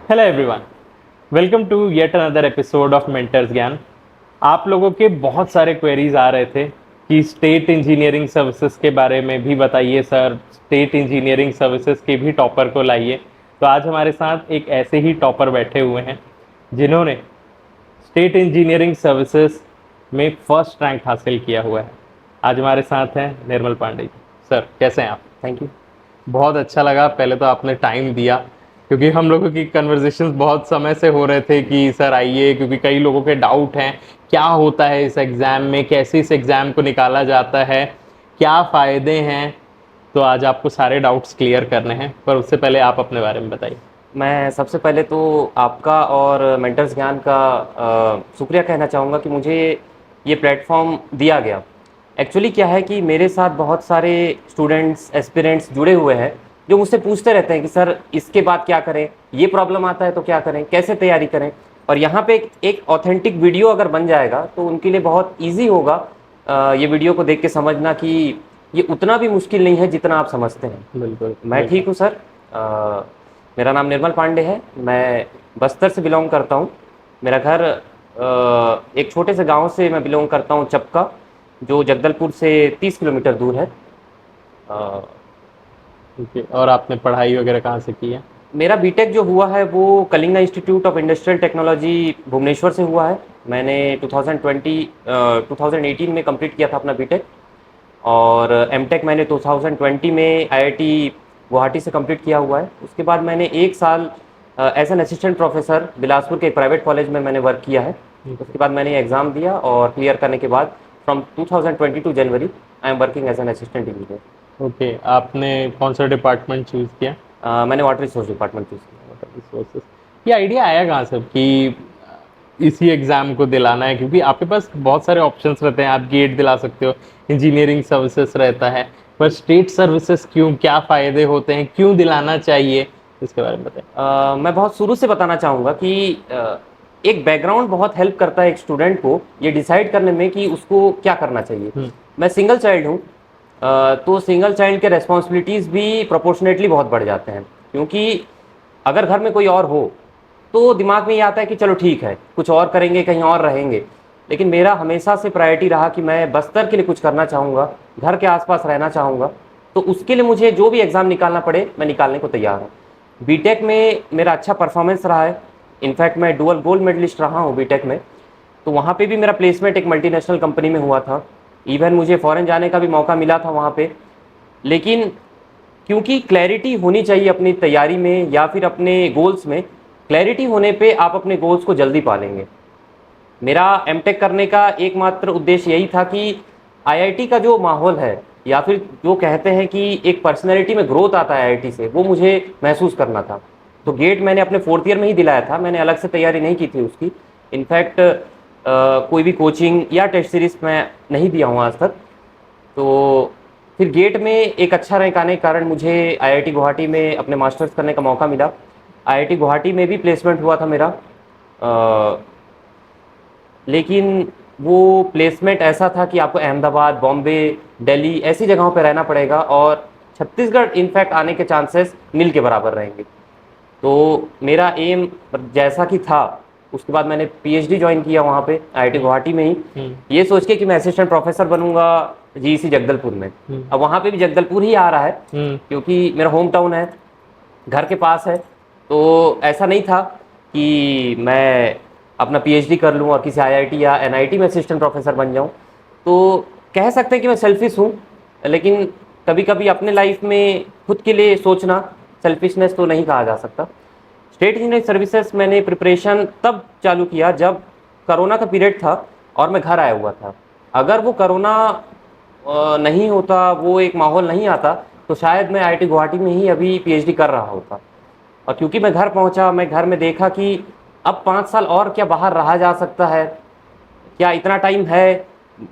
Hello everyone, welcome to yet another episode of mentors Gyaan. आप लोगों के बहुत सारे क्वेरीज आ रहे थे कि स्टेट इंजीनियरिंग सर्विसेज के बारे में भी बताइए सर, स्टेट इंजीनियरिंग सर्विसेज के भी टॉपर को लाइए। तो आज हमारे साथ एक ऐसे ही टॉपर बैठे हुए हैं जिन्होंने स्टेट इंजीनियरिंग सर्विसेज में फर्स्ट रैंक हासिल किया हुआ है। आज हमारे साथ हैं निर्मल पांडे जी। सर कैसे हैं आप? Thank you. बहुत अच्छा लगा, पहले तो आपने टाइम दिया, क्योंकि हम लोगों की कन्वर्सेशंस बहुत समय से हो रहे थे कि सर आइए, क्योंकि कई लोगों के डाउट हैं क्या होता है इस एग्ज़ाम में, कैसे इस एग्ज़ाम को निकाला जाता है, क्या फ़ायदे हैं। तो आज आपको सारे डाउट्स क्लियर करने हैं, पर उससे पहले आप अपने बारे में बताइए। मैं सबसे पहले तो आपका और मेंटर्स ज्ञान का शुक्रिया कहना चाहूँगा कि मुझे ये प्लेटफॉर्म दिया गया। एक्चुअली क्या है कि मेरे साथ बहुत सारे स्टूडेंट्स एस्पिरेंट्स जुड़े हुए हैं जो मुझसे पूछते रहते हैं कि सर इसके बाद क्या करें, ये प्रॉब्लम आता है तो क्या करें, कैसे तैयारी करें। और यहाँ पे एक ऑथेंटिक वीडियो अगर बन जाएगा तो उनके लिए बहुत ईजी होगा ये वीडियो को देख के समझना कि ये उतना भी मुश्किल नहीं है जितना आप समझते हैं। बिल्कुल मैं ठीक हूँ सर। मेरा नाम निर्मल पांडे है। मैं बस्तर से बिलोंग करता हूँ। मेरा घर एक छोटे से गांव से मैं बिलोंग करता हूँ, चपका, जो जगदलपुर से 30 किलोमीटर दूर है। ठीक है। और आपने पढ़ाई वगैरह कहाँ से की है? मेरा बीटेक जो हुआ है वो Kalinga institute of industrial technology Bhubaneswar से हुआ है। मैंने 2018 में कंप्लीट किया था अपना बीटेक। और एमटेक मैंने 2020 में आईआईटी गुवाहाटी से कंप्लीट किया हुआ है। उसके बाद मैंने एक साल as an assistant professor Bilaspur के एक प्राइवेट कॉलेज में मैंने वर्क किया है। उसके बाद मैंने एग्ज़ाम दिया और क्लियर करने के बाद from 2022 January I am working as an assistant engineer. Okay, आपने कौन सा डिपार्टमेंट चूज़ किया? मैंने वाटर रिसोर्स डिपार्टमेंट चूज़ किया। Water resources. ये आइडिया आया कहाँ से कि इसी एग्ज़ाम को दिलाना है? क्योंकि आपके पास बहुत सारे ऑप्शंस रहते हैं, आप गेट दिला सकते हो, इंजीनियरिंग सर्विसेज रहता है, पर स्टेट सर्विसेज क्यों, क्या फ़ायदे होते हैं, क्यों दिलाना चाहिए, इसके बारे में बताएं। मैं बहुत शुरू से बताना चाहूँगा कि एक बैकग्राउंड बहुत हेल्प करता है एक स्टूडेंट को ये डिसाइड करने में कि उसको क्या करना चाहिए। मैं सिंगल चाइल्ड हूँ, तो सिंगल चाइल्ड के रेस्पॉन्सिबिलिटीज़ भी प्रोपोर्शनेटली बहुत बढ़ जाते हैं, क्योंकि अगर घर में कोई और हो तो दिमाग में ये आता है कि चलो ठीक है कुछ और करेंगे, कहीं और रहेंगे। लेकिन मेरा हमेशा से प्रायोरिटी रहा कि मैं बस्तर के लिए कुछ करना चाहूँगा, घर के आसपास रहना चाहूँगा। तो उसके लिए मुझे जो भी एग्ज़ाम निकालना पड़े मैं निकालने को तैयार हूँ। बीटेक में मेरा अच्छा परफॉर्मेंस रहा है। इनफैक्ट मैं डुअल गोल्ड मेडलिस्ट रहा हूँ बीटेक में। तो वहाँ पे भी मेरा प्लेसमेंट एक मल्टीनेशनल कंपनी में हुआ था। इवन मुझे फ़ॉरेन जाने का भी मौका मिला था वहाँ पे। लेकिन क्योंकि क्लैरिटी होनी चाहिए अपनी तैयारी में या फिर अपने गोल्स में, क्लैरिटी होने पे आप अपने गोल्स को जल्दी पालेंगे। मेरा एमटेक करने का एकमात्र उद्देश्य यही था कि आईआईटी का जो माहौल है या फिर जो कहते हैं कि एक पर्सनैलिटी में ग्रोथ आता है आईआईटी से, वो मुझे महसूस करना था। तो गेट मैंने अपने 4th ईयर में ही दिलाया था, मैंने अलग से तैयारी नहीं की थी उसकी। इनफैक्ट कोई भी कोचिंग या टेस्ट सीरीज मैं नहीं दिया हूँ आज तक। तो फिर गेट में एक अच्छा रैंक आने के कारण मुझे आईआईटी गुवाहाटी में अपने मास्टर्स करने का मौका मिला। आईआईटी गुवाहाटी में भी प्लेसमेंट हुआ था मेरा। लेकिन वो प्लेसमेंट ऐसा था कि आपको अहमदाबाद, बॉम्बे, दिल्ली ऐसी जगहों पर रहना पड़ेगा और छत्तीसगढ़ इनफैक्ट आने के चांसेस नील के बराबर रहेंगे। तो मेरा एम जैसा कि था, उसके बाद मैंने पीएचडी ज्वाइन किया वहाँ पे आईआईटी गुवाहाटी में ही, ये सोच के कि मैं असिस्टेंट प्रोफेसर बनूंगा जीईसी जगदलपुर में। अब वहाँ पे भी जगदलपुर ही आ रहा है क्योंकि मेरा होम टाउन है, घर के पास है। तो ऐसा नहीं था कि मैं अपना पीएचडी कर लूँ और किसी आईआईटी या एनआईटी में असिस्टेंट प्रोफेसर बन जाऊँ। तो कह सकते हैं कि मैं सेल्फिश हूँ, लेकिन कभी कभी अपने लाइफ में खुद के लिए सोचना सेल्फिशनेस तो नहीं कहा जा सकता। स्टेट इंजीनियरिंग सर्विसेज मैंने प्रिपरेशन तब चालू किया जब कोरोना का पीरियड था और मैं घर आया हुआ था। अगर वो कोरोना नहीं होता, वो एक माहौल नहीं आता, तो शायद मैं आईआईटी गुवाहाटी में ही अभी पीएचडी कर रहा होता। और क्योंकि मैं घर पहुंचा, मैं घर में देखा कि अब 5 साल और क्या बाहर रहा जा सकता है, क्या इतना टाइम है,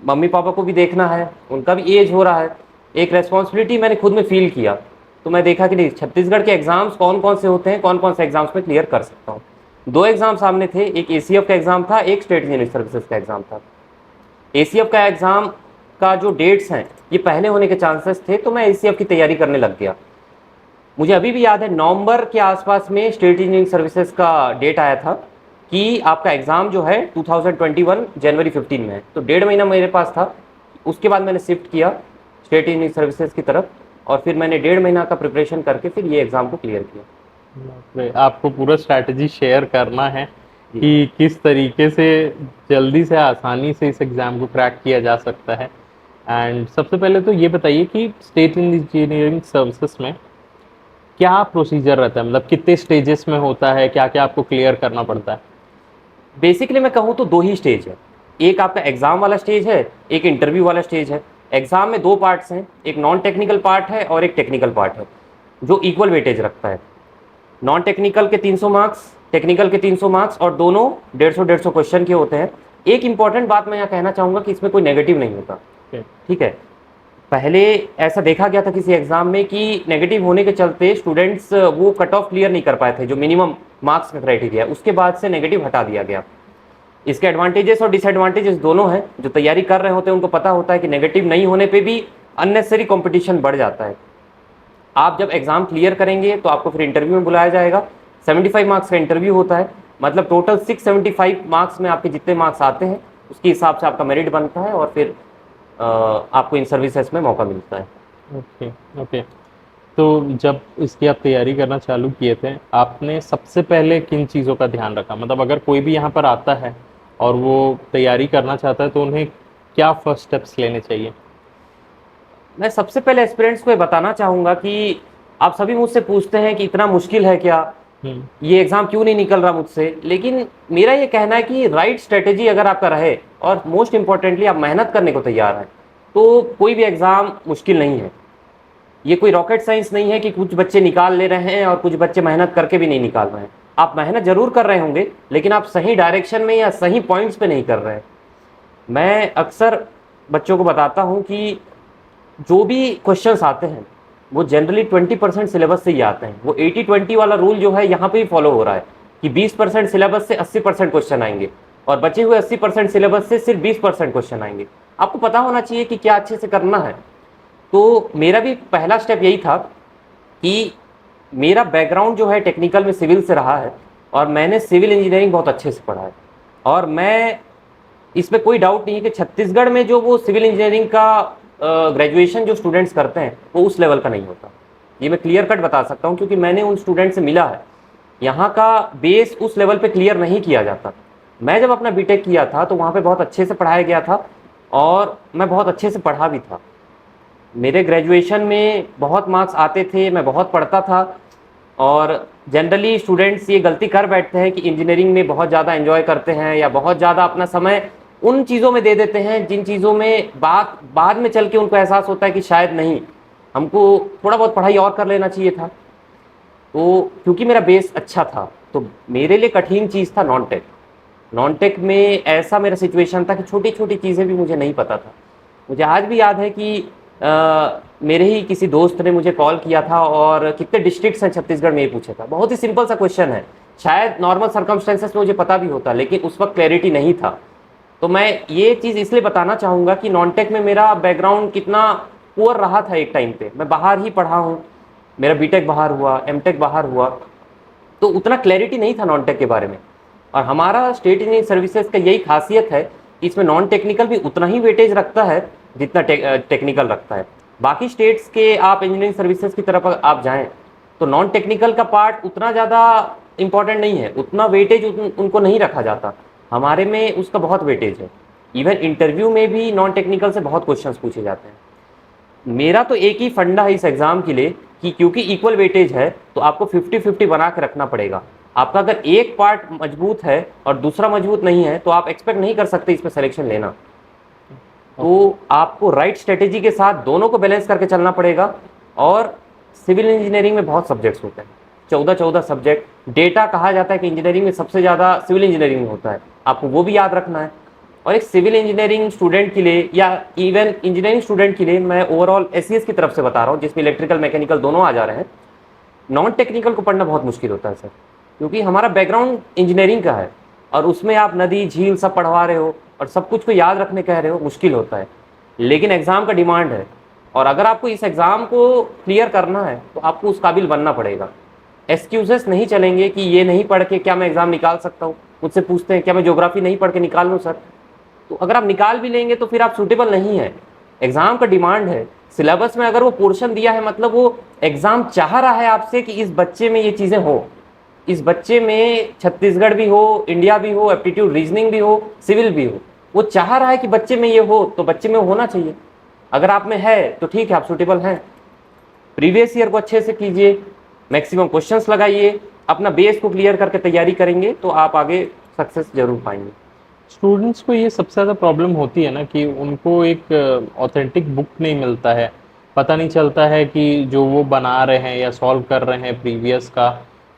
मम्मी पापा को भी देखना है, उनका भी एज हो रहा है, एक रेस्पॉन्सिबिलिटी मैंने खुद में फील किया। तो मैं देखा कि नहीं, छत्तीसगढ़ के एग्ज़ाम्स कौन कौन से होते हैं, कौन कौन से एग्ज़ाम्स में क्लियर कर सकता हूँ। 2 एग्ज़ाम सामने थे, एक एसीएफ का एग्ज़ाम था, एक स्टेट इंजीनियरिंग सर्विसेज का एग्ज़ाम था। एसीएफ का एग्ज़ाम का जो डेट्स हैं ये पहले होने के चांसेस थे, तो मैं एसीएफ की तैयारी करने लग गया। मुझे अभी भी याद है नवंबर के आसपास में स्टेट इंजीनियरिंग सर्विसेज का डेट आया था कि आपका एग्ज़ाम जो है 2021 जनवरी 15 में है। तो 1.5 महीना मेरे पास था। उसके बाद मैंने शिफ्ट किया स्टेट इंजीनियरिंग सर्विसेज की तरफ और फिर मैंने 1.5 महीना का प्रिपरेशन करके फिर ये एग्ज़ाम को क्लियर किया। आपको पूरा स्ट्रैटेजी शेयर करना है जी। कि किस तरीके से जल्दी से आसानी से इस एग्ज़ाम को क्रैक किया जा सकता है। एंड सबसे पहले तो ये बताइए कि स्टेट इंजीनियरिंग सर्विसेज में क्या प्रोसीजर रहता है, मतलब कितने स्टेजेस में होता है, क्या क्या आपको क्लियर करना पड़ता है? बेसिकली मैं कहूँ तो 2 ही स्टेज है। एक आपका एग्ज़ाम वाला स्टेज है, एक इंटरव्यू वाला स्टेज है। एग्ज़ाम में 2 पार्ट्स हैं, एक नॉन टेक्निकल पार्ट है और एक टेक्निकल पार्ट है, जो इक्वल वेटेज रखता है। नॉन टेक्निकल के 300 मार्क्स, टेक्निकल के 300 मार्क्स और दोनों 150-150 क्वेश्चन के होते हैं। एक इंपॉर्टेंट बात मैं यहाँ कहना चाहूँगा कि इसमें कोई नेगेटिव नहीं होता, ठीक है। पहले ऐसा देखा गया था किसी एग्जाम में कि नेगेटिव होने के चलते स्टूडेंट्स वो कट ऑफ क्लियर नहीं कर पाए थे, जो मिनिमम मार्क्स का क्राइटेरिया, उसके बाद से नेगेटिव हटा दिया गया। इसके एडवांटेजेस और डिसएडवांटेजेस दोनों हैं। जो तैयारी कर रहे होते हैं उनको पता होता है कि नेगेटिव नहीं होने पे भी अननेसेसरी कंपटीशन बढ़ जाता है। आप जब एग्जाम क्लियर करेंगे तो आपको फिर इंटरव्यू में बुलाया जाएगा। 75 मार्क्स का इंटरव्यू होता है, मतलब टोटल 675 मार्क्स में आपके जितने मार्क्स आते हैं उसके हिसाब से आपका मेरिट बनता है और फिर आपको इन सर्विसेज में मौका मिलता है। Okay okay. तो जब इसकी आप तैयारी करना चालू किए थे, आपने सबसे पहले किन चीज़ों का ध्यान रखा? मतलब अगर कोई भी यहाँ पर आता है और वो तैयारी करना चाहता है तो उन्हें क्या फर्स्ट स्टेप्स लेने चाहिए? मैं सबसे पहले एस्पिरेंट्स को ये बताना चाहूँगा कि आप सभी मुझसे पूछते हैं कि इतना मुश्किल है क्या, ये एग्ज़ाम क्यों नहीं निकल रहा मुझसे, लेकिन मेरा ये कहना है कि राइट स्ट्रेटेजी अगर आपका रहे और मोस्ट इम्पॉर्टेंटली आप मेहनत करने को तैयार हैं तो कोई भी एग्ज़ाम मुश्किल नहीं है। ये कोई रॉकेट साइंस नहीं है कि कुछ बच्चे निकाल ले रहे हैं और कुछ बच्चे मेहनत करके भी नहीं निकाल रहे हैं। आप मेहनत जरूर कर रहे होंगे लेकिन आप सही डायरेक्शन में या सही पॉइंट्स पे नहीं कर रहे हैं। मैं अक्सर बच्चों को बताता हूँ कि जो भी क्वेश्चंस आते हैं वो जनरली 20% सिलेबस से ही आते हैं। वो 80-20 वाला रूल जो है यहाँ पे भी फॉलो हो रहा है कि 20% सिलेबस से 80% क्वेश्चन आएंगे और बचे हुए 80% सिलेबस से सिर्फ 20% क्वेश्चन आएंगे। आपको पता होना चाहिए कि क्या अच्छे से करना है। तो मेरा भी पहला स्टेप यही था कि मेरा बैकग्राउंड जो है टेक्निकल में सिविल से रहा है और मैंने सिविल इंजीनियरिंग बहुत अच्छे से पढ़ा है और मैं इसमें कोई डाउट नहीं है कि छत्तीसगढ़ में जो वो सिविल इंजीनियरिंग का ग्रेजुएशन जो स्टूडेंट्स करते हैं वो उस लेवल का नहीं होता। ये मैं क्लियर कट बता सकता हूँ क्योंकि मैंने उन स्टूडेंट से मिला है। यहाँ का बेस उस लेवल पे क्लियर नहीं किया जाता। मैं जब अपना बीटेक किया था तो वहाँ पे बहुत अच्छे से पढ़ाया गया था और मैं बहुत अच्छे से पढ़ा भी था। मेरे ग्रेजुएशन में बहुत मार्क्स आते थे, मैं बहुत पढ़ता था और जनरली स्टूडेंट्स ये गलती कर बैठते हैं कि इंजीनियरिंग में बहुत ज़्यादा एंजॉय करते हैं या बहुत ज़्यादा अपना समय उन चीज़ों में दे देते हैं जिन चीज़ों में बाद में चल के उनको एहसास होता है कि शायद नहीं, हमको थोड़ा बहुत पढ़ाई और कर लेना चाहिए था। तो क्योंकि मेरा बेस अच्छा था तो मेरे लिए कठिन चीज़ था नॉन टेक में ऐसा मेरा सिचुएशन था कि छोटी छोटी चीज़ें भी मुझे नहीं पता था। मुझे आज भी याद है कि मेरे ही किसी दोस्त ने मुझे कॉल किया था और कितने डिस्ट्रिक्ट्स हैं छत्तीसगढ़ में ये पूछा था। बहुत ही सिंपल सा क्वेश्चन है, शायद नॉर्मल सर्कमस्टेंसेस में मुझे पता भी होता लेकिन उस वक्त क्लैरिटी नहीं था। तो मैं ये चीज़ इसलिए बताना चाहूँगा कि नॉन टेक में मेरा बैकग्राउंड कितना पुअर रहा था। एक टाइम पे मैं बाहर ही पढ़ा हूँ, मेरा बीटेक बाहर हुआ, एमटेक बाहर हुआ, तो उतना क्लैरिटी नहीं था नॉन टेक के बारे में। और हमारा स्टेट इंजीनियरिंग सर्विसेज का यही खासियत है कि इसमें नॉन टेक्निकल भी उतना ही वेटेज रखता है जितना टेक्निकल रखता है। बाकी स्टेट्स के आप इंजीनियरिंग सर्विसेज की तरफ आप जाएँ तो नॉन टेक्निकल का पार्ट उतना ज़्यादा इंपॉर्टेंट नहीं है, उतना वेटेज उनको नहीं रखा जाता। हमारे में उसका बहुत वेटेज है। इवन इंटरव्यू में भी नॉन टेक्निकल से बहुत क्वेश्चंस पूछे जाते हैं। मेरा तो एक ही फंडा है इस एग्ज़ाम के लिए कि क्योंकि इक्वल वेटेज है तो आपको 50-50 बना के रखना पड़ेगा। आपका अगर एक पार्ट मजबूत है और दूसरा मजबूत नहीं है तो आप एक्सपेक्ट नहीं कर सकते इसमें सिलेक्शन लेना। तो आपको राइट स्ट्रेटेजी के साथ दोनों को बैलेंस करके चलना पड़ेगा। और सिविल इंजीनियरिंग में बहुत सब्जेक्ट्स होते हैं, 14 सब्जेक्ट। डेटा कहा जाता है कि इंजीनियरिंग में सबसे ज़्यादा सिविल इंजीनियरिंग में होता है, आपको वो भी याद रखना है। और एक सिविल इंजीनियरिंग स्टूडेंट के लिए या इवन इंजीनियरिंग स्टूडेंट के लिए मैं ओवरऑल एससीएस की तरफ से बता रहा हूँ जिसमें इलेक्ट्रिकल मैकेनिकल दोनों आ जा रहे हैं। नॉन टेक्निकल को पढ़ना बहुत मुश्किल होता है सर, क्योंकि हमारा बैकग्राउंड इंजीनियरिंग का है और उसमें आप नदी झील सब पढ़वा रहे हो और सब कुछ को याद रखने कह रहे हो, मुश्किल होता है। लेकिन एग्ज़ाम का डिमांड है और अगर आपको इस एग्ज़ाम को क्लियर करना है तो आपको उस काबिल बनना पड़ेगा। एक्सक्यूजेस नहीं चलेंगे कि ये नहीं पढ़ के क्या मैं एग्ज़ाम निकाल सकता हूँ। मुझसे पूछते हैं क्या मैं ज्योग्राफी नहीं पढ़ के निकाल लूँ सर, तो अगर आप निकाल भी लेंगे तो फिर आप सूटेबल नहीं है। एग्ज़ाम का डिमांड है, सिलेबस में अगर वो पोर्शन दिया है मतलब वो एग्ज़ाम चाह रहा है आपसे कि इस बच्चे में ये चीज़ें हो, इस बच्चे में छत्तीसगढ़ भी हो, इंडिया भी हो, एप्टीट्यूड रीजनिंग भी हो, सिविल भी हो, वो चाह रहा है कि बच्चे में ये हो, तो बच्चे में होना चाहिए। अगर आप में है तो ठीक है, आप सूटेबल हैं। प्रीवियस ईयर को अच्छे से कीजिए, मैक्सिमम क्वेश्चंस लगाइए, अपना बेस को क्लियर करके तैयारी करेंगे तो आप आगे सक्सेस जरूर पाएंगे। स्टूडेंट्स को ये सबसे ज़्यादा प्रॉब्लम होती है ना कि उनको एक ऑथेंटिक बुक नहीं मिलता है, पता नहीं चलता है कि जो वो बना रहे हैं या सॉल्व कर रहे हैं प्रीवियस का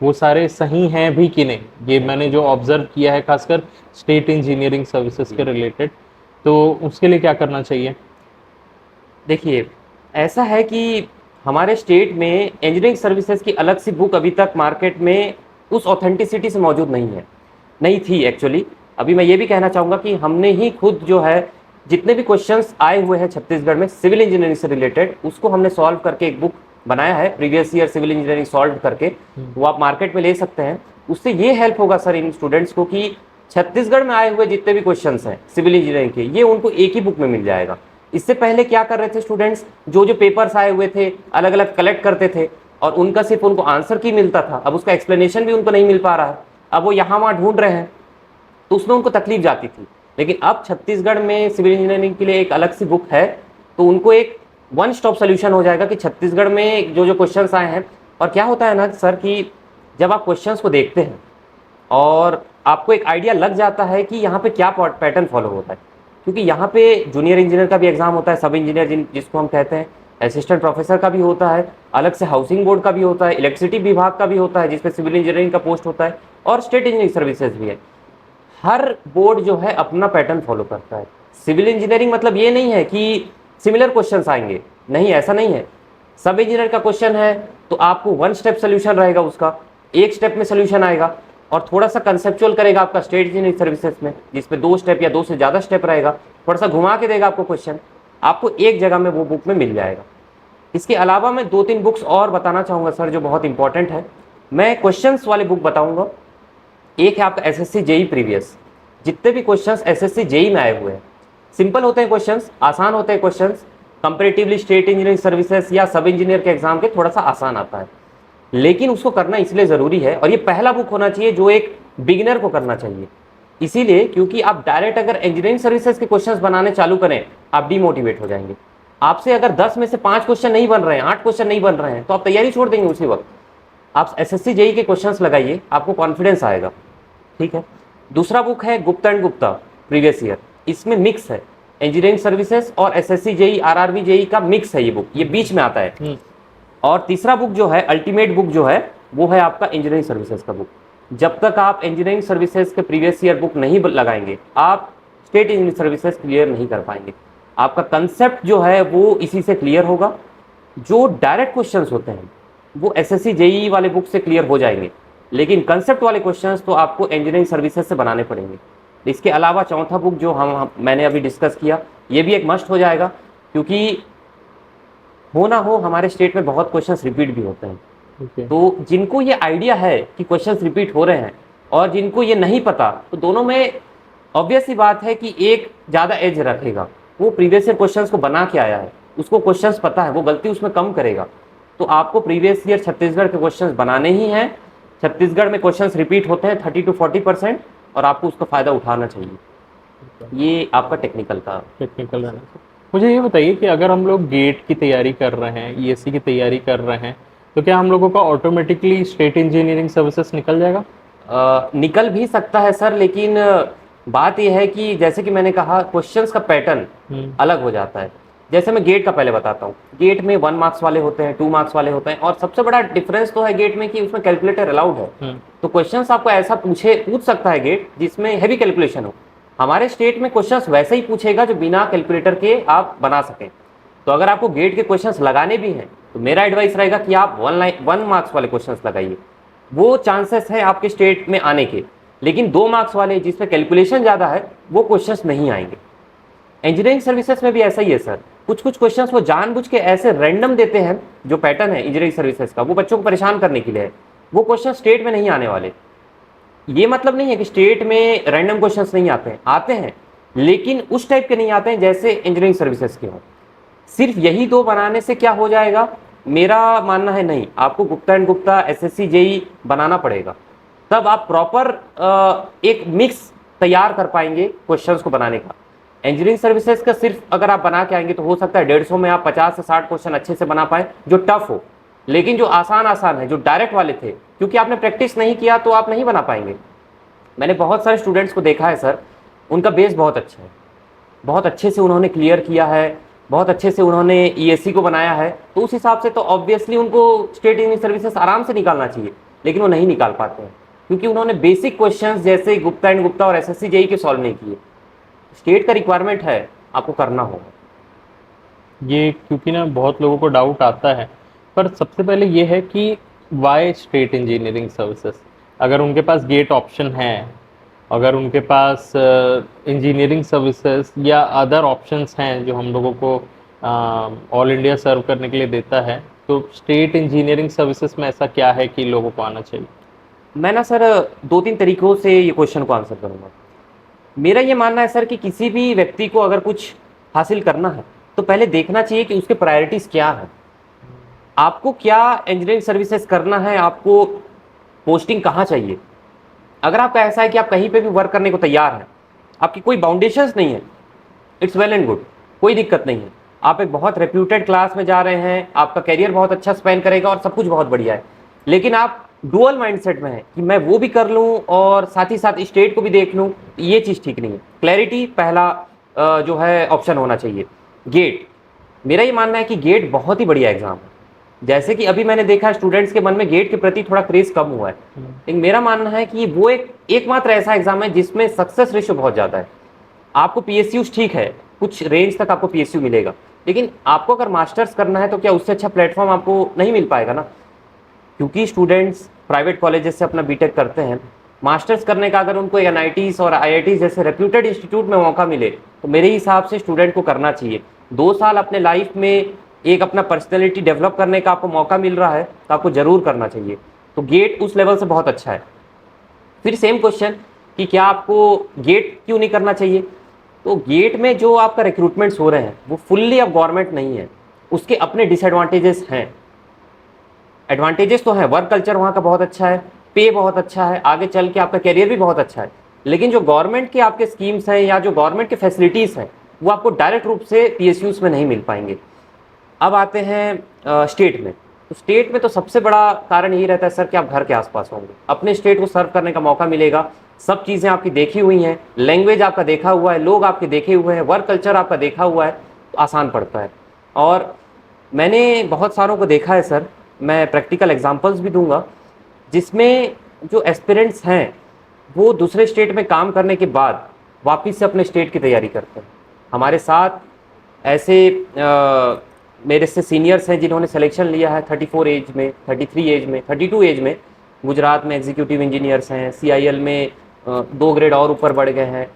वो सारे सही हैं भी कि नहीं। ये मैंने जो ऑब्जर्व किया है खासकर स्टेट इंजीनियरिंग सर्विसेज के रिलेटेड, तो उसके लिए क्या करना चाहिए? देखिए, ऐसा है कि हमारे स्टेट में इंजीनियरिंग सर्विसेज की अलग सी बुक अभी तक मार्केट में उस ऑथेंटिसिटी से मौजूद नहीं है, नहीं थी एक्चुअली। अभी मैं ये भी कहना चाहूँगा कि हमने ही खुद जो है जितने भी क्वेश्चंस आए हुए हैं छत्तीसगढ़ में सिविल इंजीनियरिंग से रिलेटेड, उसको हमने सॉल्व करके एक बुक बनाया है, previous year civil engineering solve करके, वो आप मार्केट में ले सकते हैं। उससे ये हेल्प होगा सर इन स्टूडेंट्स को कि छत्तीसगढ़ में आए हुए जितने भी क्वेश्चंस हैं सिविल इंजीनियरिंग के, ये उनको एक ही बुक में मिल जाएगा। इससे पहले क्या कर रहे थे स्टूडेंट्स, जो जो पेपर्स आए हुए थे अलग अलग कलेक्ट करते थे और उनका सिर्फ उनको आंसर की मिलता था, अब उसका एक्सप्लेनेशन भी उनको नहीं मिल पा रहा है। अब वो यहाँ वहाँ ढूंढ रहे हैं तो उसमें उनको तकलीफ जाती थी। लेकिन अब छत्तीसगढ़ में सिविल इंजीनियरिंग के लिए एक अलग सी बुक है, तो उनको एक वन स्टॉप सोल्यूशन हो जाएगा कि छत्तीसगढ़ में जो जो क्वेश्चंस आए हैं। और क्या होता है ना सर कि जब आप क्वेश्चंस को देखते हैं और आपको एक आइडिया लग जाता है कि यहाँ पे क्या पैटर्न फॉलो होता है, क्योंकि यहाँ पे जूनियर इंजीनियर का भी एग्जाम होता है, सब इंजीनियर जिसको हम कहते हैं, असिस्टेंट प्रोफेसर का भी होता है, अलग से हाउसिंग बोर्ड का भी होता है, इलेक्ट्रिसिटी विभाग का भी होता है जिसपे सिविल इंजीनियरिंग का पोस्ट होता है, और स्टेट इंजीनियरिंग सर्विसेज भी है। हर बोर्ड जो है अपना पैटर्न फॉलो करता है। सिविल इंजीनियरिंग मतलब ये नहीं है कि सिमिलर क्वेश्चंस आएंगे, नहीं, ऐसा नहीं है। सब इंजीनियर का क्वेश्चन है तो आपको वन स्टेप सोल्यूशन रहेगा, उसका एक स्टेप में सोल्यूशन आएगा, और थोड़ा सा कंसेप्चुअल करेगा आपका स्टेट इंजीनियरिंग सर्विसेज में जिसमें 2 स्टेप या 2 से ज़्यादा स्टेप रहेगा, थोड़ा सा घुमा के देगा आपको क्वेश्चन, आपको एक जगह में वो बुक में मिल जाएगा। इसके अलावा मैं 2-3 बुक्स और बताना चाहूँगा सर जो बहुत इंपॉर्टेंट है। मैं क्वेश्चंस वाले बुक बताऊँगा। एक है आपका एसएससी जेई प्रीवियस, जितने भी क्वेश्चंस एसएससी जेई में आए हुए हैं, सिंपल होते हैं क्वेश्चंस, आसान होते हैं questions, comparatively state engineering services या सब इंजीनियर के एग्जाम के थोड़ा सा आसान आता है, लेकिन उसको करना इसलिए ज़रूरी है और ये पहला बुक होना चाहिए जो एक बिगिनर को करना चाहिए। इसीलिए क्योंकि आप डायरेक्ट अगर इंजीनियरिंग सर्विसेज के क्वेश्चंस बनाने चालू करें, आप डिमोटिवेट हो जाएंगे। आपसे अगर 10 में से 5 क्वेश्चन नहीं बन रहे हैं, 8 क्वेश्चन नहीं बन रहे हैं, तो आप तैयारी छोड़ देंगे उसी वक्त। आप एसएससी जेई के क्वेश्चंस लगाइए, आपको कॉन्फिडेंस आएगा। ठीक है। दूसरा बुक है Gupta and Gupta previous year, इसमें मिक्स है इंजीनियरिंग सर्विसेज और एसएससी जेई आरआरबी जेई का मिक्स है ये बुक, ये बीच में आता है। और तीसरा बुक जो है अल्टीमेट बुक जो है वो है आपका इंजीनियरिंग सर्विसेज का बुक। जब तक आप इंजीनियरिंग सर्विसेज के प्रीवियस ईयर बुक नहीं लगाएंगे, आप स्टेट इंजीनियरिंग सर्विसेज क्लियर नहीं कर पाएंगे। आपका कंसेप्ट जो है वो इसी से क्लियर होगा। जो डायरेक्ट क्वेश्चंस होते हैं वो एसएससी जेई वाले बुक से क्लियर हो जाएंगे, लेकिन कंसेप्ट वाले क्वेश्चंस तो आपको इंजीनियरिंग सर्विसेज से बनाने पड़ेंगे। इसके अलावा चौथा बुक जो मैंने अभी डिस्कस किया, ये भी एक मस्ट हो जाएगा, क्योंकि हो ना हो हमारे स्टेट में बहुत क्वेश्चंस रिपीट भी होते हैं। तो जिनको ये आइडिया है कि क्वेश्चंस रिपीट हो रहे हैं और जिनको ये नहीं पता, तो दोनों में ऑब्वियस सी बात है कि एक ज़्यादा एज रखेगा, वो प्रीवियस ईयर क्वेश्चंस को बना के आया है, उसको क्वेश्चंस पता है, वो गलती उसमें कम करेगा। तो आपको प्रीवियस ईयर छत्तीसगढ़ के क्वेश्चंस बनाने ही हैं। छत्तीसगढ़ में क्वेश्चंस रिपीट होते हैं 30 to 40%, और आपको उसका फ़ायदा उठाना चाहिए। ये आपका टेक्निकल रहना। मुझे ये बताइए कि अगर हम लोग गेट की तैयारी कर रहे हैं, ईएससी की तैयारी कर रहे हैं, तो क्या हम लोगों का ऑटोमेटिकली स्टेट इंजीनियरिंग सर्विसेज निकल जाएगा? निकल भी सकता है सर, लेकिन बात यह है कि जैसे कि मैंने कहा क्वेश्चंस का पैटर्न अलग हो जाता है। जैसे मैं गेट का पहले बताता हूँ। गेट में 1 मार्क्स वाले होते हैं, 2 मार्क्स वाले होते हैं, और सबसे बड़ा डिफरेंस तो है गेट में कि उसमें कैलकुलेटर अलाउड है। तो क्वेश्चंस आपको ऐसा पूछ सकता है गेट जिसमें हैवी कैलकुलेशन हो। हमारे स्टेट में क्वेश्चंस वैसे ही पूछेगा जो बिना कैलकुलेटर के आप बना सकें। तो अगर आपको गेट के क्वेश्चंस लगाने भी हैं तो मेरा एडवाइस रहेगा कि आप 1 मार्क्स वाले क्वेश्चंस लगाइए, वो चांसेस है आपके स्टेट में आने के। लेकिन 2 मार्क्स वाले जिसमें कैलकुलेशन ज़्यादा है वो क्वेश्चंस नहीं आएंगे। इंजीनियरिंग सर्विसेज में भी ऐसा ही है सर, कुछ कुछ क्वेश्चंस वो जानबूझ के ऐसे रैंडम देते हैं, जो पैटर्न है इंजीनियरिंग सर्विसेज का वो बच्चों को परेशान करने के लिए है। वो क्वेश्चन स्टेट में नहीं आने वाले। ये मतलब नहीं है कि स्टेट में रैंडम क्वेश्चंस नहीं आते हैं, लेकिन उस टाइप के नहीं आते हैं जैसे इंजीनियरिंग सर्विसेज के हों। सिर्फ यही दो बनाने से क्या हो जाएगा, मेरा मानना है नहीं, आपको Gupta and Gupta, SSC, JE बनाना पड़ेगा, तब आप प्रॉपर एक मिक्स तैयार कर पाएंगे क्वेश्चंस को बनाने का। इंजीनियरिंग सर्विसेज का सिर्फ अगर आप बना के आएंगे तो हो सकता है 150 में आप 50 से 60 क्वेश्चन अच्छे से बना पाए जो टफ हो, लेकिन जो आसान है, जो डायरेक्ट वाले थे, क्योंकि आपने प्रैक्टिस नहीं किया तो आप नहीं बना पाएंगे। मैंने बहुत सारे स्टूडेंट्स को देखा है सर, उनका बेस बहुत अच्छा है, बहुत अच्छे से उन्होंने क्लियर किया है, बहुत अच्छे से उन्होंने ईएससी को बनाया है, तो उस हिसाब से तो ऑब्वियसली उनको स्टेट इंजीनियरिंग सर्विसेज आराम से निकालना चाहिए, लेकिन वो नहीं निकाल पाते हैं क्योंकि उन्होंने बेसिक क्वेश्चंस जैसे गुप्ता एंड गुप्ता और एसएससी जेई के सॉल्व नहीं किए। स्टेट का रिक्वायरमेंट है, आपको करना होगा ये, क्योंकि ना बहुत लोगों को डाउट आता है। पर सबसे पहले ये है कि वाई स्टेट इंजीनियरिंग सर्विसेज? अगर उनके पास गेट ऑप्शन है, अगर उनके पास इंजीनियरिंग सर्विसेज या अदर ऑप्शंस हैं जो हम लोगों को ऑल इंडिया सर्व करने के लिए देता है, तो स्टेट इंजीनियरिंग सर्विसेज में ऐसा क्या है कि लोगों को आना चाहिए? मैं ना सर 2-3 तरीकों से ये क्वेश्चन को आंसर करूंगा। मेरा ये मानना है सर कि किसी भी व्यक्ति को अगर कुछ हासिल करना है तो पहले देखना चाहिए कि उसके प्रायोरिटीज़ क्या है। आपको क्या इंजीनियरिंग सर्विसेज करना है, आपको पोस्टिंग कहाँ चाहिए। अगर आपका ऐसा है कि आप कहीं पे भी वर्क करने को तैयार हैं, आपकी कोई बाउंडेशंस नहीं है, इट्स वेल एंड गुड, कोई दिक्कत नहीं है। आप एक बहुत रेप्यूटेड क्लास में जा रहे हैं, आपका करियर बहुत अच्छा स्पेन करेगा और सब कुछ बहुत बढ़िया है, लेकिन आप डुअल माइंडसेट में है कि मैं वो भी कर लूँ और साथ ही साथ स्टेट को भी देख लूँ, ये चीज़ ठीक नहीं है। क्लैरिटी पहला जो है ऑप्शन होना चाहिए। गेट, मेरा ये मानना है कि गेट बहुत ही बढ़िया एग्जाम है। जैसे कि अभी मैंने देखा स्टूडेंट्स के मन में गेट के प्रति थोड़ा क्रेज कम हुआ है, लेकिन मेरा मानना है कि वो एकमात्र ऐसा एग्जाम है जिसमें सक्सेस रेशियो बहुत ज़्यादा है। आपको पीएसयू ठीक है, कुछ रेंज तक आपको पीएसयू मिलेगा, लेकिन आपको अगर मास्टर्स करना है तो क्या उससे अच्छा प्लेटफॉर्म आपको नहीं मिल पाएगा ना, क्योंकि स्टूडेंट्स प्राइवेट कॉलेजेस से अपना बीटेक करते हैं। मास्टर्स करने का अगर उनको एनआईटीज और आईआईटीज जैसे रेप्यूटेड इंस्टीट्यूट में मौका मिले तो मेरे हिसाब से स्टूडेंट को करना चाहिए। 2 साल अपने लाइफ में एक अपना पर्सनैलिटी डेवलप करने का आपको मौका मिल रहा है तो आपको ज़रूर करना चाहिए। तो गेट उस लेवल से बहुत अच्छा है। फिर सेम क्वेश्चन कि क्या आपको गेट क्यों नहीं करना चाहिए, तो गेट में जो आपका रिक्रूटमेंट्स हो रहे हैं वो फुल्ली अब गवर्नमेंट नहीं है, उसके अपने डिसएडवांटेजेस हैं। एडवांटेजेस तो हैं, वर्क कल्चर वहाँ का बहुत अच्छा है, पे बहुत अच्छा है, आगे चल के आपका करियर भी बहुत अच्छा है, लेकिन जो गवर्नमेंट के आपके स्कीम्स हैं या जो गवर्नमेंट के फैसिलिटीज़ हैं वो आपको डायरेक्ट रूप से पीएसयूज़ में नहीं मिल पाएंगे। अब आते हैं स्टेट में, तो स्टेट में तो सबसे बड़ा कारण यही रहता है सर कि आप घर के आसपास होंगे, अपने स्टेट को सर्व करने का मौका मिलेगा, सब चीज़ें आपकी देखी हुई हैं, लैंग्वेज आपका देखा हुआ है, लोग आपके देखे हुए हैं, वर्क कल्चर आपका देखा हुआ है, तो आसान पड़ता है। और मैंने बहुत सारों को देखा है सर, मैं प्रैक्टिकल एग्जांपल्स भी दूंगा, जिसमें जो एस्पिरेंट्स हैं वो दूसरे स्टेट में काम करने के बाद वापस से अपने स्टेट की तैयारी करते हैं। हमारे साथ ऐसे मेरे से सीनियर्स हैं जिन्होंने सिलेक्शन लिया है 34 एज में, 33 एज में, 32 एज में। गुजरात में एग्जीक्यूटिव इंजीनियर्स हैं, सीआईएल में 2 ग्रेड और ऊपर बढ़ गए हैं,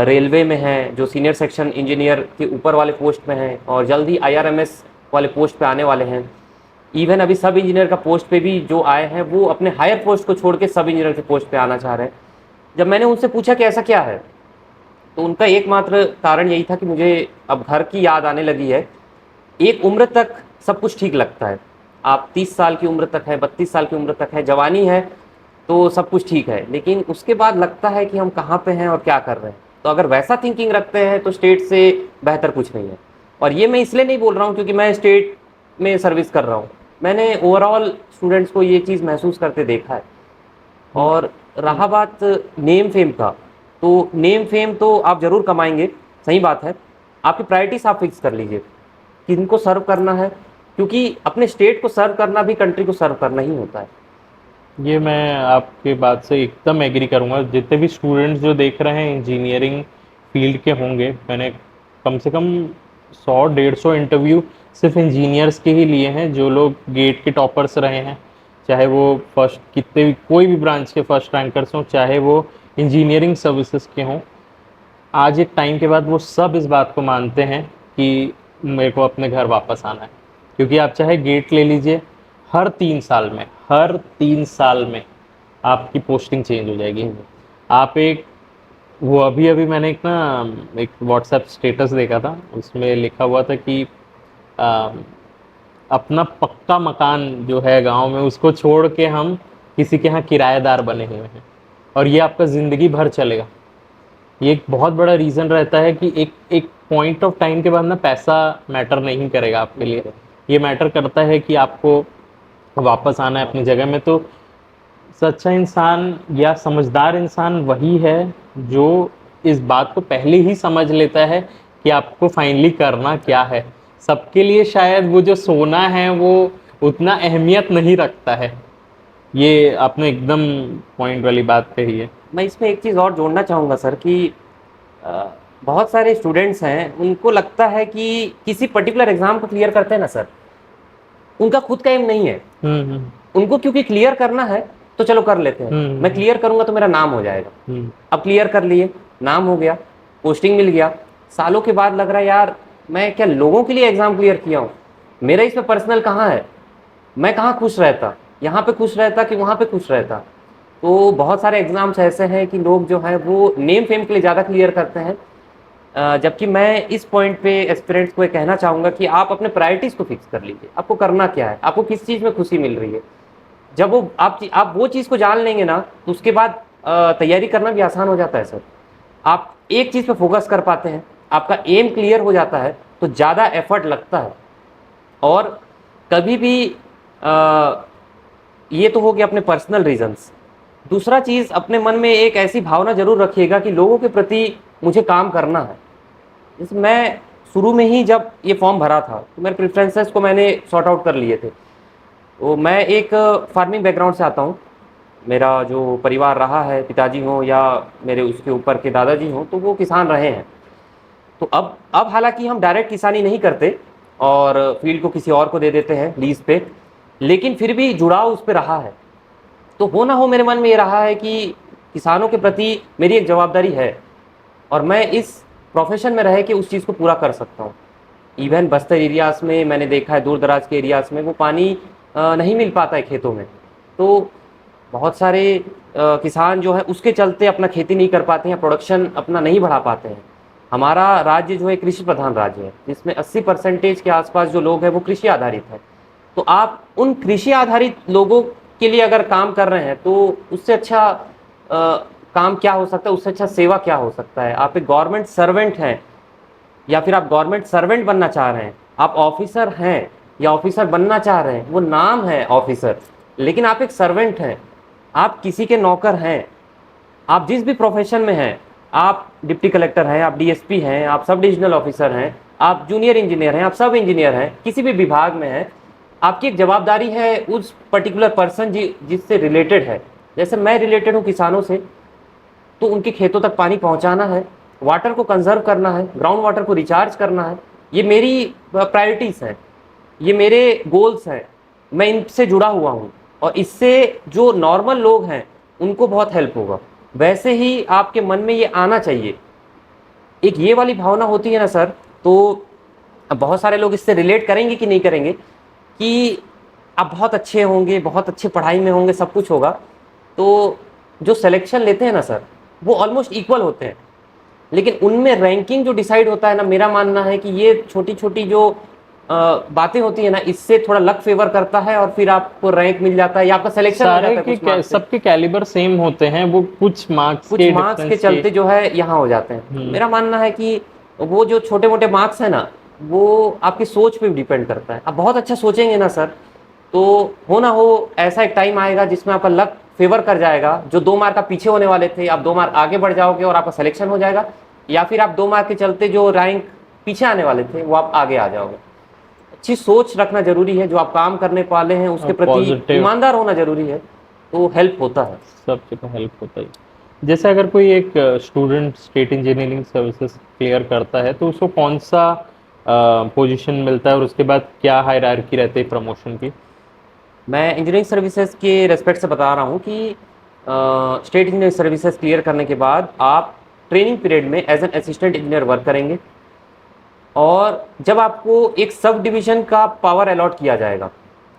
रेलवे में हैं जो सीनियर सेक्शन इंजीनियर के ऊपर वाले पोस्ट में हैं, और जल्द ही आईआरएमएस वाले पोस्ट पे आने वाले हैं। इवन अभी सब इंजीनियर का पोस्ट पे भी जो आए हैं वो अपने हायर पोस्ट को छोड़ के सब इंजीनियर के पोस्ट पे आना चाह रहे हैं। जब मैंने उनसे पूछा कि ऐसा क्या है, तो उनका एकमात्र कारण यही था कि मुझे अब घर की याद आने लगी है। एक उम्र तक सब कुछ ठीक लगता है, आप 30 साल की उम्र तक है, 32 साल की उम्र तक है, जवानी है तो सब कुछ ठीक है, लेकिन उसके बाद लगता है कि हम कहाँ पे हैं और क्या कर रहे हैं। तो अगर वैसा थिंकिंग रखते हैं तो स्टेट से बेहतर कुछ नहीं है। और ये मैं इसलिए नहीं बोल रहा हूँ क्योंकि मैं स्टेट में सर्विस कर रहा हूँ, मैंने ओवरऑल स्टूडेंट्स को ये चीज़ महसूस करते देखा है। और रहा बात नेम फेम का, तो नेम फेम तो आप ज़रूर कमाएंगे, सही बात है। आपकी प्रायोरिटीज आप फिक्स कर लीजिए किनको सर्व करना है, क्योंकि अपने स्टेट को सर्व करना भी कंट्री को सर्व करना ही होता है। ये मैं आपके बात से एकदम एग्री करूंगा। जितने भी स्टूडेंट्स जो देख रहे हैं इंजीनियरिंग फील्ड के होंगे, मैंने कम से कम 100-150 इंटरव्यू सिर्फ इंजीनियर्स के ही लिए हैं जो लोग गेट के टॉपर्स रहे हैं, चाहे वो फर्स्ट कितने भी कोई भी ब्रांच के फर्स्ट रैंकर्स हों, चाहे वो इंजीनियरिंग सर्विसेज के हों। आज एक टाइम के बाद वो सब इस बात को मानते हैं कि मेरे को अपने घर वापस आना है। क्योंकि आप चाहे गेट ले लीजिए, हर 3 साल में आपकी पोस्टिंग चेंज हो जाएगी। आप एक वो अभी अभी मैंने एक व्हाट्सएप स्टेटस देखा था, उसमें लिखा हुआ था कि अ, अपना पक्का मकान जो है गांव में, उसको छोड़ के हम किसी के यहाँ किराएदार बने हुए हैं, और ये आपका ज़िंदगी भर चलेगा। ये एक बहुत बड़ा रीज़न रहता है कि एक एक पॉइंट ऑफ टाइम के बाद ना पैसा मैटर नहीं करेगा आपके लिए। ये मैटर करता है कि आपको वापस आना है अपनी जगह में। तो सच्चा इंसान या समझदार इंसान वही है जो इस बात को पहले ही समझ लेता है कि आपको फाइनली करना क्या है। सबके लिए शायद वो जो सोना है वो उतना अहमियत नहीं रखता है। ये आपने एकदम पॉइंट वाली बात कही है। मैं इसमें एक चीज़ और जोड़ना चाहूँगा सर कि अ, बहुत सारे स्टूडेंट्स हैं, उनको लगता है कि किसी पर्टिकुलर एग्ज़ाम को क्लियर करते हैं ना सर, उनका खुद का एम नहीं है। हम्म। उनको क्योंकि क्लियर करना है तो चलो कर लेते हैं, हम्म। मैं क्लियर करूंगा तो मेरा नाम हो जाएगा। हम्म। अब क्लियर कर लिए, नाम हो गया, पोस्टिंग मिल गया, सालों के बाद लग रहा है यार मैं क्या लोगों के लिए एग्जाम क्लियर किया हूँ, मेरा इसमें पर्सनल कहाँ है, मैं कहाँ खुश रहता, यहाँ पे खुश रहता कि वहाँ पे खुश रहता। तो बहुत सारे एग्जाम्स ऐसे हैं कि लोग जो है वो नेम फेम के लिए ज़्यादा क्लियर करते हैं। जबकि मैं इस पॉइंट पे एस्पिरेंट्स को ये कहना चाहूँगा कि आप अपने प्रायोरिटीज़ को फिक्स कर लीजिए, आपको करना क्या है, आपको किस चीज़ में खुशी मिल रही है। जब वो आप वो चीज़ को जान लेंगे ना, तो उसके बाद तैयारी करना भी आसान हो जाता है सर। आप एक चीज़ पे फोकस कर पाते हैं, आपका एम क्लियर हो जाता है तो ज़्यादा एफर्ट लगता है। और कभी भी ये तो हो गया अपने पर्सनल रीजंस। दूसरा चीज़, अपने मन में एक ऐसी भावना जरूर रखिएगा कि लोगों के प्रति मुझे काम करना है। जैसे मैं शुरू में ही जब ये फॉर्म भरा था तो मेरे प्रेफरेंसेस को मैंने सॉर्ट आउट कर लिए थे। तो मैं एक फार्मिंग बैकग्राउंड से आता हूँ, मेरा जो परिवार रहा है, पिताजी हों या मेरे उसके ऊपर के दादाजी हों, तो वो किसान रहे हैं। तो अब हालांकि हम डायरेक्ट किसानी नहीं करते और फील्ड को किसी और को दे देते हैं लीज पे, लेकिन फिर भी जुड़ाव उस पर रहा है। तो हो ना हो मेरे मन में ये रहा है कि किसानों के प्रति मेरी एक जवाबदारी है और मैं इस प्रोफेशन में रह के उस चीज़ को पूरा कर सकता हूँ। इवन बस्तर एरियाज़ में मैंने देखा है, दूर दराज के एरियाज़ में वो पानी नहीं मिल पाता है खेतों में, तो बहुत सारे किसान जो है उसके चलते अपना खेती नहीं कर पाते हैं, प्रोडक्शन अपना नहीं बढ़ा पाते हैं। हमारा राज्य जो है कृषि प्रधान राज्य है, जिसमें 80% के आसपास जो लोग हैं वो कृषि आधारित है। तो आप उन कृषि आधारित लोगों के लिए अगर काम कर रहे हैं तो उससे अच्छा काम क्या हो सकता है, उससे अच्छा सेवा क्या हो सकता है। आप एक गवर्नमेंट सर्वेंट हैं या फिर आप गवर्नमेंट सर्वेंट बनना चाह रहे हैं, आप ऑफिसर हैं या ऑफिसर बनना चाह रहे हैं, वो नाम है ऑफिसर, लेकिन आप एक सर्वेंट हैं, आप किसी के नौकर हैं। आप जिस भी प्रोफेशन में हैं, आप डिप्टी कलेक्टर हैं, आप डीएसपी हैं, आप सब डिविजनल ऑफिसर हैं, आप जूनियर इंजीनियर हैं, आप सब इंजीनियर हैं, किसी भी विभाग में हैं, आपकी एक जवाबदारी है उस पर्टिकुलर पर्सन जिससे रिलेटेड है। जैसे मैं रिलेटेड हूँ किसानों से, तो उनके खेतों तक पानी पहुँचाना है, वाटर को कंजर्व करना है, ग्राउंड वाटर को रिचार्ज करना है। ये मेरी प्रायोरिटीज़ हैं, ये मेरे गोल्स हैं, मैं इनसे जुड़ा हुआ हूँ और इससे जो नॉर्मल लोग हैं उनको बहुत हेल्प होगा। वैसे ही आपके मन में ये आना चाहिए, एक ये वाली भावना होती है ना सर, तो बहुत सारे लोग इससे रिलेट करेंगे कि नहीं करेंगे कि आप बहुत अच्छे होंगे, बहुत अच्छे पढ़ाई में होंगे, सब कुछ होगा, तो जो सिलेक्शन लेते हैं ना सर वो ऑलमोस्ट इक्वल होते हैं, लेकिन उनमें रैंकिंग जो डिसाइड होता है ना, मेरा मानना है कि ये छोटी छोटी जो बातें होती है ना, इससे थोड़ा लक फेवर करता है और फिर आपको रैंक मिल जाता है या आपका सिलेक्शन हो जाता है। कुछ मार्क्स सबके कैलिबर सेम होते हैं, वो कुछ मार्क्स के चलते जो है यहाँ हो जाते हैं। मेरा मानना है कि वो जो छोटे मोटे मार्क्स है ना, वो आपकी सोच पे डिपेंड करता है। आप बहुत अच्छा सोचेंगे ना सर, तो हो ना हो ऐसा एक टाइम आएगा जिसमें आपका लक फेवर कर जाएगा। जो 2 मार्क आप पीछे होने वाले थे, आप 2 मार्क आगे बढ़ जाओगे और आपका सिलेक्शन हो जाएगा, या फिर आप 2 मार्क के चलते जो रैंक पीछे आने वाले थे वो आप आगे आ जाओगे। अच्छी सोच रखना जरूरी है, जो आप काम करने वाले हैं उसके प्रति ईमानदार होना जरूरी है, तो हेल्प होता है, सब जगह हेल्प होता है। जैसे अगर कोई एक student state engineering services clear करता है तो उसको कौन सा पोजीशन मिलता है और उसके बाद क्या हायरार्की रहती है प्रमोशन की? मैं इंजीनियरिंग सर्विसेज के रेस्पेक्ट से बता रहा हूँ कि स्टेट इंजीनियरिंग सर्विसेज क्लियर करने के बाद आप ट्रेनिंग पीरियड में as an assistant engineer work करेंगे। और जब आपको एक सब डिवीजन का पावर अलॉट किया जाएगा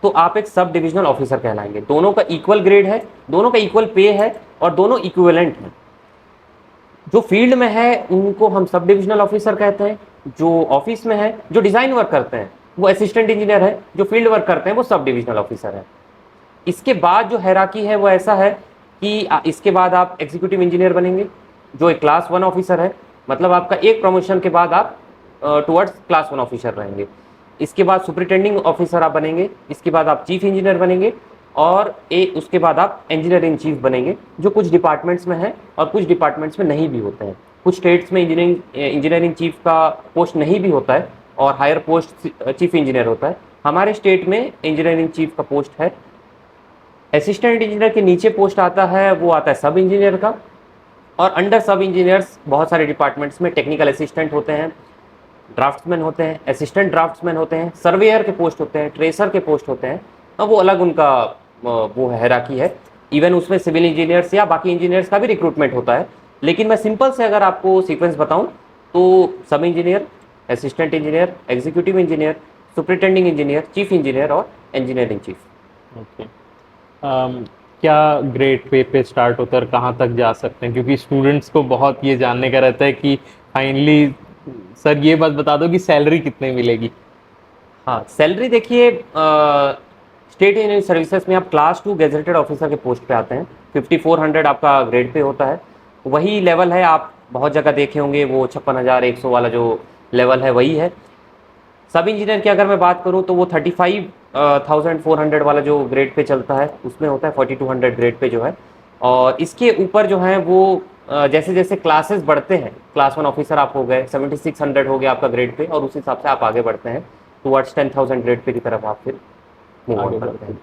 तो आप एक सब डिविजनल ऑफिसर कहलाएंगे। दोनों का इक्वल ग्रेड है, दोनों का इक्वल पे है और दोनों इक्विवेलेंट हैं। जो फील्ड में है उनको हम सब डिविजनल ऑफिसर कहते हैं, जो ऑफिस में है, जो डिज़ाइन वर्क करते हैं वो असिस्टेंट इंजीनियर है, जो फील्ड वर्क करते हैं वो सब डिविजनल ऑफिसर है। इसके बाद जो हैराकी है वो ऐसा है कि इसके बाद आप एग्जीक्यूटिव इंजीनियर बनेंगे जो एक क्लास 1 ऑफिसर है, मतलब आपका एक प्रमोशन के बाद आप टुवर्ड्स क्लास 1 ऑफिसर रहेंगे। इसके बाद सुपरिटेंडिंग ऑफिसर आप बनेंगे, इसके बाद आप चीफ इंजीनियर बनेंगे और उसके बाद आप इंजीनियर इन चीफ बनेंगे, जो कुछ डिपार्टमेंट्स में है और कुछ डिपार्टमेंट्स में नहीं भी होते हैं। कुछ स्टेट्स में इंजीनियरिंग चीफ का पोस्ट नहीं भी होता है और हायर पोस्ट चीफ इंजीनियर होता है। हमारे स्टेट में इंजीनियरिंग चीफ का पोस्ट है। असिस्टेंट इंजीनियर के नीचे पोस्ट आता है, वो आता है सब इंजीनियर का। और अंडर सब इंजीनियर्स बहुत सारे डिपार्टमेंट्स में टेक्निकल असिस्टेंट होते हैं, ड्राफ्ट्समैन होते हैं, असिस्टेंट ड्राफ्ट्समैन होते हैं, सर्वेयर के पोस्ट होते हैं, ट्रेसर के पोस्ट होते हैं। अब वो अलग उनका वो हैराकी है। इवन उसमें सिविल इंजीनियर्स या बाकी इंजीनियर्स का भी रिक्रूटमेंट होता है। लेकिन मैं सिंपल से अगर आपको सीक्वेंस बताऊं तो सब engineer, assistant engineer, executive engineer, superintending engineer, chief engineer और इंजीनियरिंग चीफ। ओके। क्या ग्रेड पे स्टार्ट होता है और कहाँ तक जा सकते हैं, क्योंकि स्टूडेंट्स को बहुत ये जानने का रहता है कि फाइनली सर ये बात बता दो कि सैलरी कितनी मिलेगी। हाँ, सैलरी देखिए, स्टेट इंजीनियरिंग सर्विसेज में आप क्लास 2 गेजेटेड ऑफिसर के पोस्ट पे आते हैं। 5400 आपका ग्रेड पे होता है। वही लेवल है, आप बहुत जगह देखे होंगे, वो 56,100 वाला जो लेवल है वही है। सब इंजीनियर की अगर मैं बात करूं तो वो 35,400 वाला जो ग्रेड पे चलता है उसमें होता है 4200 ग्रेड पे जो है। और इसके ऊपर जो है वो जैसे जैसे क्लासेस बढ़ते हैं, क्लास 1 ऑफिसर आप हो गए, 7600 हो गया आपका ग्रेड पे, और उस हिसाब से आप आगे बढ़ते हैं टुवर्ड्स 10,000 ग्रेड पे की तरफ आप फिर मूव ऑन करते हैं।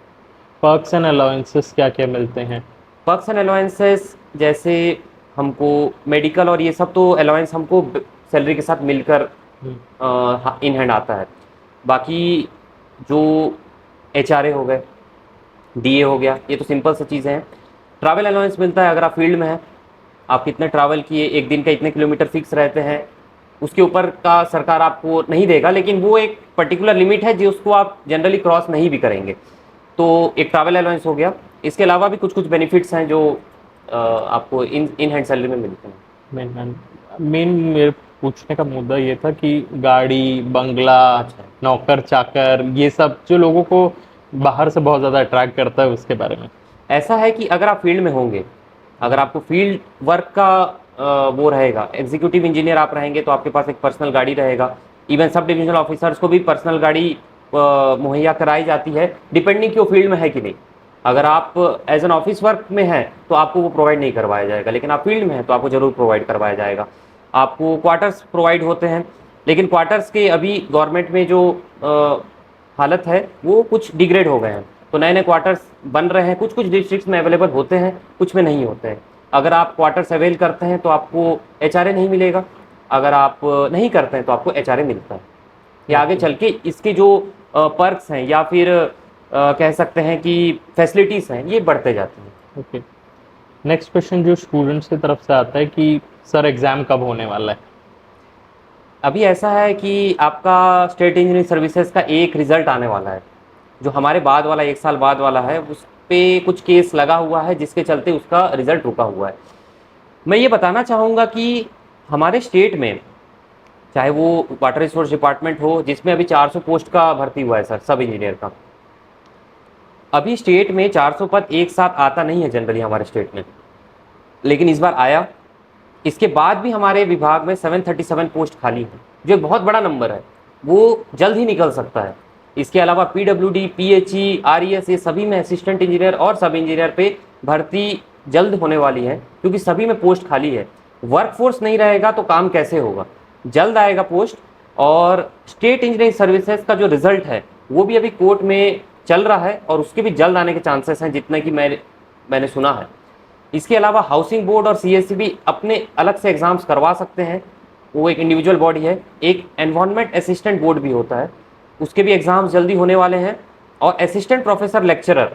पर्क्स एंड अलाउंसेस क्या क्या मिलते हैं? पर्क्स एंड अलाउंसेस जैसे हमको मेडिकल और ये सब तो अलाउंस हमको सैलरी के साथ मिलकर इन हैंड आता है। बाकी जो HRA हो गए, DA हो गया, ये तो सिंपल सी चीज़ें हैं। ट्रैवल अलाउंस मिलता है अगर आप फील्ड में हैं, आप कितने ट्रैवल किए, एक दिन का इतने किलोमीटर फिक्स रहते हैं, उसके ऊपर का सरकार आपको नहीं देगा, लेकिन वो एक पर्टिकुलर लिमिट है जो उसको आप जनरली क्रॉस नहीं भी करेंगे। तो एक ट्रैवल अलाउंस हो गया। इसके अलावा भी कुछ कुछ बेनिफिट्स हैं जो आपको इन हैंड सैलरी में मिलते हैं। मेन मेरे पूछने का मुद्दा ये था कि गाड़ी, बंगला, अच्छा। नौकर चाकर, ये सब जो लोगों को बाहर से बहुत ज़्यादा अट्रैक्ट करता है, उसके बारे में। ऐसा है कि अगर आप फील्ड में होंगे, अगर आपको फील्ड वर्क का वो रहेगा, एग्जीक्यूटिव इंजीनियर आप रहेंगे तो आपके पास एक पर्सनल गाड़ी रहेगा। इवन सब डिविजनल ऑफिसर्स को भी पर्सनल गाड़ी मुहैया कराई जाती है, डिपेंडिंग कि वो फील्ड में है कि नहीं। अगर आप एज एन ऑफिस वर्क में हैं तो आपको वो प्रोवाइड नहीं करवाया जाएगा, लेकिन आप फील्ड में हैं तो आपको ज़रूर प्रोवाइड करवाया जाएगा। आपको क्वार्टर्स प्रोवाइड होते हैं, लेकिन क्वार्टर्स के अभी गवर्नमेंट में जो हालत है वो कुछ डिग्रेड हो गए हैं, तो नए नए क्वार्टर्स बन रहे हैं। कुछ कुछ डिस्ट्रिक्ट्स में अवेलेबल होते हैं, कुछ में नहीं होते हैं। अगर आप क्वार्टर्स अवेल करते हैं तो आपको HRA नहीं मिलेगा, अगर आप नहीं करते हैं तो आपको HRA मिलता है। ये आगे चल के इसके जो पर्क्स हैं या फिर कह सकते हैं कि फैसिलिटीज़ हैं, ये बढ़ते जाती हैं। ओके। नेक्स्ट क्वेश्चन जो स्टूडेंट्स की तरफ से आता है कि सर एग्ज़ाम कब होने वाला है? अभी ऐसा है कि आपका स्टेट इंजीनियरिंग सर्विसेज का एक रिज़ल्ट आने वाला है, जो हमारे बाद वाला 1 साल बाद वाला है, उस पे कुछ केस लगा हुआ है जिसके चलते उसका रिज़ल्ट रुका हुआ है। मैं ये बताना चाहूँगा कि हमारे स्टेट में, चाहे वो वाटर रिसोर्स डिपार्टमेंट हो जिसमें अभी 400 पोस्ट का भर्ती हुआ है सर, सब इंजीनियर का, अभी स्टेट में 400 पद एक साथ आता नहीं है जनरली हमारे स्टेट में, लेकिन इस बार आया। इसके बाद भी हमारे विभाग में 737 पोस्ट खाली है, जो एक बहुत बड़ा नंबर है, वो जल्द ही निकल सकता है। इसके अलावा PWD, PHE, RES, ये सभी में असिस्टेंट इंजीनियर और सब इंजीनियर पे भर्ती जल्द होने वाली है, क्योंकि सभी में पोस्ट खाली है। वर्कफोर्स नहीं रहेगा तो काम कैसे होगा, जल्द आएगा पोस्ट। और स्टेट इंजीनियरिंग सर्विसेज का जो रिजल्ट है वो भी अभी कोर्ट में चल रहा है और उसके भी जल्द आने के चांसेस हैं, जितने कि मैंने सुना है। इसके अलावा हाउसिंग बोर्ड और CSE भी अपने अलग से एग्ज़ाम्स करवा सकते हैं, वो एक इंडिविजुअल बॉडी है। एक एनवायरनमेंट असिस्टेंट बोर्ड भी होता है, उसके भी एग्ज़ाम्स जल्दी होने वाले हैं। और असिस्टेंट प्रोफेसर लेक्चरर,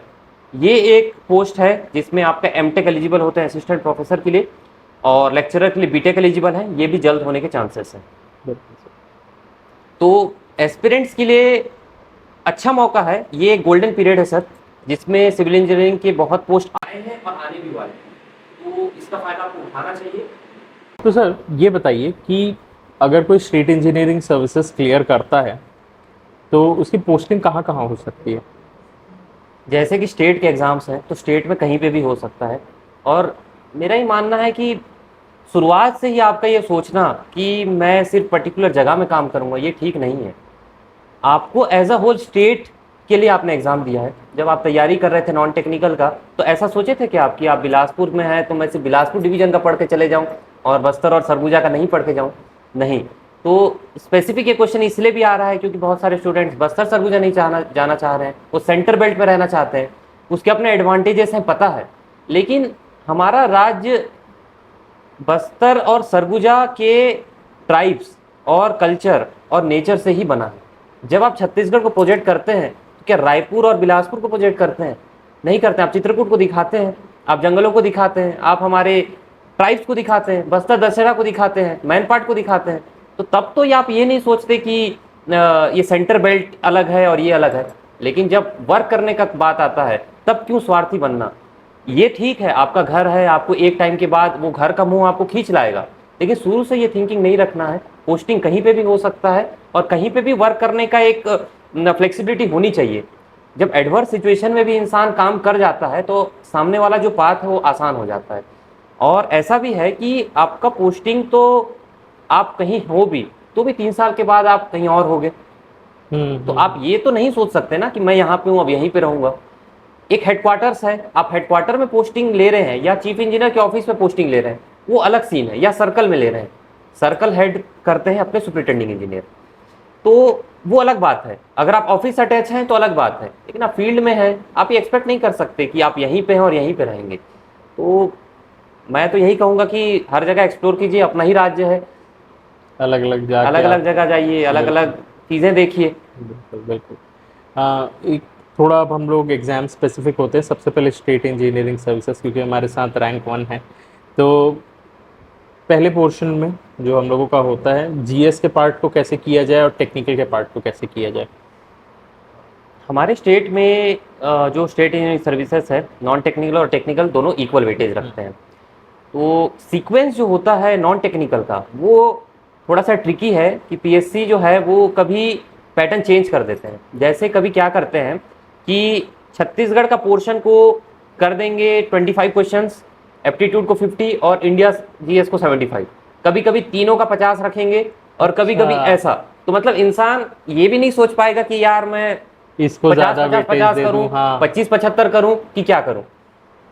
ये एक पोस्ट है जिसमें आपका MTech एलिजिबल होते हैं असिस्टेंट प्रोफेसर के लिए। और लेक्चरर के लिए बीटेक एलिजिबल है, ये भी जल्द होने के चांसेस हैं। बिल्कुल सर। तो एस्पिरेंट्स के लिए अच्छा मौका है, ये एक गोल्डन पीरियड है सर, जिसमें सिविल इंजीनियरिंग के बहुत पोस्ट आए हैं और आने भी वाले हैं, तो इसका फायदा आपको उठाना चाहिए। तो सर ये बताइए कि अगर कोई स्टेट इंजीनियरिंग सर्विसेज क्लियर करता है तो उसकी पोस्टिंग कहाँ कहाँ हो सकती है? जैसे कि स्टेट के एग्ज़ाम्स हैं तो स्टेट में कहीं पे भी हो सकता है, और मेरा ही मानना है कि शुरुआत से ही आपका ये सोचना कि मैं सिर्फ पर्टिकुलर जगह में काम करूँगा, ये ठीक नहीं है। आपको एज अ होल स्टेट के लिए आपने एग्ज़ाम दिया है। जब आप तैयारी कर रहे थे नॉन टेक्निकल का, तो ऐसा सोचे थे कि आप बिलासपुर में हैं तो मैं सिर्फ बिलासपुर डिवीज़न का पढ़ के चले जाऊँ और बस्तर और सरगुजा का नहीं पढ़ के जाऊँ? नहीं। तो स्पेसिफिक ये क्वेश्चन इसलिए भी आ रहा है क्योंकि बहुत सारे स्टूडेंट्स बस्तर सरगुजा नहीं जाना चाह रहे हैं, वो सेंटर बेल्ट में रहना चाहते हैं। उसके अपने एडवांटेजेस हैं, पता है, लेकिन हमारा राज्य बस्तर और सरगुजा के ट्राइब्स और कल्चर और नेचर से ही बना है। जब आप छत्तीसगढ़ को प्रोजेक्ट करते हैं तो क्या रायपुर और बिलासपुर को प्रोजेक्ट करते हैं? नहीं करते। आप चित्रकूट को दिखाते हैं, आप जंगलों को दिखाते हैं, आप हमारे ट्राइब्स को दिखाते हैं, बस्तर दशहरा को दिखाते हैं, मैनपाट को दिखाते हैं। तो तब तो आप ये नहीं सोचते कि ये सेंटर बेल्ट अलग है और ये अलग है। लेकिन जब वर्क करने का बात आता है तब क्यों स्वार्थी बनना? ये ठीक है, आपका घर है, आपको एक टाइम के बाद वो घर का मुंह आपको खींच लाएगा, लेकिन शुरू से ये थिंकिंग नहीं रखना है। पोस्टिंग कहीं पे भी हो सकता है और कहीं पे भी वर्क करने का एक फ्लेक्सिबिलिटी होनी चाहिए। जब एडवर्स सिचुएशन में भी इंसान काम कर जाता है तो सामने वाला जो पाथ है वो आसान हो जाता है। और ऐसा भी है कि आपका पोस्टिंग तो आप कहीं हो भी तो भी 3 साल के बाद आप कहीं और होगे। तो आप ये तो नहीं सोच सकते ना कि मैं यहाँ पे हूँ अब यहीं पे रहूँगा। एक हेडक्वार्टर्स है, आप हेडक्वार्टर में पोस्टिंग ले रहे हैं या चीफ इंजीनियर के ऑफिस में पोस्टिंग ले रहे हैं, वो अलग सीन है। या सर्कल में ले रहे हैं, सर्कल हेड करते हैं अपने सुपरिटेंडिंग इंजीनियर, तो वो अलग बात है। अगर आप ऑफिस अटैच हैं तो अलग बात है, लेकिन आप फील्ड में हैं, आप ये एक्सपेक्ट नहीं कर सकते कि आप यहीं पे हैं और यहीं पे रहेंगे। तो मैं तो यही कहूँगा कि हर जगह एक्सप्लोर कीजिए, अपना ही राज्य है, अलग अलग अलग अलग जगह जाइए, अलग अलग चीज़ें देखिए। बिल्कुल बिल्कुल। एक थोड़ा अब हम लोग एग्ज़ाम स्पेसिफिक होते हैं। सबसे पहले स्टेट इंजीनियरिंग सर्विसेज, क्योंकि हमारे साथ रैंक 1 है, तो पहले पोर्शन में जो हम लोगों का होता है जीएस के पार्ट को कैसे किया जाए और टेक्निकल के पार्ट को कैसे किया जाए? हमारे स्टेट में जो स्टेट इंजीनियरिंग सर्विसेज है, नॉन टेक्निकल और टेक्निकल दोनों इक्वल वेटेज रखते हैं। तो सीक्वेंस जो होता है नॉन टेक्निकल का वो थोड़ा सा ट्रिकी है कि पीएससी जो है वो कभी पैटर्न चेंज कर देते हैं। जैसे कभी क्या करते हैं कि छत्तीसगढ़ का पोर्शन को कर देंगे 25 क्वेश्चंस, एप्टीट्यूड को 50 और इंडिया जीएस को 75। कभी कभी तीनों का 50 रखेंगे और कभी कभी ऐसा। तो मतलब इंसान ये भी नहीं सोच पाएगा कि यार मैं इसको 50 करूं, 25-75 करूं कि क्या करूं।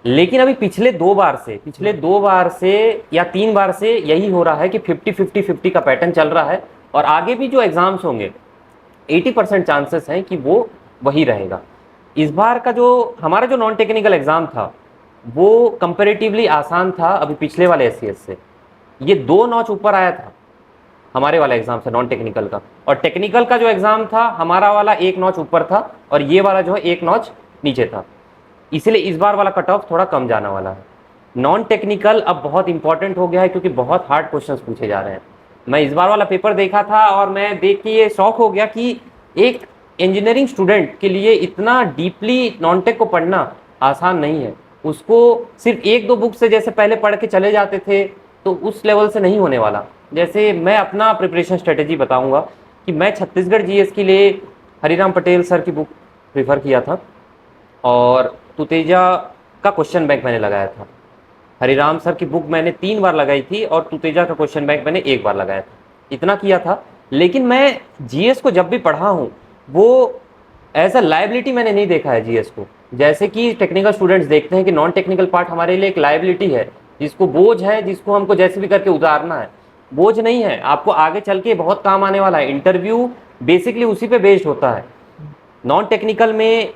लेकिन अभी पिछले दो बार से या 3 बार से यही हो रहा है कि 50-50-50 का पैटर्न चल रहा है, और आगे भी जो एग्जाम्स होंगे 80% चांसेस हैं कि वो वही रहेगा। इस बार का जो हमारा जो नॉन टेक्निकल एग्जाम था वो कंपैरेटिवली आसान था अभी पिछले वाले एससीएस से। ये 2 नॉच ऊपर आया था हमारे वाला एग्जाम से नॉन टेक्निकल का, और टेक्निकल का जो एग्जाम था हमारा वाला 1 नॉच ऊपर था और ये वाला जो है 1 नॉच नीचे था। इसलिए इस बार वाला कट ऑफ थोड़ा कम जाने वाला है। नॉन टेक्निकल अब बहुत इंपॉर्टेंट हो गया है क्योंकि बहुत हार्ड क्वेश्चंस पूछे जा रहे हैं। मैं इस बार वाला पेपर देखा था और मैं देख के ये शॉक हो गया कि एक इंजीनियरिंग स्टूडेंट के लिए इतना डीपली नॉन टेक को पढ़ना आसान नहीं है। उसको सिर्फ 1-2 बुक से जैसे पहले पढ़ के चले जाते थे तो उस लेवल से नहीं होने वाला। जैसे मैं अपना प्रिपरेशन स्ट्रेटेजी बताऊंगा कि मैं छत्तीसगढ़ जीएस के लिए हरिराम पटेल सर की बुक प्रेफर किया था और तुतेजा का क्वेश्चन बैंक मैंने लगाया था। हरिराम सर की बुक मैंने 3 बार लगाई थी और तुतेजा का क्वेश्चन बैंक मैंने 1 बार लगाया था, इतना किया था। लेकिन मैं जीएस को जब भी पढ़ा हूँ वो एज अ लाइबिलिटी मैंने नहीं देखा है जीएस को। जैसे कि टेक्निकल स्टूडेंट्स देखते हैं कि नॉन टेक्निकल पार्ट हमारे लिए एक लाइबिलिटी है, जिसको बोझ है, जिसको हमको जैसे भी करके उतारना है। बोझ नहीं है, आपको आगे चल के बहुत काम आने वाला है। इंटरव्यू बेसिकली उसी पे बेस्ड होता है। नॉन टेक्निकल में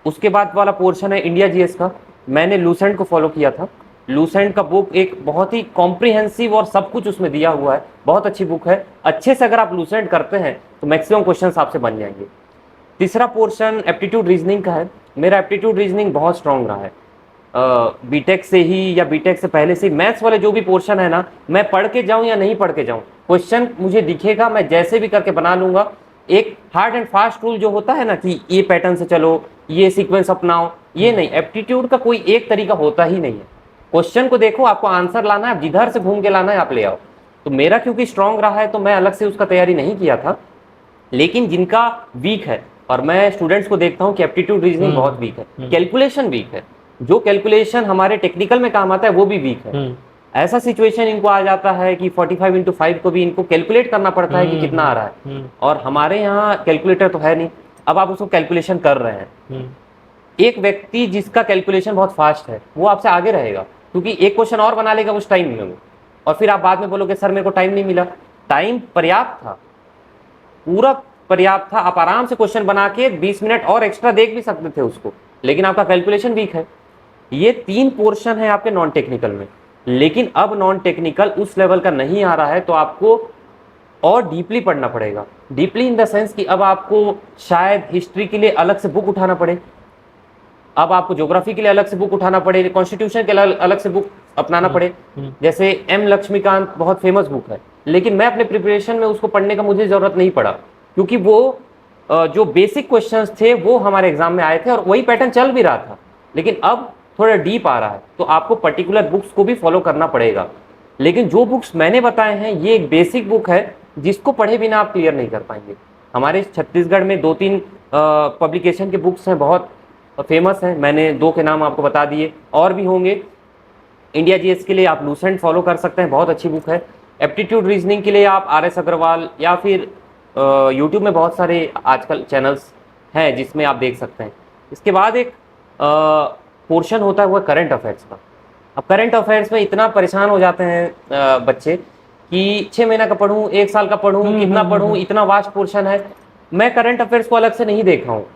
उसके बाद वाला पोर्शन है इंडिया जीएस का। मैंने लूसेंट को फॉलो किया था। लूसेंट का बुक एक बहुत ही कॉम्प्रिहेंसिव और सब कुछ उसमें दिया हुआ है, बहुत अच्छी बुक है। अच्छे से अगर आप लूसेंट करते हैं तो मैक्सिमम क्वेश्चंस आपसे बन जाएंगे। तीसरा पोर्शन एप्टीट्यूड रीजनिंग का है। मेरा एप्टीट्यूड रीजनिंग बहुत स्ट्रांग रहा है बीटेक से ही या बीटेक से पहले से मैथ्स वाले जो भी पोर्शन है ना, मैं पढ़ के जाऊं या नहीं पढ़ के जाऊं, क्वेश्चन मुझे दिखेगा, मैं जैसे भी करके बना लूंगा। एक हार्ड एंड फास्ट रूल जो होता है ना कि ये पैटर्न से चलो, ये सीक्वेंस अपनाओ, ये नहीं। एप्टीट्यूड का कोई एक तरीका होता ही नहीं है। क्वेश्चन को देखो, आपको आंसर लाना है, जिधर से घूम के लाना है आप ले आओ। तो मेरा क्योंकि स्ट्रांग रहा है तो मैं अलग से उसका तैयारी नहीं किया था। लेकिन जिनका वीक है, और मैं स्टूडेंट्स को देखता हूँ कि एप्टीट्यूड रीजनिंग बहुत वीक है, कैलकुलेशन वीक है, जो कैलकुलेशन हमारे टेक्निकल में काम आता है वो भी वीक है। ऐसा सिचुएशन इनको आ जाता है कि 45x5 को भी इनको कैलकुलेट करना पड़ता है कि कितना आ रहा है, और हमारे यहाँ कैलकुलेटर तो है नहीं। अब आप उसको कैलकुलेशन कर रहे हैं, एक व्यक्ति जिसका कैलकुलेशन बहुत फास्ट है वो आपसे आगे रहेगा, क्योंकि एक क्वेश्चन और बना लेगा उस टाइम में, और फिर आप बाद में बोलोगे सर मेरे को टाइम नहीं मिला। टाइम पर्याप्त था, पूरा पर्याप्त था, आप आराम से क्वेश्चन बना के 20 मिनट और एक्स्ट्रा देख भी सकते थे उसको, लेकिन आपका कैलकुलेशन वीक है। ये 3 पोर्शन है आपके नॉन टेक्निकल में। लेकिन अब नॉन टेक्निकल उस लेवल का नहीं आ रहा है, तो आपको और डीपली पढ़ना पड़ेगा। डीपली इन द सेंस कि अब आपको शायद हिस्ट्री के लिए अलग से बुक उठाना पड़े, अब आपको ज्योग्राफी के लिए अलग से बुक उठाना पड़े, कॉन्स्टिट्यूशन के लिए अलग से बुक अपनाना पड़े। जैसे एम लक्ष्मीकांत बहुत फेमस बुक है, लेकिन मैं अपने प्रिपरेशन में उसको पढ़ने का मुझे जरूरत नहीं पड़ा, क्योंकि वो जो बेसिक क्वेश्चंस थे वो हमारे एग्जाम में आए थे और वही पैटर्न चल भी रहा था। लेकिन अब थोड़ा डीप आ रहा है, तो आपको पर्टिकुलर बुक्स को भी फॉलो करना पड़ेगा। लेकिन जो बुक्स मैंने बताए हैं ये एक बेसिक बुक है, जिसको पढ़े बिना आप क्लियर नहीं कर पाएंगे। हमारे छत्तीसगढ़ में 2-3 पब्लिकेशन के बुक्स हैं, बहुत फेमस हैं, मैंने 2 के नाम आपको बता दिए, और भी होंगे। इंडिया जीएस के लिए आप लूसेंट फॉलो कर सकते हैं, बहुत अच्छी बुक है। एप्टीट्यूड रीजनिंग के लिए आप RS अग्रवाल या फिर यूट्यूब में बहुत सारे आजकल चैनल्स हैं जिसमें आप देख सकते हैं। इसके बाद एक पोर्शन होता है वो करंट अफेयर्स का। अब करंट अफेयर्स में इतना परेशान हो जाते हैं बच्चे कि 6 महीना का पढ़ूं, 1 साल का पढ़ूं, कितना पढ़ूं, इतना वास्ट पोर्शन है। मैं करंट अफेयर्स को अलग से नहीं देख रहा हूँ,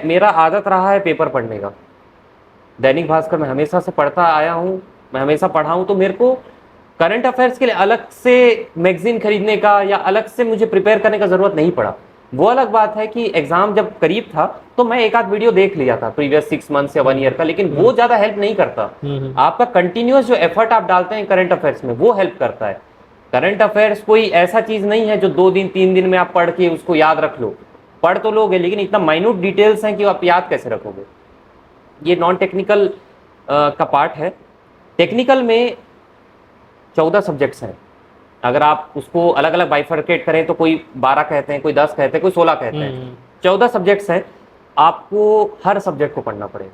मेरा आदत रहा है पेपर पढ़ने का। दैनिक भास्कर मैं हमेशा से पढ़ता आया हूँ, मैं हमेशा पढ़ा हूँ, तो मेरे को करंट अफेयर्स के लिए अलग से मैगजीन खरीदने का या अलग से मुझे प्रिपेयर करने का जरूरत नहीं पड़ा। वो अलग बात है कि एग्जाम जब करीब था तो मैं एक आध वीडियो देख लिया था प्रीवियस 6 मंथ्स या 1 ईयर का, लेकिन वो ज्यादा हेल्प नहीं करता। आपका कंटिन्यूअस जो एफर्ट आप डालते हैं करंट अफेयर्स में वो हेल्प करता है। करंट अफेयर्स कोई ऐसा चीज नहीं है जो 2 दिन 3 दिन में आप पढ़ के उसको याद रख लो। पढ़ तो लोगे, लेकिन इतना माइन्यूट डिटेल्स हैं कि आप याद कैसे रखोगे। ये नॉन टेक्निकल का पार्ट है। टेक्निकल में 14 सब्जेक्ट्स हैं। अगर आप उसको अलग अलग बाइफरकेट करें तो कोई 12 कहते हैं, कोई 10 कहते हैं, कोई 16 कहते हैं। 14 सब्जेक्ट्स हैं, आपको हर सब्जेक्ट को पढ़ना पड़ेगा।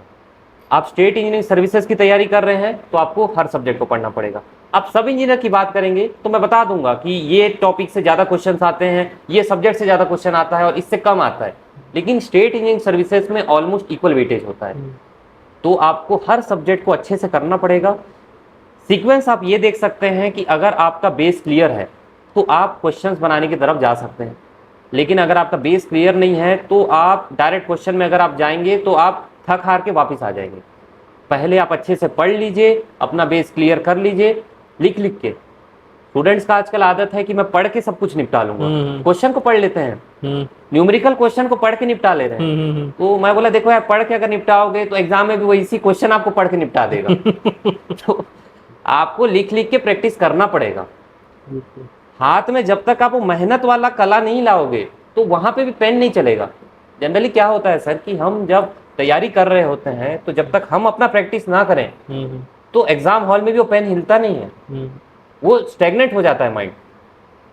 आप स्टेट इंजीनियरिंग सर्विसेज की तैयारी कर रहे हैं तो आपको हर सब्जेक्ट को पढ़ना पड़ेगा। आप सब इंजीनियर की बात करेंगे तो मैं बता दूंगा कि ये टॉपिक से ज़्यादा क्वेश्चन आते हैं, ये सब्जेक्ट से ज़्यादा क्वेश्चन आता है और इससे कम आता है, लेकिन स्टेट इंजीनियरिंग सर्विसेज में ऑलमोस्ट इक्वल वेटेज होता है। तो आपको हर सब्जेक्ट को अच्छे से करना पड़ेगा। सीक्वेंस आप ये देख सकते हैं कि अगर आपका बेस क्लियर है तो आप क्वेश्चंस बनाने की तरफ जा सकते हैं, लेकिन अगर आपका बेस क्लियर नहीं है तो आप डायरेक्ट क्वेश्चन में अगर आप जाएंगे तो आप थक हार के वापस आ जाएंगे। पहले आप अच्छे से पढ़ लीजिए, अपना बेस क्लियर कर लीजिए, लिख लिख के। स्टूडेंट्स का आजकल आदत है कि मैं पढ़ के सब कुछ निपटा लूंगा, क्वेश्चन को पढ़ लेते हैं, न्यूमेरिकल क्वेश्चन को पढ़ के निपटा ले रहे हैं। तो मैं बोला देखो यार, पढ़ के अगर निपटाओगे तो एग्जाम में भी वही इसी क्वेश्चन आपको पढ़ के निपटा देगा। तो आपको लिख लिख के प्रैक्टिस करना पड़ेगा। हाथ में जब तक आप वो मेहनत वाला कला नहीं लाओगे तो वहां पे भी पेन नहीं चलेगा। जनरली क्या होता है सर कि हम जब तैयारी कर रहे होते हैं तो जब तक हम अपना प्रैक्टिस ना करें तो एग्जाम हॉल में भी वो पेन हिलता नहीं है, वो स्टेगनेट हो जाता है माइंड।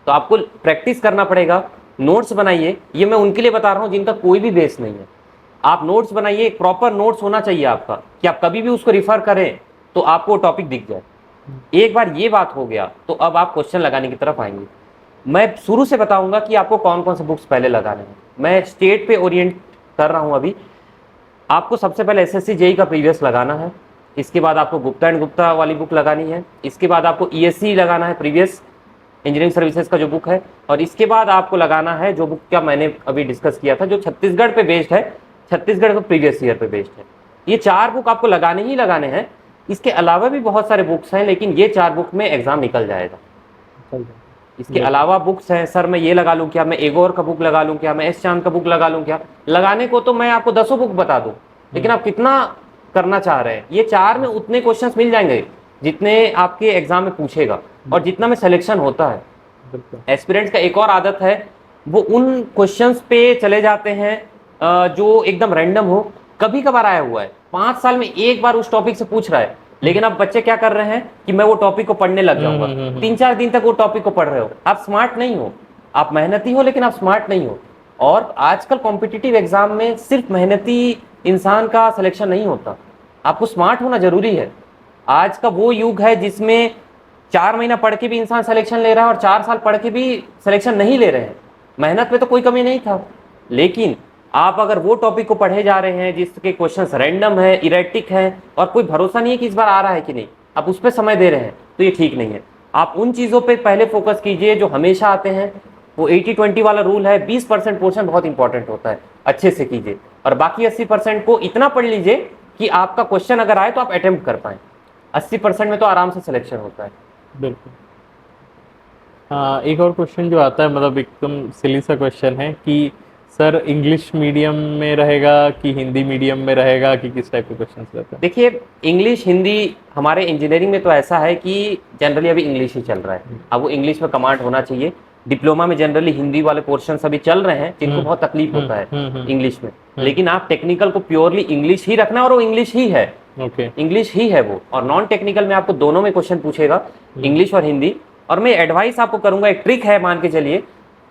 तो आपको प्रैक्टिस करना पड़ेगा। नोट्स बनाइए, ये मैं उनके लिए बता रहा हूँ जिनका कोई भी बेस नहीं है। आप नोट्स बनाइए, एक प्रॉपर नोट्स होना चाहिए आपका कि आप कभी भी उसको रिफर करें तो आपको टॉपिक दिख जाए। एक बार ये बात हो गया तो अब आप क्वेश्चन लगाने की तरफ आएंगे। मैं शुरू से बताऊंगा कि आपको कौन कौन से बुक्स पहले लगाने हैं। मैं स्टेट पे ओरिएंट कर रहा हूं अभी। आपको सबसे पहले एसएससी जेई का प्रीवियस लगाना है, इसके बाद आपको गुप्ता एंड गुप्ता वाली बुक लगानी है, इसके बाद आपको ईएससी लगाना है, प्रीवियस इंजीनियरिंग सर्विसेज का जो बुक है, और इसके बाद आपको लगाना है जो बुक का मैंने अभी डिस्कस किया था जो छत्तीसगढ़ पे बेस्ड है, छत्तीसगढ़ का प्रीवियस ईयर पे बेस्ड है। ये 4 बुक आपको लगाने ही लगाने हैं। इसके अलावा भी बहुत सारे बुक्स हैं, लेकिन ये 4 बुक में एग्जाम निकल जाएगा। इसके अलावा बुक्स हैं, सर मैं ये लगा लूँ क्या, मैं एगोर का बुक लगा लूँ क्या, मैं एस चांद का बुक लगा लूँ क्या। लगाने को तो मैं आपको 10 बुक बता दूँ, लेकिन आप कितना करना चाह रहे हैं, ये 4 में उतने क्वेश्चंस मिल जाएंगे जितने आपके एग्जाम में पूछेगा और जितना में सिलेक्शन होता है। बिल्कुल। एस्पिरेंट्स का एक और आदत है, वो उन क्वेश्चंस पे चले जाते हैं जो एकदम रैंडम हो। कभी कभार आया हुआ है, 5 साल में एक बार उस टॉपिक से पूछ रहा है, लेकिन अब बच्चे क्या कर रहे हैं कि मैं वो टॉपिक को पढ़ने लग जाऊंगा, 3-4 दिन तक वो टॉपिक को पढ़ रहे हो। आप स्मार्ट नहीं हो, आप मेहनती हो लेकिन आप स्मार्ट नहीं हो। और आजकल कॉम्पिटिटिव एग्जाम में सिर्फ मेहनती इंसान का सिलेक्शन नहीं होता, आपको स्मार्ट होना जरूरी है। आज का वो युग है जिसमें 4 महीना पढ़ के भी इंसान सिलेक्शन ले रहा है और 4 साल पढ़ के भी सिलेक्शन नहीं ले रहे हैं। मेहनत में तो कोई कमी नहीं था, लेकिन आप अगर वो टॉपिक को पढ़े जा रहे हैं जिसके क्वेश्चंस रैंडम है, इरेटिक है और कोई भरोसा नहीं है कि इस बार आ रहा है कि नहीं, आप उस पर समय दे रहे हैं, तो ये ठीक नहीं है। आप उन चीज़ों पे पहले फोकस कीजिए जो हमेशा आते हैं। वो 80-20 वाला रूल है, 20% पोर्शन बहुत इंपॉर्टेंट होता है, अच्छे से कीजिए और बाकी 80% को इतना पढ़ लीजिए कि आपका क्वेश्चन अगर आए तो आप अटेम्प्ट कर पाएं। 80% में तो आराम से सिलेक्शन होता है। बिल्कुल। हाँ, एक और क्वेश्चन जो आता है, मतलब एकदम सिली सा क्वेश्चन है कि सर इंग्लिश मीडियम में रहेगा कि हिंदी मीडियम में रहेगा, कि किस टाइप के क्वेश्चन रहते हैं? देखिए, इंग्लिश हिंदी हमारे इंजीनियरिंग में तो ऐसा है कि जनरली अभी इंग्लिश ही चल रहा है, अब वो इंग्लिश में कमांड होना चाहिए। डिप्लोमा में जनरली हिंदी वाले पोर्शन अभी चल रहे हैं जिनको बहुत तकलीफ होता है इंग्लिश में, लेकिन आप टेक्निकल को प्योरली इंग्लिश ही रखना और वो इंग्लिश ही है। ओके। इंग्लिश ही है वो, और नॉन टेक्निकल में आपको दोनों में क्वेश्चन पूछेगा, इंग्लिश और हिंदी। और मैं एडवाइस आपको करूंगा, एक ट्रिक है, मान के चलिए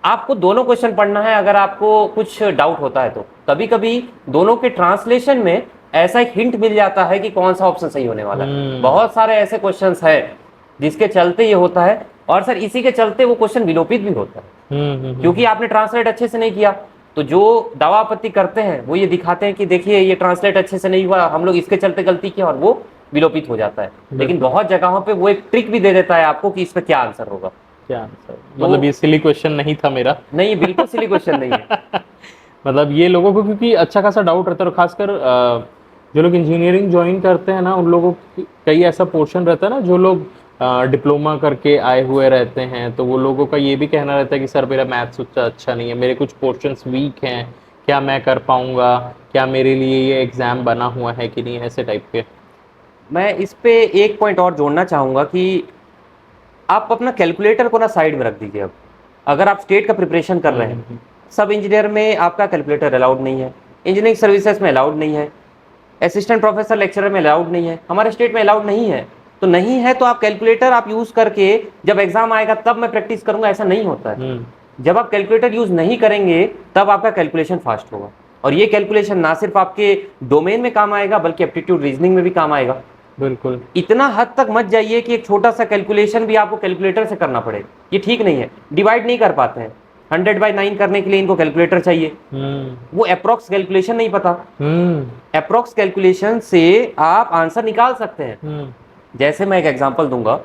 आपको दोनों क्वेश्चन पढ़ना है। अगर आपको कुछ डाउट होता है तो कभी कभी दोनों के ट्रांसलेशन में ऐसा एक हिंट मिल जाता है कि कौन सा ऑप्शन सही होने वाला है। बहुत सारे ऐसे क्वेश्चंस है जिसके चलते ये होता है, और सर इसी के चलते वो क्वेश्चन विलोपित भी होता है, क्योंकि आपने ट्रांसलेट अच्छे से नहीं किया। तो जो दावा आपत्ति करते हैं वो ये दिखाते हैं कि देखिए ये ट्रांसलेट अच्छे से नहीं हुआ, हम लोग इसके चलते गलती किया, और वो विलोपित हो जाता है। लेकिन बहुत जगहों पे वो एक ट्रिक भी दे देता है आपको कि इस पे क्या आंसर होगा। क्या आंसर? मतलब ये सिली क्वेश्चन नहीं था मेरा। नहीं, बिल्कुल सिली क्वेश्चन नहीं है। मतलब ये लोगों को क्योंकि अच्छा खासा डाउट रहता है, और खासकर जो लोग इंजीनियरिंग ज्वाइन करते हैं ना, उन लोगों की कई ऐसा पोर्शन रहता है ना, जो लोग डिप्लोमा करके आए हुए रहते हैं, तो वो लोगों का ये भी कहना रहता है कि सर मेरा मैथ्स उतना अच्छा नहीं है, मेरे कुछ पोर्शंस वीक हैं, क्या मैं कर पाऊंगा, क्या मेरे लिए ये एग्ज़ाम बना हुआ है कि नहीं, ऐसे टाइप के। मैं इस पे एक पॉइंट और जोड़ना चाहूँगा कि आप अपना कैलकुलेटर को ना साइड में रख दीजिए। अब अगर आप स्टेट का प्रिपरेशन कर रहे हैं, सब इंजीनियर में आपका कैलकुलेटर अलाउड नहीं है, इंजीनियरिंग सर्विसेज में अलाउड नहीं है, असिस्टेंट प्रोफेसर लेक्चरर में अलाउड नहीं है, हमारे स्टेट में अलाउड नहीं है। तो नहीं है तो आप कैलकुलेटर आप यूज़ करके जब एग्जाम आएगा तब मैं प्रैक्टिस करूंगा, ऐसा नहीं होता है। जब आप कैलकुलेटर यूज़ नहीं करेंगे तब आपका कैलकुलेशन फास्ट होगा, और ये कैलकुलेशन ना सिर्फ आपके डोमेन में काम आएगा बल्कि एप्टीट्यूड रीजनिंग में भी काम आएगा। बिल्कुल। इतना हद तक मत जाइए कि एक छोटा सा कैलकुलेशन भी आपको कैलकुलेटर से करना पड़े, ये ठीक नहीं है। डिवाइड नहीं कर पाते हैं, 100/9 करने के लिए इनको कैलकुलेटर चाहिए। वो अप्रोक्स कैलकुलेशन नहीं पता। अप्रोक्स कैलकुलेशन से आप आंसर निकाल सकते हैं। जैसे मैं एक एग्जांपल दूंगा,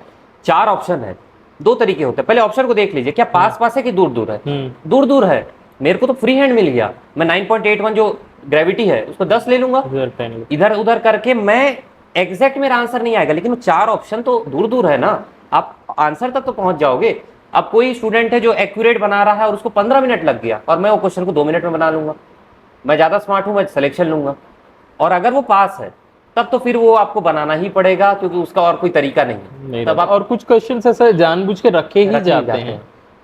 4 ऑप्शन है, 2 तरीके होते हैं। पहले ऑप्शन को देख लीजिए, क्या पास पास है कि दूर दूर है। दूर दूर है, मेरे को तो फ्री हैंड मिल गया, मैं 9.81 जो ग्रेविटी है उसको 10 ले लूंगा। इधर उधर करके मैं एग्जैक्ट मेरा आंसर नहीं आएगा, लेकिन 4 ऑप्शन तो दूर दूर है ना, आप आंसर तक तो पहुंच जाओगे। अब कोई स्टूडेंट है जो एक्यूरेट बना रहा है और उसको 15 मिनट लग गया, और मैं वो क्वेश्चन को 2 मिनट में बना लूंगा, मैं ज्यादा स्मार्ट हूं, मैं सिलेक्शन लूंगा। और अगर वो पास है तब तो फिर वो आपको बनाना ही पड़ेगा, क्योंकि उसका और कोई तरीका नहीं। तब आप, और कुछ क्वेश्चंस ऐसे जानबूझ के रखे ही जाते हैं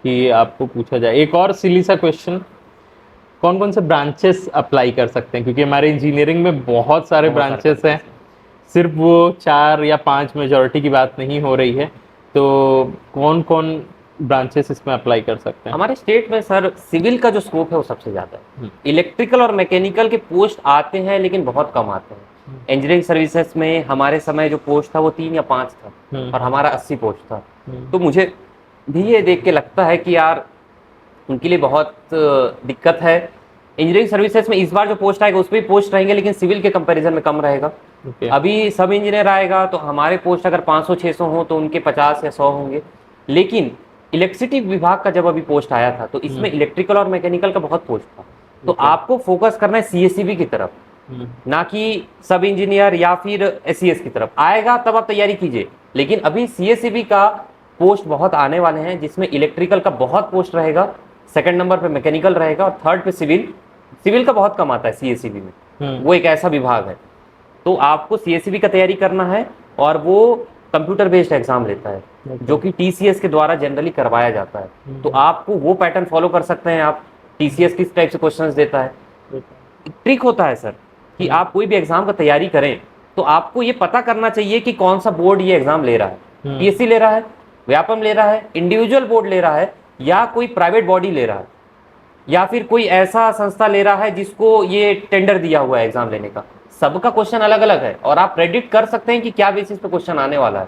कि आपको पूछा जाए। एक और सिली सा क्वेश्चन, कौन कौन से ब्रांचेस अप्लाई कर सकते हैं? क्योंकि हमारे इंजीनियरिंग में बहुत सारे ब्रांचेस हैं, सिर्फ वो 4 या 5 मेजॉरिटी की बात नहीं हो रही है। तो कौन कौन ब्रांचेस इसमें अप्लाई कर सकते हैं? हमारे स्टेट में सर सिविल का जो स्कोप है वो सबसे ज़्यादा है। इलेक्ट्रिकल और मैकेनिकल के पोस्ट आते हैं लेकिन बहुत कम आते हैं। इंजीनियरिंग सर्विसेज में हमारे समय जो पोस्ट था वो 3 या 5 था, और हमारा 80 पोस्ट था। तो मुझे भी ये देख के लगता है कि यार उनके लिए बहुत दिक्कत है। इंजीनियरिंग सर्विसेज में इस बार जो पोस्ट आएगा उस पर भी पोस्ट रहेंगे, लेकिन सिविल के कंपैरिजन में कम रहेगा। अभी सब इंजीनियर आएगा तो हमारे पोस्ट अगर 500-600 हो तो उनके 50 या 100 होंगे। लेकिन इलेक्ट्रिसिटी विभाग का जब अभी पोस्ट आया था तो इसमें इलेक्ट्रिकल और मैकेनिकल का बहुत पोस्ट था। तो आपको फोकस करना है सीएससीबी की तरफ, ना कि सब इंजीनियर या फिर एससीएस की तरफ। आएगा तब आप तैयारी कीजिए, लेकिन अभी सीएससीबी का पोस्ट बहुत आने वाले हैं, जिसमें इलेक्ट्रिकल का बहुत पोस्ट रहेगा, 2nd नंबर पे मैकेनिकल रहेगा, और 3rd पे सिविल। सिविल का बहुत कम आता है सीएससीबी में, वो एक ऐसा विभाग है। तो आपको सीएससीबी का तैयारी करना है, और वो कंप्यूटर बेस्ड एग्जाम लेता है जो कि टीसीएस के द्वारा जनरली करवाया जाता है। तो आपको वो पैटर्न फॉलो कर सकते हैं। आप टीसीएस किस टाइप से क्वेश्चंस देता है, ट्रिक होता है सर कि आप कोई भी एग्जाम का तैयारी करें तो आपको ये पता करना चाहिए कि कौन सा बोर्ड ये एग्जाम ले रहा है, पीएससी ले रहा है, व्यापम ले रहा है, इंडिविजुअल बोर्ड ले रहा है, या कोई प्राइवेट बॉडी ले रहा है, या फिर कोई ऐसा संस्था ले रहा है जिसको ये टेंडर दिया हुआ है एग्जाम लेने का। सबका क्वेश्चन अलग अलग है और आप प्रेडिक्ट कर सकते हैं कि क्या बेसिस पे क्वेश्चन आने वाला है।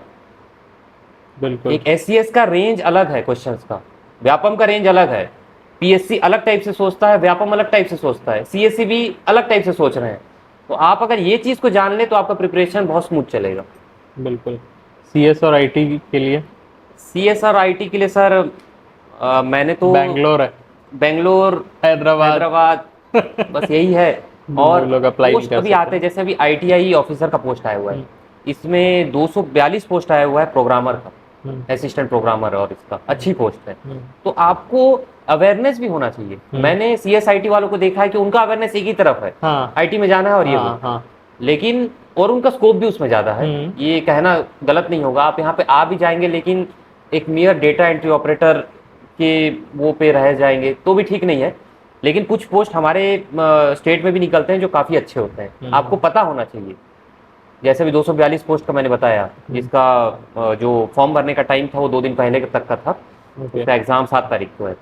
बिल्कुल। एक एससीएस का रेंज अलग है क्वेश्चंस का, व्यापम का रेंज अलग है, पीएससी अलग टाइप से सोचता है, व्यापम अलग टाइप से सोचता है, सीएससी भी अलग टाइप से सोच रहे हैं। तो आप अगर ये चीज को जान ले तो आपका प्रिपरेशन बहुत स्मूथ चलेगा। बिल्कुल। सीएस और आईटी के लिए? सीएस और आईटी के लिए सर मैंने तो बैंगलोर है, बेंगलोर, हैदराबाद बस यही है। और लोग अप्लाई पोस्ट अभी आते हैं, जैसे अभी आईटीआई ऑफिसर का पोस्ट आया हुआ है, इसमें 242 पोस्ट आया हुआ है प्रोग्रामर का, असिस्टेंट प्रोग्रामर, और इसका अच्छी पोस्ट है। तो आपको अवेयरनेस भी होना चाहिए। मैंने सीएसआईटी वालों को देखा है कि उनका अवेयरनेस एक ही तरफ है, आईटी में जाना है और ये वो। लेकिन और उनका स्कोप भी उसमें ज्यादा है, ये कहना गलत नहीं होगा। आप यहाँ पे आ भी जाएंगे लेकिन एक मियर डेटा एंट्री ऑपरेटर के वो पे रह जाएंगे तो भी ठीक नहीं है। लेकिन कुछ पोस्ट हमारे स्टेट में भी निकलते हैं जो काफी अच्छे होते हैं, आपको पता होना चाहिए। जैसे भी 242 पोस्ट का मैंने बताया, जिसका जो फॉर्म भरने का टाइम था वो 2 दिन पहले तक का था, उसका एग्जाम 7 तारीख को है।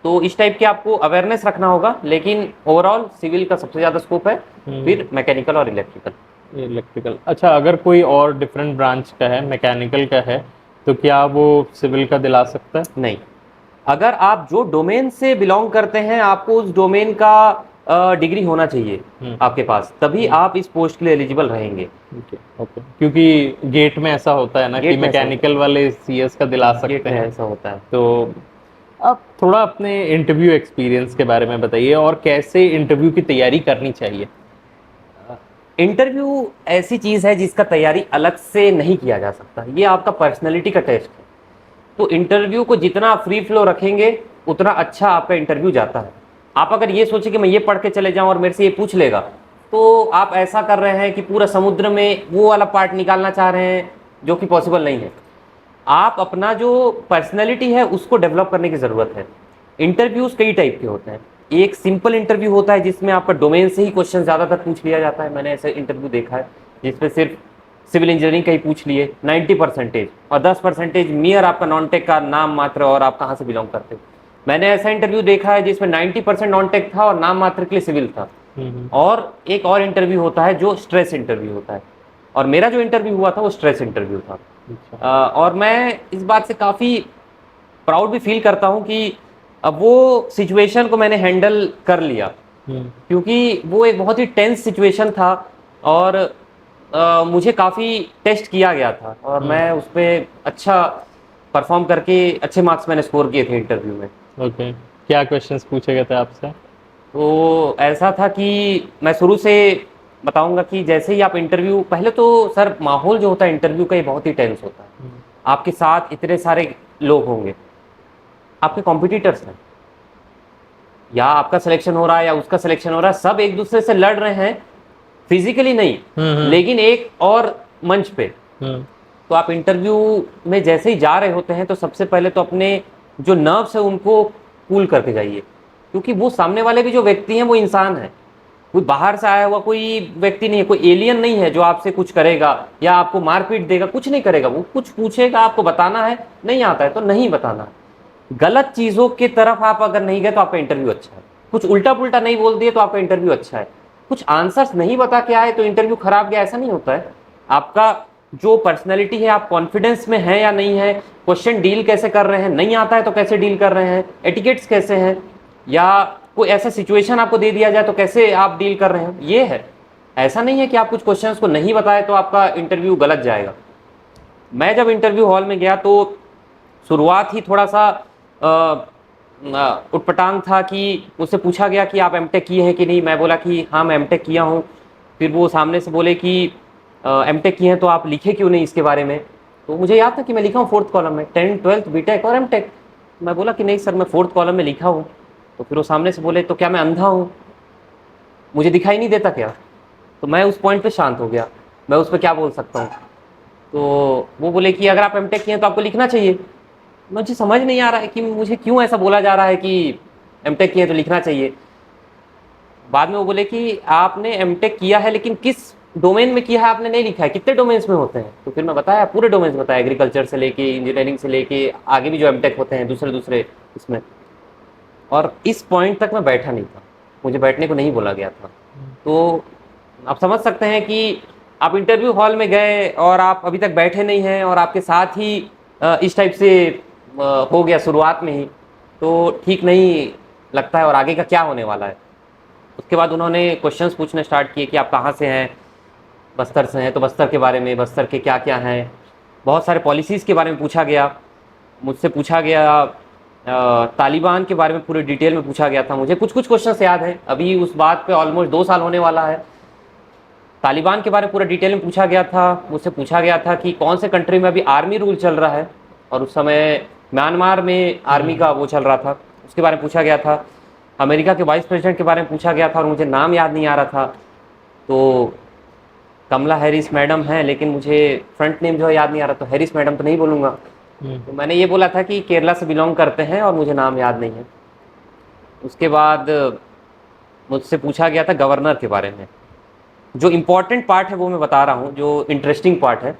तो इस टाइप के आपको अवेयरनेस रखना होगा। लेकिन ओवरऑल सिविल का सबसे ज्यादा स्कोप है, फिर मैकेनिकल और इलेक्ट्रिकल। अच्छा, अगर कोई और डिफरेंट ब्रांच का है, मैकेनिकल का है, तो क्या वो सिविल का दिला सकता है? नहीं, अगर आप जो डोमेन से बिलोंग करते हैं आपको उस डोमेन का डिग्री होना चाहिए आपके पास, तभी आप इस पोस्ट के लिए एलिजिबल रहेंगे। ओके। क्योंकि गेट में ऐसा होता है ना कि मैकेनिकल वाले सीएस का दिला सकते हैं, ऐसा होता है। तो आप थोड़ा अपने इंटरव्यू एक्सपीरियंस के बारे में बताइए और कैसे इंटरव्यू की तैयारी करनी चाहिए। इंटरव्यू ऐसी चीज है जिसका तैयारी अलग से नहीं किया जा सकता, ये आपका पर्सनैलिटी का टेस्ट है। तो इंटरव्यू को जितना फ्री फ्लो रखेंगे उतना अच्छा आपका इंटरव्यू जाता है। आप अगर ये सोचे कि मैं ये पढ़ के चले जाऊं और मेरे से ये पूछ लेगा, तो आप ऐसा कर रहे हैं कि पूरा समुद्र में वो वाला पार्ट निकालना चाह रहे हैं, जो कि पॉसिबल नहीं है। आप अपना जो पर्सनैलिटी है उसको डेवलप करने की ज़रूरत है। इंटरव्यूज़ कई टाइप के होते हैं। एक सिंपल इंटरव्यू होता है जिसमें आपका डोमेन से ही क्वेश्चन ज़्यादातर पूछ लिया जाता है। मैंने ऐसे इंटरव्यू देखा है जिसमें सिर्फ सिविल इंजीनियरिंग का ही पूछ लिए 90%, और 10% मियर आपका नॉन टेक का नाम मात्र और आप कहाँ से बिलोंग करते हो। मैंने ऐसा इंटरव्यू देखा है जिसमें 90% नॉन टेक था और नाम मात्र के लिए सिविल था। और एक और इंटरव्यू होता है जो स्ट्रेस इंटरव्यू होता है, और मेरा जो इंटरव्यू हुआ था वो स्ट्रेस इंटरव्यू था। और मैं इस बात से काफ़ी प्राउड भी फील करता हूँ कि अब वो सिचुएशन को मैंने हैंडल कर लिया, क्योंकि वो एक बहुत ही टेंस सिचुएशन था और मुझे काफ़ी टेस्ट किया गया था, और मैं उस पर अच्छा परफॉर्म करके अच्छे मार्क्स मैंने स्कोर किए थे इंटरव्यू में। ओके। क्या क्वेश्चंस पूछे गए थे आपसे? तो ऐसा था कि मैं शुरू से बताऊंगा कि जैसे ही आप इंटरव्यू, पहले तो सर माहौल जो होता है इंटरव्यू का ये बहुत ही टेंस होता है। आपके साथ इतने सारे लोग होंगे, आपके कॉम्पिटिटर्स हैं, या आपका सिलेक्शन हो रहा है या उसका सिलेक्शन हो रहा है, सब एक दूसरे से लड़ रहे हैं, फिजिकली नहीं लेकिन एक और मंच पे। तो आप इंटरव्यू में जैसे ही जा रहे होते हैं तो सबसे पहले तो अपने जो नर्व्स है उनको कूल करके जाइए, क्योंकि वो सामने वाले भी जो व्यक्ति हैं वो इंसान है, कोई बाहर से आया हुआ कोई व्यक्ति नहीं है, कोई एलियन नहीं है जो आपसे कुछ करेगा या आपको मारपीट देगा, कुछ नहीं करेगा। वो कुछ पूछेगा, आपको बताना है, नहीं आता है तो नहीं बताना। गलत चीज़ों की तरफ आप अगर नहीं गए तो आपका इंटरव्यू अच्छा है। कुछ उल्टा पुल्टा नहीं बोल दिए तो आपका इंटरव्यू अच्छा है। कुछ आंसर्स नहीं बता के आए तो इंटरव्यू खराब गया, ऐसा नहीं होता है। आपका जो पर्सनैलिटी है, आप कॉन्फिडेंस में है या नहीं है, क्वेश्चन डील कैसे कर रहे हैं, नहीं आता है तो कैसे डील कर रहे हैं, एटिकेट्स कैसे हैं, या कोई ऐसा सिचुएशन आपको दे दिया जाए तो कैसे आप डील कर रहे हैं, ये है। ऐसा नहीं है कि आप कुछ क्वेश्चंस को नहीं बताए तो आपका इंटरव्यू गलत जाएगा। मैं जब इंटरव्यू हॉल में गया तो शुरुआत ही थोड़ा सा उटपटांग था कि मुझसे पूछा गया कि आप एमटेक किए हैं कि नहीं। मैं बोला कि हाँ मैं एमटेक किया हूँ। फिर वो सामने से बोले कि एमटेक किए हैं तो आप लिखे क्यों नहीं इसके बारे में। तो मुझे याद था कि मैं लिखा हूँ 4th कॉलम में 10th 12th बीटेक और एमटेक। मैं बोला कि नहीं सर मैं 4th कॉलम में लिखा हूँ। तो फिर वो सामने से बोले तो क्या मैं अंधा हूँ, मुझे दिखाई नहीं देता क्या। तो मैं उस पॉइंट पे शांत हो गया, मैं उस पर क्या बोल सकता हूँ। तो वो बोले कि अगर आप एमटेक किए हैं तो आपको लिखना चाहिए। मुझे समझ नहीं आ रहा है कि मुझे क्यों ऐसा बोला जा रहा है कि एमटेक किए तो लिखना चाहिए। बाद में वो बोले कि आपने एमटेक किया है लेकिन किस डोमेन में किया है आपने नहीं लिखा है, कितने डोमेन्स में होते हैं। तो फिर मैं बताया, पूरे डोमेन्स बताया, एग्रीकल्चर से लेके इंजीनियरिंग से लेके आगे भी जो एमटेक होते हैं दूसरे दूसरे इसमें। और इस पॉइंट तक मैं बैठा नहीं था, मुझे बैठने को नहीं बोला गया था। तो आप समझ सकते हैं कि आप इंटरव्यू हॉल में गए और आप अभी तक बैठे नहीं हैं और आपके साथ ही इस टाइप से हो गया शुरुआत में ही, तो ठीक नहीं लगता है और आगे का क्या होने वाला है। उसके बाद उन्होंने क्वेश्चंस पूछने स्टार्ट किए कि आप कहाँ से हैं। बस्तर से हैं तो बस्तर के बारे में, बस्तर के क्या क्या हैं, बहुत सारे पॉलिसीज़ के बारे में पूछा गया। मुझसे पूछा गया तालिबान के बारे में पूरे डिटेल में पूछा गया था। मुझे कुछ कुछ क्वेश्चंस याद हैं, अभी उस बात पे ऑलमोस्ट 2 साल होने वाला है। तालिबान के बारे में पूरा डिटेल में पूछा गया था। मुझसे पूछा गया था कि कौन से कंट्री में अभी आर्मी रूल चल रहा है, और उस समय म्यांमार में आर्मी का वो चल रहा था, उसके बारे में पूछा गया था। अमेरिका के वाइस प्रेसिडेंट के बारे में पूछा गया था और मुझे नाम याद नहीं आ रहा था। तो कमला हैरिस मैडम हैं, लेकिन मुझे फ्रंट नेम जो है याद नहीं आ रहा, तो हैरिस मैडम तो नहीं बोलूँगा। तो मैंने ये बोला था कि केरला से बिलोंग करते हैं और मुझे नाम याद नहीं है। उसके बाद मुझसे पूछा गया था गवर्नर के बारे में। जो इम्पोर्टेंट पार्ट है वो मैं बता रहा हूँ, जो इंटरेस्टिंग पार्ट है।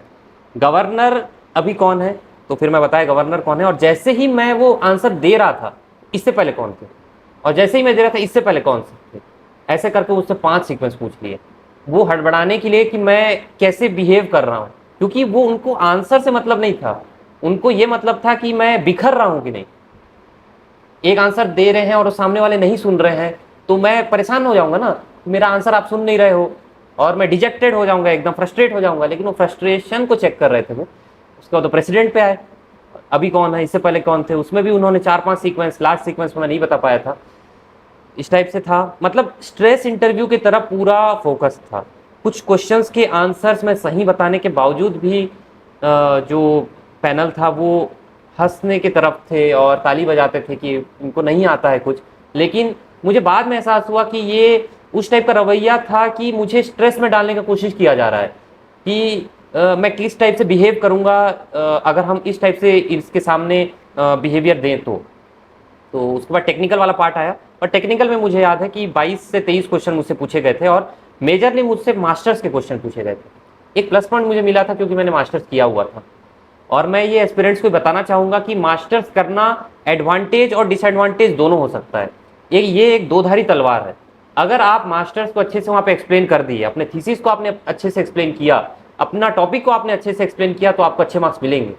गवर्नर अभी कौन है, तो फिर मैं बताया गवर्नर कौन है। और जैसे ही मैं वो आंसर दे रहा था, इससे पहले कौन थे, और जैसे ही मैं दे रहा था इससे पहले कौन से थे, ऐसे करके मुझसे 5 सीक्वेंस पूछ लिए, वो हड़बड़ाने के लिए कि मैं कैसे बिहेव कर रहा हूँ। क्योंकि वो उनको आंसर से मतलब नहीं था, उनको ये मतलब था कि मैं बिखर रहा हूँ कि नहीं। एक आंसर दे रहे हैं और सामने वाले नहीं सुन रहे हैं, तो मैं परेशान हो जाऊंगा ना, मेरा आंसर आप सुन नहीं रहे हो, और मैं डिजेक्टेड हो जाऊंगा, एकदम फ्रस्ट्रेट हो जाऊंगा। लेकिन वो फ्रस्ट्रेशन को चेक कर रहे थे वो। उसके बाद तो प्रेसिडेंट पे आए, अभी कौन है, इससे पहले कौन थे, उसमें भी उन्होंने 4-5 सीक्वेंस, लास्ट सीक्वेंस में मैं नहीं बता पाया था। इस टाइप से था, मतलब स्ट्रेस इंटरव्यू की तरफ पूरा फोकस था। कुछ क्वेश्चंस के आंसर्स मैं सही बताने के बावजूद भी जो पैनल था वो हंसने की तरफ थे और ताली बजाते थे कि इनको नहीं आता है कुछ। लेकिन मुझे बाद में एहसास हुआ कि ये उस टाइप का रवैया था कि मुझे स्ट्रेस में डालने का कोशिश किया जा रहा है कि मैं किस टाइप से बिहेव करूँगा अगर हम इस टाइप से इसके सामने बिहेवियर दें तो उसके बाद टेक्निकल वाला पार्ट आया। और टेक्निकल में मुझे याद है कि 22 से 23 क्वेश्चन मुझसे पूछे गए थे और मेजरली मुझसे मास्टर्स के क्वेश्चन पूछे गए थे। एक प्लस पॉइंट मुझे मिला था क्योंकि मैंने मास्टर्स किया हुआ था, और मैं ये एस्पिरेंट्स को बताना चाहूँगा कि मास्टर्स करना एडवांटेज और डिसएडवांटेज दोनों हो सकता है। ये एक दोधारी तलवार है। अगर आप मास्टर्स को अच्छे से वहाँ पे एक्सप्लेन कर दिए, अपने थीसिस को आपने अच्छे से एक्सप्लेन किया, अपना टॉपिक को आपने अच्छे से एक्सप्लेन किया, तो आपको अच्छे मार्क्स मिलेंगे।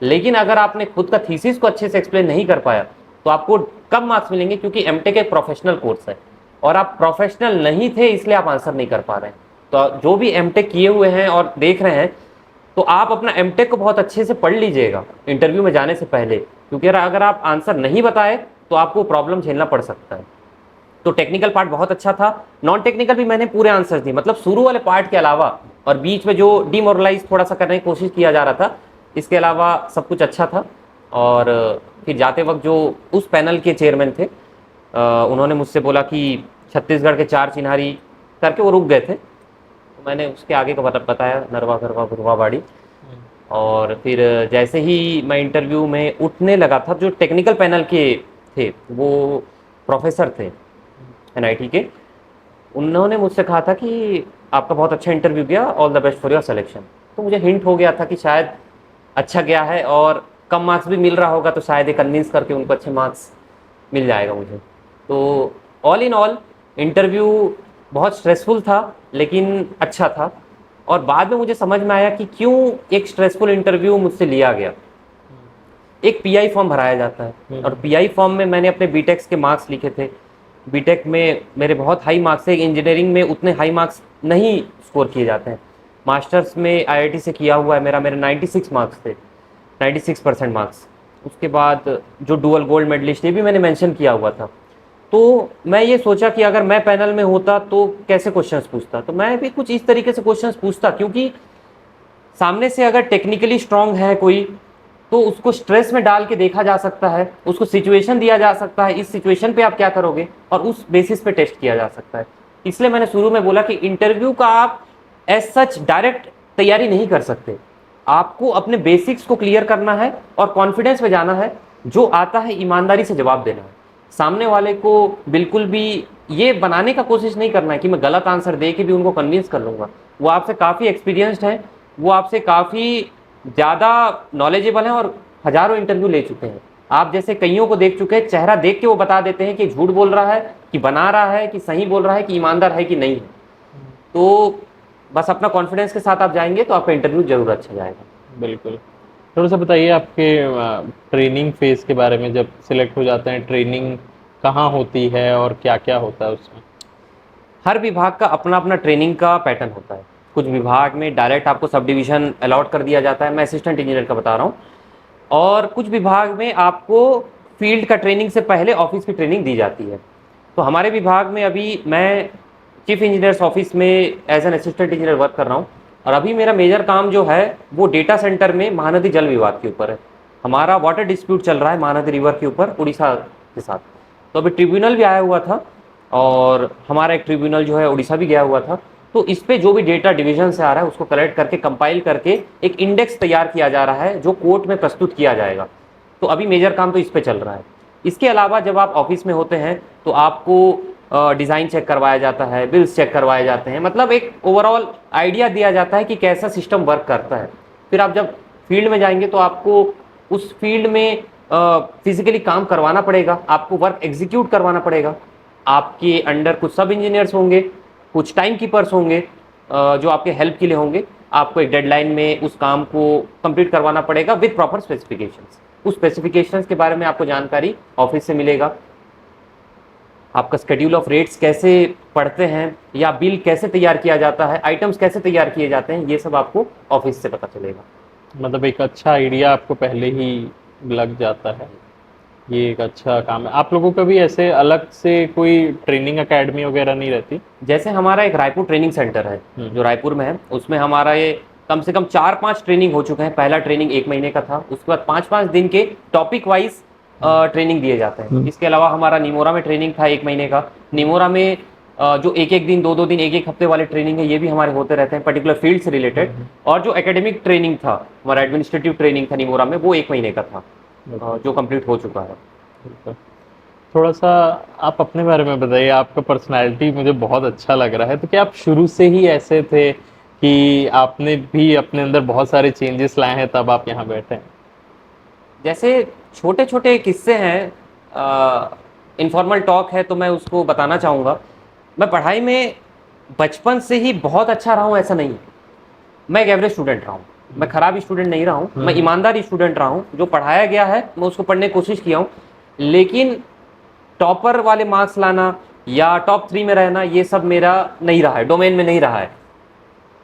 लेकिन अगर आपने खुद का थीसिस को अच्छे से एक्सप्लेन नहीं कर पाया तो आपको कम मार्क्स मिलेंगे, क्योंकि एमटेक एक प्रोफेशनल कोर्स है और आप प्रोफेशनल नहीं थे इसलिए आप आंसर नहीं कर पा रहे हैं। तो जो भी एमटेक किए हुए हैं और देख रहे हैं, तो आप अपना एमटेक को बहुत अच्छे से पढ़ लीजिएगा इंटरव्यू में जाने से पहले, क्योंकि अगर आप आंसर नहीं बताए तो आपको प्रॉब्लम झेलना पड़ सकता है। तो टेक्निकल पार्ट बहुत अच्छा था। नॉन टेक्निकल भी मैंने पूरे आंसर दिए, मतलब शुरू वाले पार्ट के अलावा और बीच में जो डिमोरलाइज थोड़ा सा करने की कोशिश किया जा रहा था, इसके अलावा सब कुछ अच्छा था। और फिर जाते वक्त जो उस पैनल के चेयरमैन थे उन्होंने मुझसे बोला कि छत्तीसगढ़ के 4 चिन्हारी करके वो रुक गए थे, तो मैंने उसके आगे का बताया, नरवा गरवा गुरवा बाड़ी। और फिर जैसे ही मैं इंटरव्यू में उठने लगा था, जो टेक्निकल पैनल के थे वो प्रोफेसर थे एनआईटी के, उन्होंने मुझसे कहा था कि आपका बहुत अच्छा इंटरव्यू गया, all the best for your selection. तो मुझे हिंट हो गया था कि शायद अच्छा गया है और कम मार्क्स भी मिल रहा होगा, तो शायद ये कन्विंस करके उनको अच्छे मार्क्स मिल जाएगा मुझे। तो ऑल इन ऑल इंटरव्यू बहुत स्ट्रेसफुल था लेकिन अच्छा था। और बाद में मुझे समझ में आया कि क्यों एक स्ट्रेसफुल इंटरव्यू मुझसे लिया गया। एक पीआई फॉर्म भराया जाता है और पीआई फॉर्म में मैंने अपने बीटेक्स के मार्क्स लिखे थे। बीटेक में मेरे बहुत हाई मार्क्स है, इंजीनियरिंग में उतने हाई मार्क्स नहीं स्कोर किए जाते हैं। मास्टर्स में आईआईटी से किया हुआ है मेरे 96 मार्क्स थे, 96% मार्क्स। उसके बाद जो डुअल गोल्ड मेडलिस्ट, ये भी मैंने मेंशन किया हुआ था। तो मैं ये सोचा कि अगर मैं पैनल में होता तो कैसे क्वेश्चंस पूछता, तो मैं भी कुछ इस तरीके से क्वेश्चंस पूछता, क्योंकि सामने से अगर टेक्निकली स्ट्रांग है कोई तो उसको स्ट्रेस में डाल के देखा जा सकता है, उसको सिचुएशन दिया जा सकता है, इस सिचुएशन पे आप क्या करोगे, और उस बेसिस पे टेस्ट किया जा सकता है। इसलिए मैंने शुरू में बोला कि इंटरव्यू का आप एज सच डायरेक्ट तैयारी नहीं कर सकते। आपको अपने बेसिक्स को क्लियर करना है और कॉन्फिडेंस में जाना है, जो आता है ईमानदारी से जवाब देना है। सामने वाले को बिल्कुल भी ये बनाने का कोशिश नहीं करना है कि मैं गलत आंसर दे के भी उनको कन्विंस कर लूँगा। वो आपसे काफ़ी एक्सपीरियंस्ड है, वो आपसे काफ़ी ज़्यादा नॉलेजेबल हैं और हज़ारों इंटरव्यू ले चुके हैं। आप जैसे कईयों को देख चुके हैं, चेहरा देख के वो बता देते हैं कि झूठ बोल रहा है, कि बना रहा है, कि सही बोल रहा है, कि ईमानदार है कि नहीं है। तो बस अपना कॉन्फिडेंस के साथ आप जाएंगे तो आपका इंटरव्यू जरूर अच्छा जाएगा। बिल्कुल। थोड़ा सा बताइए आपके ट्रेनिंग फेज के बारे में, जब सिलेक्ट हो जाते हैं ट्रेनिंग कहाँ होती है और क्या क्या होता है उसमें? हर विभाग का अपना अपना ट्रेनिंग का पैटर्न होता है। कुछ विभाग में डायरेक्ट आपको सब डिवीजन अलॉट कर दिया जाता है, मैं असिस्टेंट इंजीनियर का बता रहा हूँ। और कुछ विभाग में आपको फील्ड का ट्रेनिंग से पहले ऑफिस की ट्रेनिंग दी जाती है। तो हमारे विभाग में अभी मैं चीफ इंजीनियर्स ऑफिस में as an assistant engineer work कर रहा हूँ, और अभी मेरा मेजर काम जो है वो डेटा सेंटर में महानदी जल विवाद के ऊपर है। हमारा वाटर डिस्प्यूट चल रहा है महानदी रिवर के ऊपर उड़ीसा के साथ। तो अभी ट्रिब्यूनल भी आया हुआ था, और हमारा एक ट्रिब्यूनल जो है उड़ीसा भी गया हुआ था। तो इस पे जो भी डेटा डिवीजन से आ रहा है उसको कलेक्ट करके कंपाइल करके एक इंडेक्स तैयार किया जा रहा है, जो कोर्ट में प्रस्तुत किया जाएगा। तो अभी मेजर काम तो इस पे चल रहा है। इसके अलावा जब आप ऑफिस में होते हैं तो आपको डिज़ाइन चेक करवाया जाता है, बिल्स चेक करवाए जाते हैं, मतलब एक ओवरऑल आइडिया दिया जाता है कि कैसा सिस्टम वर्क करता है। फिर आप जब फील्ड में जाएंगे तो आपको उस फील्ड में फिजिकली काम करवाना पड़ेगा, आपको वर्क एग्जीक्यूट करवाना पड़ेगा। आपके अंडर कुछ सब इंजीनियर्स होंगे, कुछ टाइम कीपर्स होंगे जो आपके हेल्प के लिए होंगे। आपको एक डेडलाइन में उस काम को कंप्लीट करवाना पड़ेगा विद प्रॉपर स्पेसिफिकेशंस। उस स्पेसिफिकेशंस के बारे में आपको जानकारी ऑफिस से मिलेगा। आपका शेड्यूल ऑफ रेट्स कैसे पढ़ते हैं, या बिल कैसे तैयार किया जाता है, आइटम्स कैसे तैयार किए जाते हैं, ये सब आपको ऑफिस से पता चलेगा। मतलब एक अच्छा आइडिया आपको पहले ही लग जाता है, ये एक अच्छा काम है। आप लोगों का भी ऐसे अलग से कोई ट्रेनिंग एकेडमी वगैरह नहीं रहती? जैसे हमारा एक रायपुर ट्रेनिंग सेंटर है जो रायपुर में है, उसमें हमारा ये कम से कम 4-5 ट्रेनिंग हो चुके हैं। पहला ट्रेनिंग 1 महीने का था, उसके बाद 5-5 दिन के टॉपिक वाइज ट्रेनिंग दिए जाते हैं। इसके अलावा हमारा निमोरा में ट्रेनिंग था 1 महीने का। निमोरा में जो 1-1 दिन 2-2 दिन 1-1 हफ्ते वाले ट्रेनिंग है, ये भी हमारे होते रहते हैं पर्टिकुलर फील्ड से रिलेटेड। और जो एकेडमिक ट्रेनिंग था, हमारा एडमिनिस्ट्रेटिव ट्रेनिंग था निमोरा में, वो 1 महीने का था जो कंप्लीट हो चुका है। थोड़ा सा आप अपने बारे में बताइए, आपका पर्सनालिटी मुझे बहुत अच्छा लग रहा है। तो क्या आप शुरू से ही ऐसे थे कि आपने भी अपने अंदर बहुत सारे चेंजेस लाए हैं तब आप यहाँ बैठे हैं? जैसे छोटे छोटे किस्से हैं, इनफॉर्मल टॉक है तो मैं उसको बताना चाहूँगा। मैं पढ़ाई में बचपन से ही बहुत अच्छा रहा हूँ ऐसा नहीं है। मैं एक एवरेज स्टूडेंट रहा हूँ, मैं खराब स्टूडेंट नहीं रहा हूँ, मैं ईमानदार स्टूडेंट रहा हूँ। जो पढ़ाया गया है मैं उसको पढ़ने की कोशिश किया हूँ, लेकिन टॉपर वाले मार्क्स लाना या टॉप 3 में रहना ये सब मेरा नहीं रहा है, डोमेन में नहीं रहा है।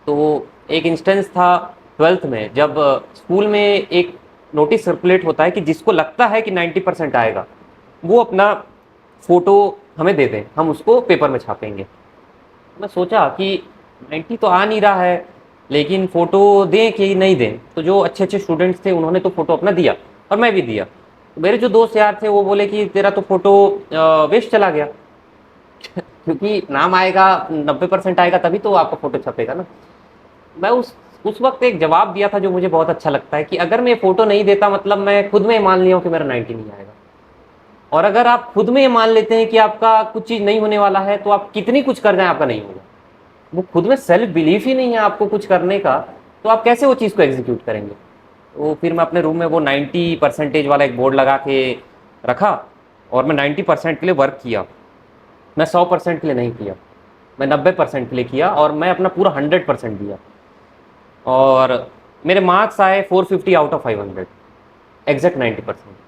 तो एक इंस्टेंस था 12th में, जब स्कूल में एक नोटिस सर्कुलेट होता है कि जिसको लगता है कि 90% आएगा वो अपना फ़ोटो हमें दे दें, हम उसको पेपर में छापेंगे। मैं सोचा कि 90 तो आ नहीं रहा है, लेकिन फ़ोटो दें कि नहीं दें। तो जो अच्छे अच्छे स्टूडेंट्स थे उन्होंने तो फ़ोटो अपना दिया और मैं भी दिया। तो मेरे जो दोस्त यार थे वो बोले कि तेरा तो फ़ोटो वेस्ट चला गया क्योंकि नाम आएगा 90% आएगा तभी तो आपका फ़ोटो छपेगा ना। मैं उस वक्त एक जवाब दिया था जो मुझे बहुत अच्छा लगता है कि अगर मैं फ़ोटो नहीं देता मतलब मैं खुद में मान लिया हूँ कि मेरा 90 नहीं आएगा। और अगर आप खुद में मान लेते हैं कि आपका कुछ चीज़ नहीं होने वाला है तो आप कितनी कुछ कर जाएं आपका नहीं होगा। वो खुद में सेल्फ बिलीफ ही नहीं है आपको कुछ करने का, तो आप कैसे वो चीज़ को एग्जीक्यूट करेंगे। तो फिर मैं अपने रूम में वो 90% वाला एक बोर्ड लगा के रखा और मैं 90% के लिए वर्क किया। मैं 100% के लिए नहीं किया, मैं 90% के लिए किया और मैं अपना पूरा 100% दिया। और मेरे मार्क्स आए 450 आउट ऑफ 500, एग्जैक्ट 90%।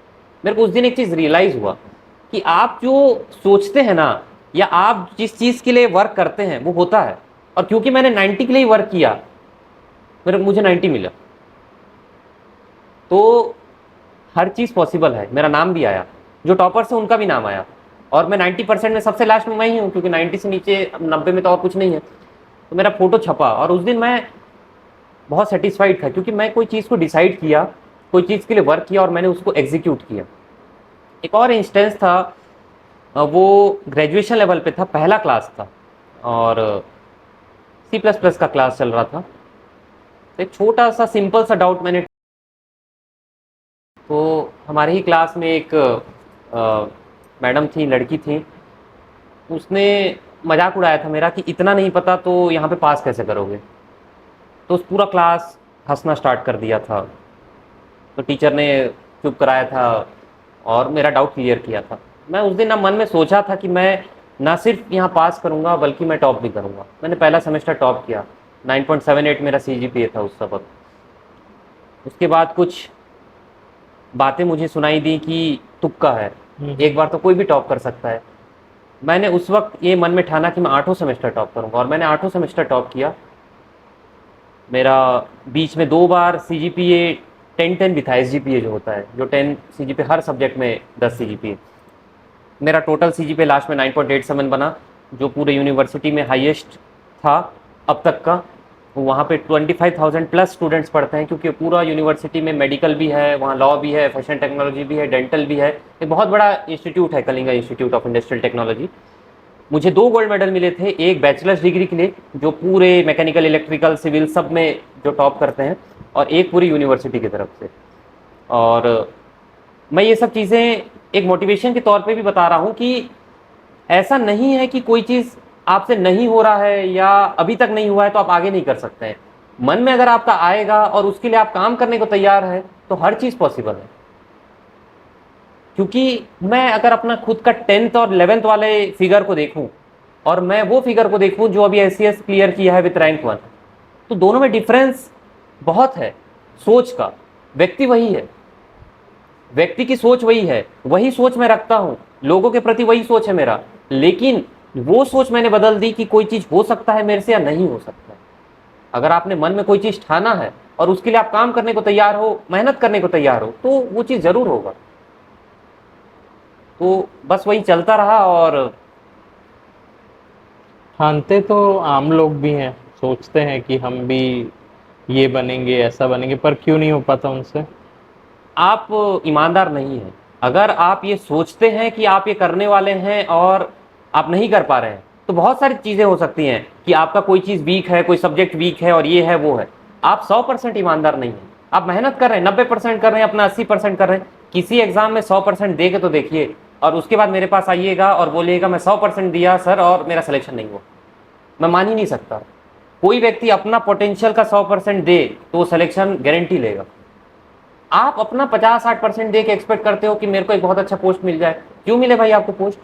मेरे को उस दिन एक चीज़ रियलाइज़ हुआ कि आप जो सोचते हैं ना, या आप जिस चीज़ के लिए वर्क करते हैं वो होता है। और क्योंकि मैंने 90 के लिए वर्क किया मुझे 90 मिला। तो हर चीज़ पॉसिबल है। मेरा नाम भी आया, जो टॉपर्स हैं उनका भी नाम आया, और मैं 90% में सबसे लास्ट में मैं ही हूँ, क्योंकि 90 से नीचे 90 में तो और कुछ नहीं है। तो मेरा फ़ोटो छपा और उस दिन मैं बहुत सेटिस्फाइड था, क्योंकि मैं कोई चीज़ को डिसाइड किया, कोई चीज़ के लिए वर्क किया और मैंने उसको एग्जीक्यूट किया। एक और इंस्टेंस था, वो ग्रेजुएशन लेवल पे था, पहला क्लास था। और C++ का क्लास चल रहा था। तो एक छोटा सा सिंपल सा डाउट मैंने, तो हमारे ही क्लास में एक मैडम थी, लड़की थी, उसने मजाक उड़ाया था मेरा कि इतना नहीं पता तो यहाँ पे पास कैसे करोगे। तो उस पूरा क्लास हंसना स्टार्ट कर दिया था। तो टीचर ने चुप कराया था और मेरा डाउट क्लियर किया था। मैं उस दिन ना मन में सोचा था कि मैं ना सिर्फ यहाँ पास करूँगा बल्कि मैं टॉप भी करूँगा। मैंने पहला सेमेस्टर टॉप किया, 9.78 मेरा CGPA था उस वक्त। उसके बाद कुछ बातें मुझे सुनाई दी कि तुक्का है, एक बार तो कोई भी टॉप कर सकता है। मैंने उस वक्त ये मन में ठाना कि मैं 8 सेमेस्टर टॉप करूँगा, और मैंने 8 सेमेस्टर टॉप किया। मेरा बीच में 2 बार CGPA 10-10 भी था, SGPA जो होता है, जो 10 CGPA हर सब्जेक्ट में 10 CGPA। मेरा टोटल CGPA लास्ट में 9.87 बना, जो पूरे यूनिवर्सिटी में हाईएस्ट था अब तक का। वहाँ पे 25,000 प्लस स्टूडेंट्स पढ़ते हैं, क्योंकि पूरा यूनिवर्सिटी में मेडिकल भी है, वहाँ लॉ भी है, फैशन टेक्नोलॉजी भी है, डेंटल भी है। एक बहुत बड़ा इंस्टीट्यूट है, Kalinga institute of industrial technology. मुझे 2 गोल्ड मेडल मिले थे, एक बैचलर्स डिग्री के लिए जो पूरे मैकेनिकल, इलेक्ट्रिकल, सिविल सब में जो टॉप करते हैं, और एक पूरी यूनिवर्सिटी की तरफ से। और मैं ये सब चीज़ें एक मोटिवेशन के तौर पे भी बता रहा हूँ कि ऐसा नहीं है कि कोई चीज़ आपसे नहीं हो रहा है या अभी तक नहीं हुआ है तो आप आगे नहीं कर सकते हैं। मन में अगर आपका आएगा और उसके लिए आप काम करने को तैयार है तो हर चीज़ पॉसिबल है। क्योंकि मैं अगर अपना खुद का 10th और 11th वाले फिगर को देखूं और मैं वो फिगर को देखूं जो अभी SCS क्लियर किया है विथ रैंक 1, तो दोनों में डिफरेंस बहुत है। सोच का, व्यक्ति वही है, व्यक्ति की सोच वही है, वही सोच मैं रखता हूं, लोगों के प्रति वही सोच है मेरा। लेकिन वो सोच मैंने बदल दी कि कोई चीज हो सकता है मेरे से या नहीं हो सकता है। अगर आपने मन में कोई चीज ठाना है और उसके लिए आप काम करने को तैयार हो, मेहनत करने को तैयार हो, तो वो चीज जरूर होगा। तो बस वही चलता रहा। और ठानते तो आम लोग भी हैं, सोचते हैं कि हम भी ये बनेंगे, ऐसा बनेंगे, पर क्यों नहीं हो पाता उनसे? आप ईमानदार नहीं हैं। अगर आप ये सोचते हैं कि आप ये करने वाले हैं और आप नहीं कर पा रहे हैं, तो बहुत सारी चीज़ें हो सकती हैं कि आपका कोई चीज़ वीक है, कोई सब्जेक्ट वीक है और ये है वो है। आप 100% ईमानदार नहीं हैं। आप मेहनत कर रहे हैं, 90% कर रहे हैं, अपना 80% कर रहे हैं। किसी एग्जाम में 100% दे के तो देखिए, और उसके बाद मेरे पास आइएगा और बोलिएगा मैं 100% दिया सर और मेरा सिलेक्शन नहीं हुआ। मैं मान ही नहीं सकता। कोई व्यक्ति अपना पोटेंशियल का 100% दे तो वो सिलेक्शन गारंटी लेगा। आप अपना 50-60% दे के एक्सपेक्ट करते हो कि मेरे को एक बहुत अच्छा पोस्ट मिल जाए। क्यों मिले भाई आपको पोस्ट?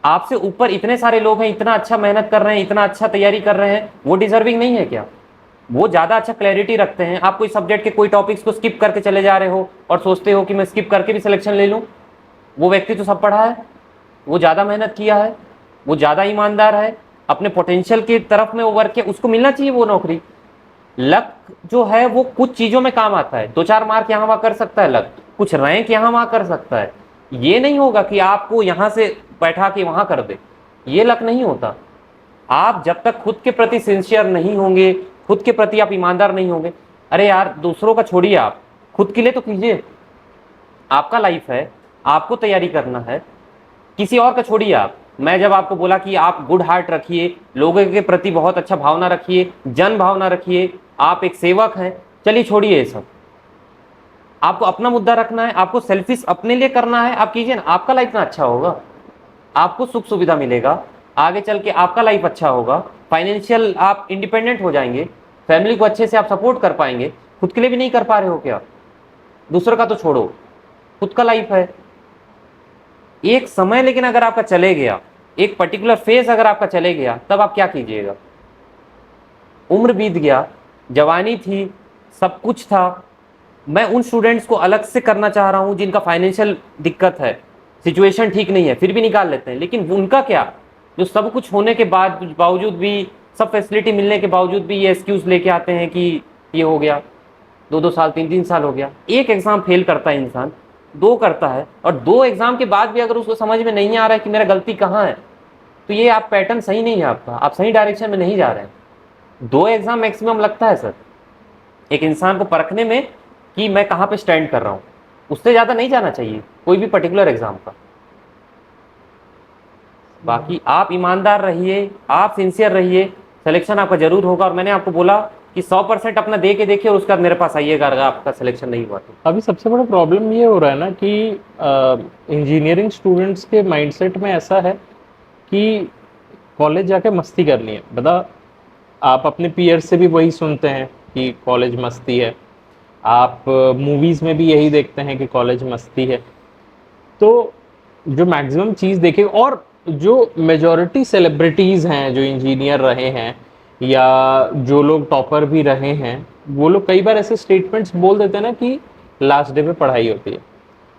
आपसे ऊपर इतने सारे लोग हैं, इतना अच्छा मेहनत कर रहे हैं, इतना अच्छा तैयारी कर रहे हैं, वो डिजर्विंग नहीं है क्या? वो ज्यादा अच्छा क्लैरिटी रखते हैं। आप कोई सब्जेक्ट के कोई टॉपिक्स को स्किप करके चले जा रहे हो और सोचते हो कि मैं स्किप करके भी सिलेक्शन ले लूं। वो व्यक्ति तो सब पढ़ा है, वो ज्यादा मेहनत किया है, वो ज्यादा ईमानदार है, अपने पोटेंशियल की तरफ में वो वर्क किया, उसको मिलना चाहिए वो नौकरी। लक जो है वो कुछ चीजों में काम आता है, 2-4 मार्क यहाँ वहां कर सकता है लक, कुछ रैंक यहाँ वहां कर सकता है। ये नहीं होगा कि आपको यहां से बैठा के वहां कर दे, ये लक नहीं होता। आप जब तक खुद के प्रति सिंसियर नहीं होंगे, खुद के प्रति आप ईमानदार नहीं होंगे। अरे यार, दूसरों का छोड़िए, आप खुद के लिए तो कीजिए। आपका लाइफ है, आपको तैयारी करना है, किसी और का छोड़िए आप। मैं जब आपको बोला कि आप गुड हार्ट रखिए, लोगों के प्रति बहुत अच्छा भावना रखिए, जन भावना रखिए, आप एक सेवक हैं, चलिए छोड़िए ये सब। आपको अपना मुद्दा रखना है, आपको सेल्फिश अपने लिए करना है, आप कीजिए ना। आपका लाइफ ना अच्छा होगा, आपको सुख सुविधा मिलेगा, आगे चल के आपका लाइफ अच्छा होगा, फाइनेंशियल आप इंडिपेंडेंट हो जाएंगे, फैमिली को अच्छे से आप सपोर्ट कर पाएंगे। खुद के लिए भी नहीं कर पा रहे हो क्या? दूसरों का तो छोड़ो, खुद का लाइफ है। एक समय लेकिन अगर आपका चले गया, एक पर्टिकुलर फेज अगर आपका चले गया, तब आप क्या कीजिएगा? उम्र बीत गया, जवानी थी, सब कुछ था। मैं उन स्टूडेंट्स को अलग से करना चाह रहा हूं जिनका फाइनेंशियल दिक्कत है, सिचुएशन ठीक नहीं है, फिर भी निकाल लेते हैं। लेकिन उनका क्या, जो सब कुछ होने के बाद बावजूद भी, सब फैसिलिटी मिलने के बावजूद भी ये एक्सक्यूज लेके आते हैं कि ये हो गया, 2-2 साल, 3-3 साल हो गया। एक एग्जाम फेल करता है इंसान, 2 करता है, और 2 एग्जाम के बाद भी अगर उसको समझ में नहीं आ रहा है कि मेरा गलती कहाँ है, तो ये आप पैटर्न सही नहीं है आपका, आप सही डायरेक्शन में नहीं जा रहे हैं। 2 एग्जाम मैक्सिमम लगता है सर एक इंसान को परखने में कि मैं कहाँ पे स्टैंड कर रहा हूँ। उससे ज़्यादा नहीं जाना चाहिए कोई भी पर्टिकुलर एग्जाम का। बाकी आप ईमानदार रहिए, आप सिंसियर रहिए, सिलेक्शन आपका जरूर होगा। और मैंने आपको बोला कि 100% अपना दे के देखिए और उसके बाद मेरे पास आइएगा अगर आपका सिलेक्शन नहीं हुआ तो। अभी सबसे बड़ा प्रॉब्लम ये हो रहा है ना कि इंजीनियरिंग स्टूडेंट्स के माइंडसेट में ऐसा है कि कॉलेज जाके मस्ती करनी है। बता, आप अपने पीयर से भी वही सुनते हैं कि कॉलेज मस्ती है, आप मूवीज़ में भी यही देखते हैं कि कॉलेज मस्ती है। तो जो मैक्सिमम चीज़ देखे, और जो मेजॉरिटी सेलिब्रिटीज़ हैं जो इंजीनियर रहे हैं या जो लोग टॉपर भी रहे हैं, वो लोग कई बार ऐसे स्टेटमेंट्स बोल देते हैं ना कि लास्ट डे पे पढ़ाई होती है।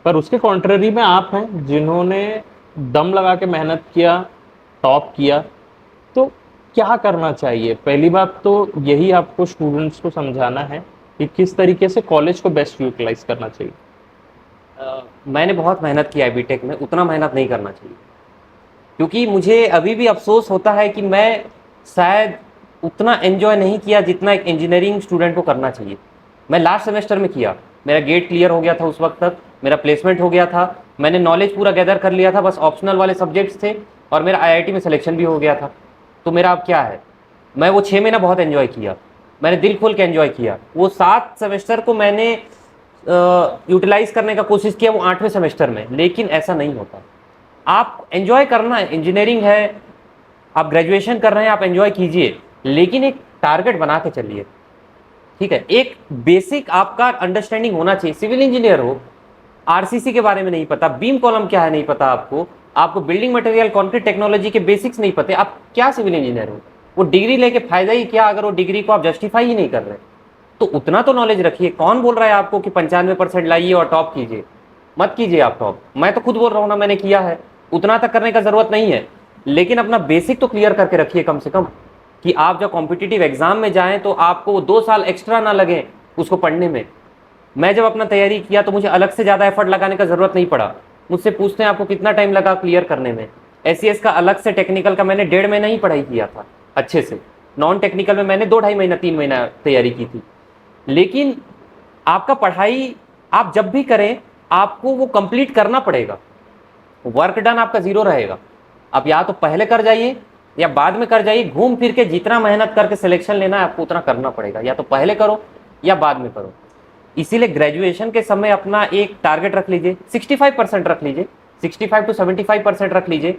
पर उसके कॉन्ट्ररी में आप हैं जिन्होंने दम लगा के मेहनत किया, टॉप किया। तो क्या करना चाहिए? पहली बात तो यही आपको स्टूडेंट्स को समझाना है कि किस तरीके से कॉलेज को बेस्ट यूटिलाइज करना चाहिए। मैंने बहुत मेहनत किया है बीटेक में, उतना मेहनत नहीं करना चाहिए, क्योंकि मुझे अभी भी अफसोस होता है कि मैं शायद उतना एंजॉय नहीं किया जितना एक इंजीनियरिंग स्टूडेंट को करना चाहिए। मैं लास्ट सेमेस्टर में किया, मेरा गेट क्लियर हो गया था, उस वक्त तक मेरा प्लेसमेंट हो गया था, मैंने नॉलेज पूरा गैदर कर लिया था, बस ऑप्शनल वाले सब्जेक्ट्स थे और मेरा आईआईटी में सिलेक्शन भी हो गया था। तो मेरा अब क्या है, मैं वो 6 महीना बहुत एंजॉय किया, मैंने दिल खोल के एंजॉय किया। वो 7 सेमेस्टर को मैंने यूटिलाइज करने का कोशिश किया वो 8वें सेमेस्टर में, लेकिन ऐसा नहीं होता। आप एंजॉय करना है, इंजीनियरिंग है, आप ग्रेजुएशन कर रहे हैं, आप एंजॉय कीजिए, लेकिन एक टारगेट बना के चलिए, ठीक है। एक बेसिक आपका अंडरस्टैंडिंग होना चाहिए। सिविल इंजीनियर हो, आरसीसी के बारे में नहीं पता, बीम कॉलम क्या है नहीं पता आपको बिल्डिंग मटेरियल कंक्रीट टेक्नोलॉजी के बेसिक्स नहीं पते, आप क्या सिविल इंजीनियर हो? वो डिग्री लेके फायदा ही क्या अगर वो डिग्री को आप जस्टिफाई ही नहीं कर रहे? तो उतना तो नॉलेज रखिए। कौन बोल रहा है आपको कि 95% लाइए और टॉप कीजिए? मत कीजिए आप टॉप, मैं तो खुद बोल रहा हूँ ना, मैंने किया है। उतना तक करने का जरूरत नहीं है, लेकिन अपना बेसिक तो क्लियर करके रखिए कम से कम, कि आप जब कॉम्पिटिटिव एग्जाम में जाएं तो आपको वो 2 साल एक्स्ट्रा ना लगे उसको पढ़ने में। मैं जब अपना तैयारी किया तो मुझे अलग से ज़्यादा एफर्ट लगाने का ज़रूरत नहीं पड़ा। मुझसे पूछते हैं आपको कितना टाइम लगा क्लियर करने में। एससीएस का अलग से टेक्निकल का मैंने 1.5 महीना ही पढ़ाई किया था अच्छे से, नॉन टेक्निकल में मैंने 2-2.5 महीना 3 महीना तैयारी की थी। लेकिन आपका पढ़ाई आप जब भी करें आपको वो कंप्लीट करना पड़ेगा, वर्क डन आपका जीरो रहेगा। आप या तो पहले कर जाइए या बाद में कर जाइए, घूम फिर के जितना मेहनत करके सिलेक्शन लेना है आपको उतना करना पड़ेगा, या तो पहले करो या बाद में करो। इसीलिए ग्रेजुएशन के समय अपना एक टारगेट रख लीजिए, 65% रख लीजिए, 65 to 75% रख लीजिए।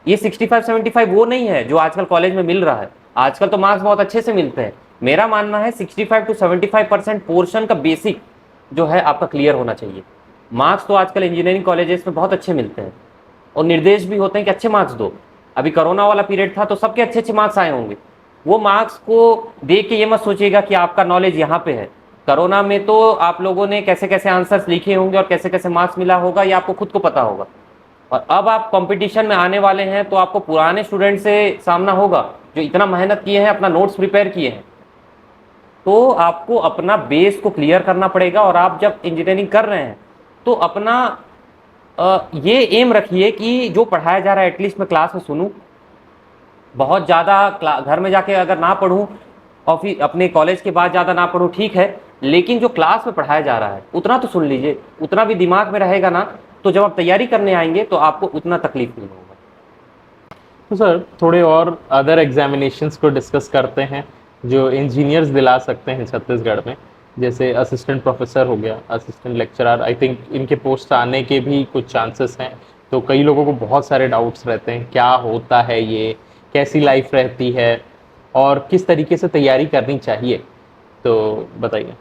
ये 65-75 वो नहीं है जो आजकल कॉलेज में मिल रहा है, आजकल तो मार्क्स बहुत अच्छे से मिलते हैं। मेरा मानना है 65 to 75% पोर्शन का बेसिक जो है आपका क्लियर होना चाहिए। मार्क्स तो आजकल इंजीनियरिंग कॉलेजेस में बहुत अच्छे मिलते हैं और निर्देश भी होते हैं कि अच्छे मार्क्स दो। अभी कोरोना वाला पीरियड था तो सबके अच्छे अच्छे मार्क्स आए होंगे। वो मार्क्स को देख के ये मत सोचिएगा कि आपका नॉलेज यहाँ पे है। कोरोना में तो आप लोगों ने कैसे कैसे आंसर्स लिखे होंगे और कैसे कैसे मार्क्स मिला होगा ये आपको खुद को पता होगा। और अब आप कंपटीशन में आने वाले हैं तो आपको पुराने स्टूडेंट से सामना होगा जो इतना मेहनत किए हैं, अपना नोट्स प्रिपेयर किए हैं। तो आपको अपना बेस को क्लियर करना पड़ेगा। और आप जब इंजीनियरिंग कर रहे हैं तो अपना ये एम रखिए कि जो पढ़ाया जा रहा है एटलीस्ट मैं क्लास में सुनूं। बहुत ज़्यादा घर में जाके अगर ना पढ़ूं, ऑफिस अपने कॉलेज के बाद ज़्यादा ना पढ़ूं, ठीक है, लेकिन जो क्लास में पढ़ाया जा रहा है उतना तो सुन लीजिए। उतना भी दिमाग में रहेगा ना तो जब आप तैयारी करने आएंगे तो आपको उतना तकलीफ नहीं होगा। तो सर थोड़े और अदर एग्जामिनेशंस को डिस्कस करते हैं जो इंजीनियर्स दिला सकते हैं छत्तीसगढ़ में। जैसे असिस्टेंट प्रोफेसर हो गया, असिस्टेंट लेक्चरर, आई थिंक इनके पोस्ट आने के भी कुछ चांसेस हैं। तो कई लोगों को बहुत सारे डाउट्स रहते हैं, क्या होता है ये, कैसी लाइफ रहती है और किस तरीके से तैयारी करनी चाहिए, तो बताइए।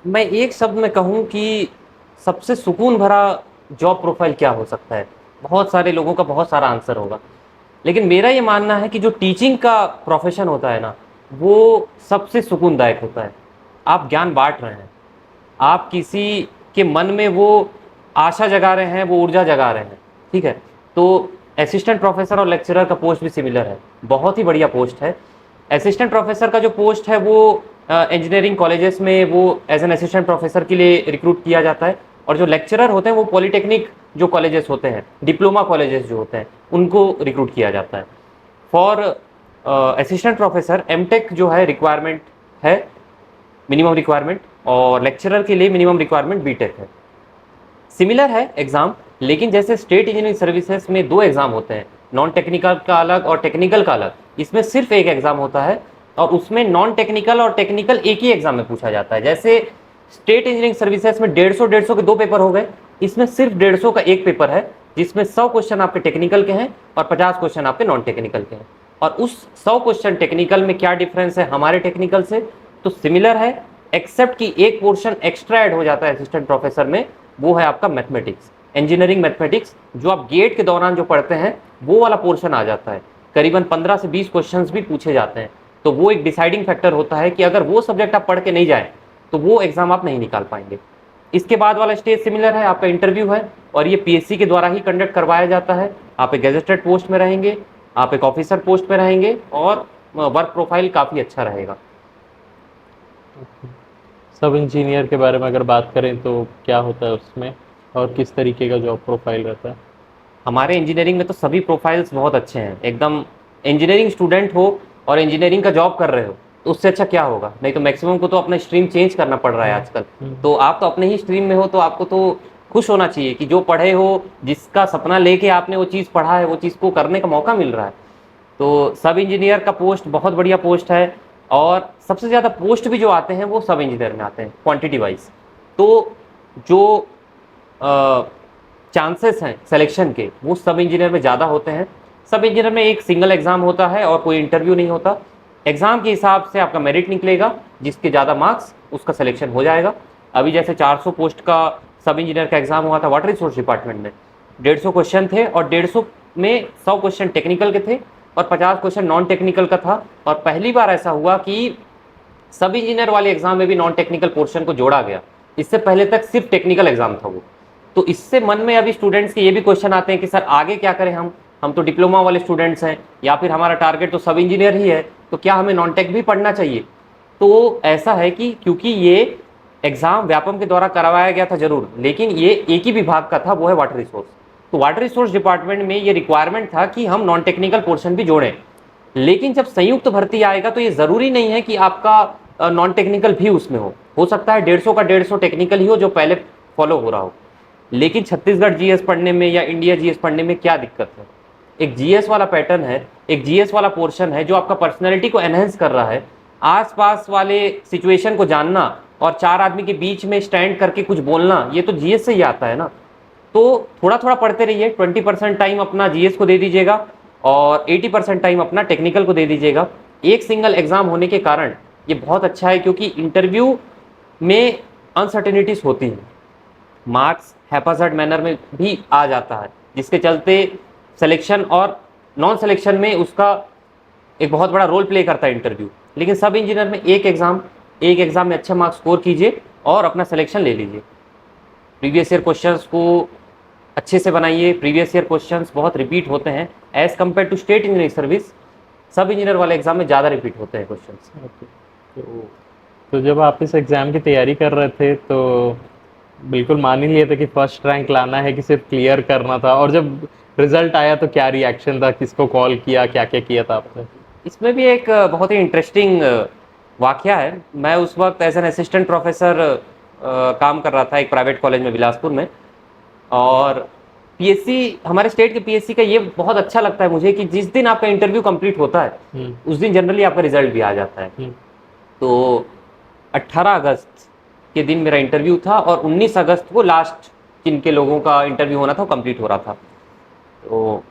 मैं एक शब्द में कहूँ कि सबसे सुकून भरा जॉब प्रोफाइल क्या हो सकता है? बहुत सारे लोगों का बहुत सारा आंसर होगा, लेकिन मेरा ये मानना है कि जो टीचिंग का प्रोफेशन होता है ना, वो सबसे सुकूनदायक होता है। आप ज्ञान बांट रहे हैं, आप किसी के मन में वो आशा जगा रहे हैं, वो ऊर्जा जगा रहे हैं, ठीक है। तो असिस्टेंट प्रोफेसर और लेक्चरर का पोस्ट भी सिमिलर है, बहुत ही बढ़िया पोस्ट है। असिस्टेंट प्रोफेसर का जो पोस्ट है वो इंजीनियरिंग कॉलेजेस में वो एज एन असिस्टेंट प्रोफेसर के लिए रिक्रूट किया जाता है, और जो लेक्चरर होते हैं वो पॉलिटेक्निक जो कॉलेजेस होते हैं, डिप्लोमा कॉलेजेस जो होते हैं, उनको रिक्रूट किया जाता है। फॉर असिस्टेंट प्रोफेसर एमटेक जो है रिक्वायरमेंट है, मिनिमम रिक्वायरमेंट, और लेक्चरर के लिए मिनिमम रिक्वायरमेंट बीटेक है। सिमिलर है एग्ज़ाम, लेकिन जैसे स्टेट इंजीनियरिंग सर्विसेज में 2 एग्ज़ाम होते हैं, नॉन टेक्निकल का अलग और टेक्निकल का अलग, इसमें सिर्फ एक एग्जाम होता है और उसमें नॉन टेक्निकल और टेक्निकल एक ही एग्जाम में पूछा जाता है। जैसे स्टेट इंजीनियरिंग सर्विसेज में 150 के 2 पेपर हो गए, इसमें सिर्फ 150 का एक पेपर है जिसमें 100 क्वेश्चन आपके टेक्निकल के हैं और 50 क्वेश्चन आपके नॉन टेक्निकल के हैं। और उस 100 क्वेश्चन टेक्निकल में क्या डिफरेंस है हमारे टेक्निकल से, तो सिमिलर है, एक्सेप्ट कि एक पोर्शन एक्स्ट्रा ऐड हो जाता है असिस्टेंट प्रोफेसर में, वो है आपका मैथमेटिक्स, इंजीनियरिंग मैथमेटिक्स, जो आप गेट के दौरान जो पढ़ते हैं वो वाला पोर्शन आ जाता है। करीबन 15 से 20 क्वेश्चंस भी पूछे जाते हैं, तो वो एक डिसाइडिंग फैक्टर होता है कि अगर वो सब्जेक्ट आप पढ़ के नहीं जाए तो वो एग्जाम आप नहीं निकाल पाएंगे। इसके बाद वाला स्टेज सिमिलर है, आपका इंटरव्यू है और ये पीएससी के द्वारा ही कंडक्ट करवाया जाता है। आप एक गैजेटेड पोस्ट में रहेंगे, आप एक ऑफिसर पोस्ट में रहेंगे और वर्क प्रोफाइल काफ़ी अच्छा रहेगा। सब इंजीनियर के बारे में अगर बात करें तो क्या होता है उसमें और किस तरीके का जॉब प्रोफाइल रहता है? हमारे इंजीनियरिंग में तो सभी प्रोफाइल्स बहुत अच्छे हैं एकदम। इंजीनियरिंग स्टूडेंट हो और इंजीनियरिंग का जॉब कर रहे हो तो उससे अच्छा क्या होगा, नहीं तो मैक्सिमम को तो अपना स्ट्रीम चेंज करना पड़ रहा है आजकल। तो आप तो अपने ही स्ट्रीम में हो तो आपको तो खुश होना चाहिए कि जो पढ़े हो, जिसका सपना लेके आपने वो चीज़ पढ़ा है, वो चीज़ को करने का मौका मिल रहा है। तो सब इंजीनियर का पोस्ट बहुत बढ़िया पोस्ट है और सबसे ज़्यादा पोस्ट भी जो आते हैं वो सब इंजीनियर में आते हैं क्वांटिटी वाइज। तो जो चांसेस हैं सिलेक्शन के वो सब इंजीनियर में ज़्यादा होते हैं। सब इंजीनियर में एक सिंगल एग्ज़ाम होता है और कोई इंटरव्यू नहीं होता। एग्ज़ाम के हिसाब से आपका मेरिट निकलेगा, जिसके ज़्यादा मार्क्स उसका सिलेक्शन हो जाएगा। अभी जैसे 400 पोस्ट का सब इंजीनियर का एग्ज़ाम हुआ था वाटर रिसोर्स डिपार्टमेंट में, 150 क्वेश्चन थे और 150 में 100 क्वेश्चन टेक्निकल के थे और 50 क्वेश्चन नॉन टेक्निकल का था। और पहली बार ऐसा हुआ कि सब इंजीनियर वाले एग्जाम में भी नॉन टेक्निकल पोर्शन को जोड़ा गया। इससे पहले तक सिर्फ टेक्निकल एग्जाम था वो। तो इससे मन में अभी स्टूडेंट्स के ये भी क्वेश्चन आते हैं कि सर आगे क्या करें, हम तो डिप्लोमा वाले स्टूडेंट्स हैं या फिर हमारा टारगेट तो सब इंजीनियर ही है, तो क्या हमें नॉन टेक भी पढ़ना चाहिए? तो ऐसा है कि क्योंकि ये एग्जाम व्यापम के द्वारा करवाया गया था जरूर, लेकिन ये एक ही विभाग का था, वो है वाटर रिसोर्स। तो वाटर रिसोर्स डिपार्टमेंट में ये रिक्वायरमेंट था कि हम नॉन टेक्निकल पोर्शन भी जोड़ें। लेकिन जब संयुक्त भर्ती आएगा तो ये ज़रूरी नहीं है कि आपका नॉन टेक्निकल भी उसमें हो सकता है 150 का 150 टेक्निकल ही हो जो पहले फॉलो हो रहा हो। लेकिन छत्तीसगढ़ जीएस पढ़ने में या इंडिया जीएस पढ़ने में क्या दिक्कत है? एक जीएस वाला पैटर्न है, एक जीएस वाला पोर्शन है जो आपका पर्सनैलिटी को एनहेंस कर रहा है। आसपास वाले सिचुएशन को जानना और 4 आदमी के बीच में स्टैंड करके कुछ बोलना, ये तो जीएस से ही आता है ना। तो थोड़ा थोड़ा पढ़ते रहिए, 20% टाइम अपना जीएस को दे दीजिएगा और 80% टाइम अपना टेक्निकल को दे दीजिएगा। एक सिंगल एग्जाम होने के कारण ये बहुत अच्छा है, क्योंकि इंटरव्यू में अनसर्टेनिटीज होती हैं, मार्क्स हैपाजार्ड मैनर में भी आ जाता है, जिसके चलते सिलेक्शन और नॉन सिलेक्शन में उसका एक बहुत बड़ा रोल प्ले करता है इंटरव्यू। लेकिन सब इंजीनियर में एक एग्ज़ाम में अच्छा मार्क्स स्कोर कीजिए और अपना सिलेक्शन ले लीजिए। प्रीवियस ईयर क्वेश्चंस को अच्छे से बनाइए, प्रीवियस ईयर क्वेश्चंस बहुत रिपीट होते हैं as compare to state engineering service. Sub engineer वाले एग्जाम में ज़्यादा रिपीट होते हैं क्वेश्चंस। तो जब आप इस एग्ज़ाम की तैयारी कर रहे थे तो बिल्कुल मान ही लिए थे कि फर्स्ट रैंक लाना है कि सिर्फ क्लियर करना था, और जब रिजल्ट आया तो क्या रिएक्शन था, किसको कॉल किया, क्या क्या किया था आपने? इसमें भी एक बहुत ही इंटरेस्टिंग वाकया है। मैं उस वक्त एज एन असिस्टेंट प्रोफेसर काम कर रहा था एक प्राइवेट कॉलेज में बिलासपुर में, और पीएससी, हमारे स्टेट के पीएससी का ये बहुत अच्छा लगता है मुझे कि जिस दिन आपका इंटरव्यू कंप्लीट होता है उस दिन जनरली आपका रिजल्ट भी आ जाता है। तो 18 अगस्त के दिन मेरा इंटरव्यू था और 19 अगस्त को लास्ट जिनके लोगों का इंटरव्यू होना था वो कंप्लीट हो रहा था। तो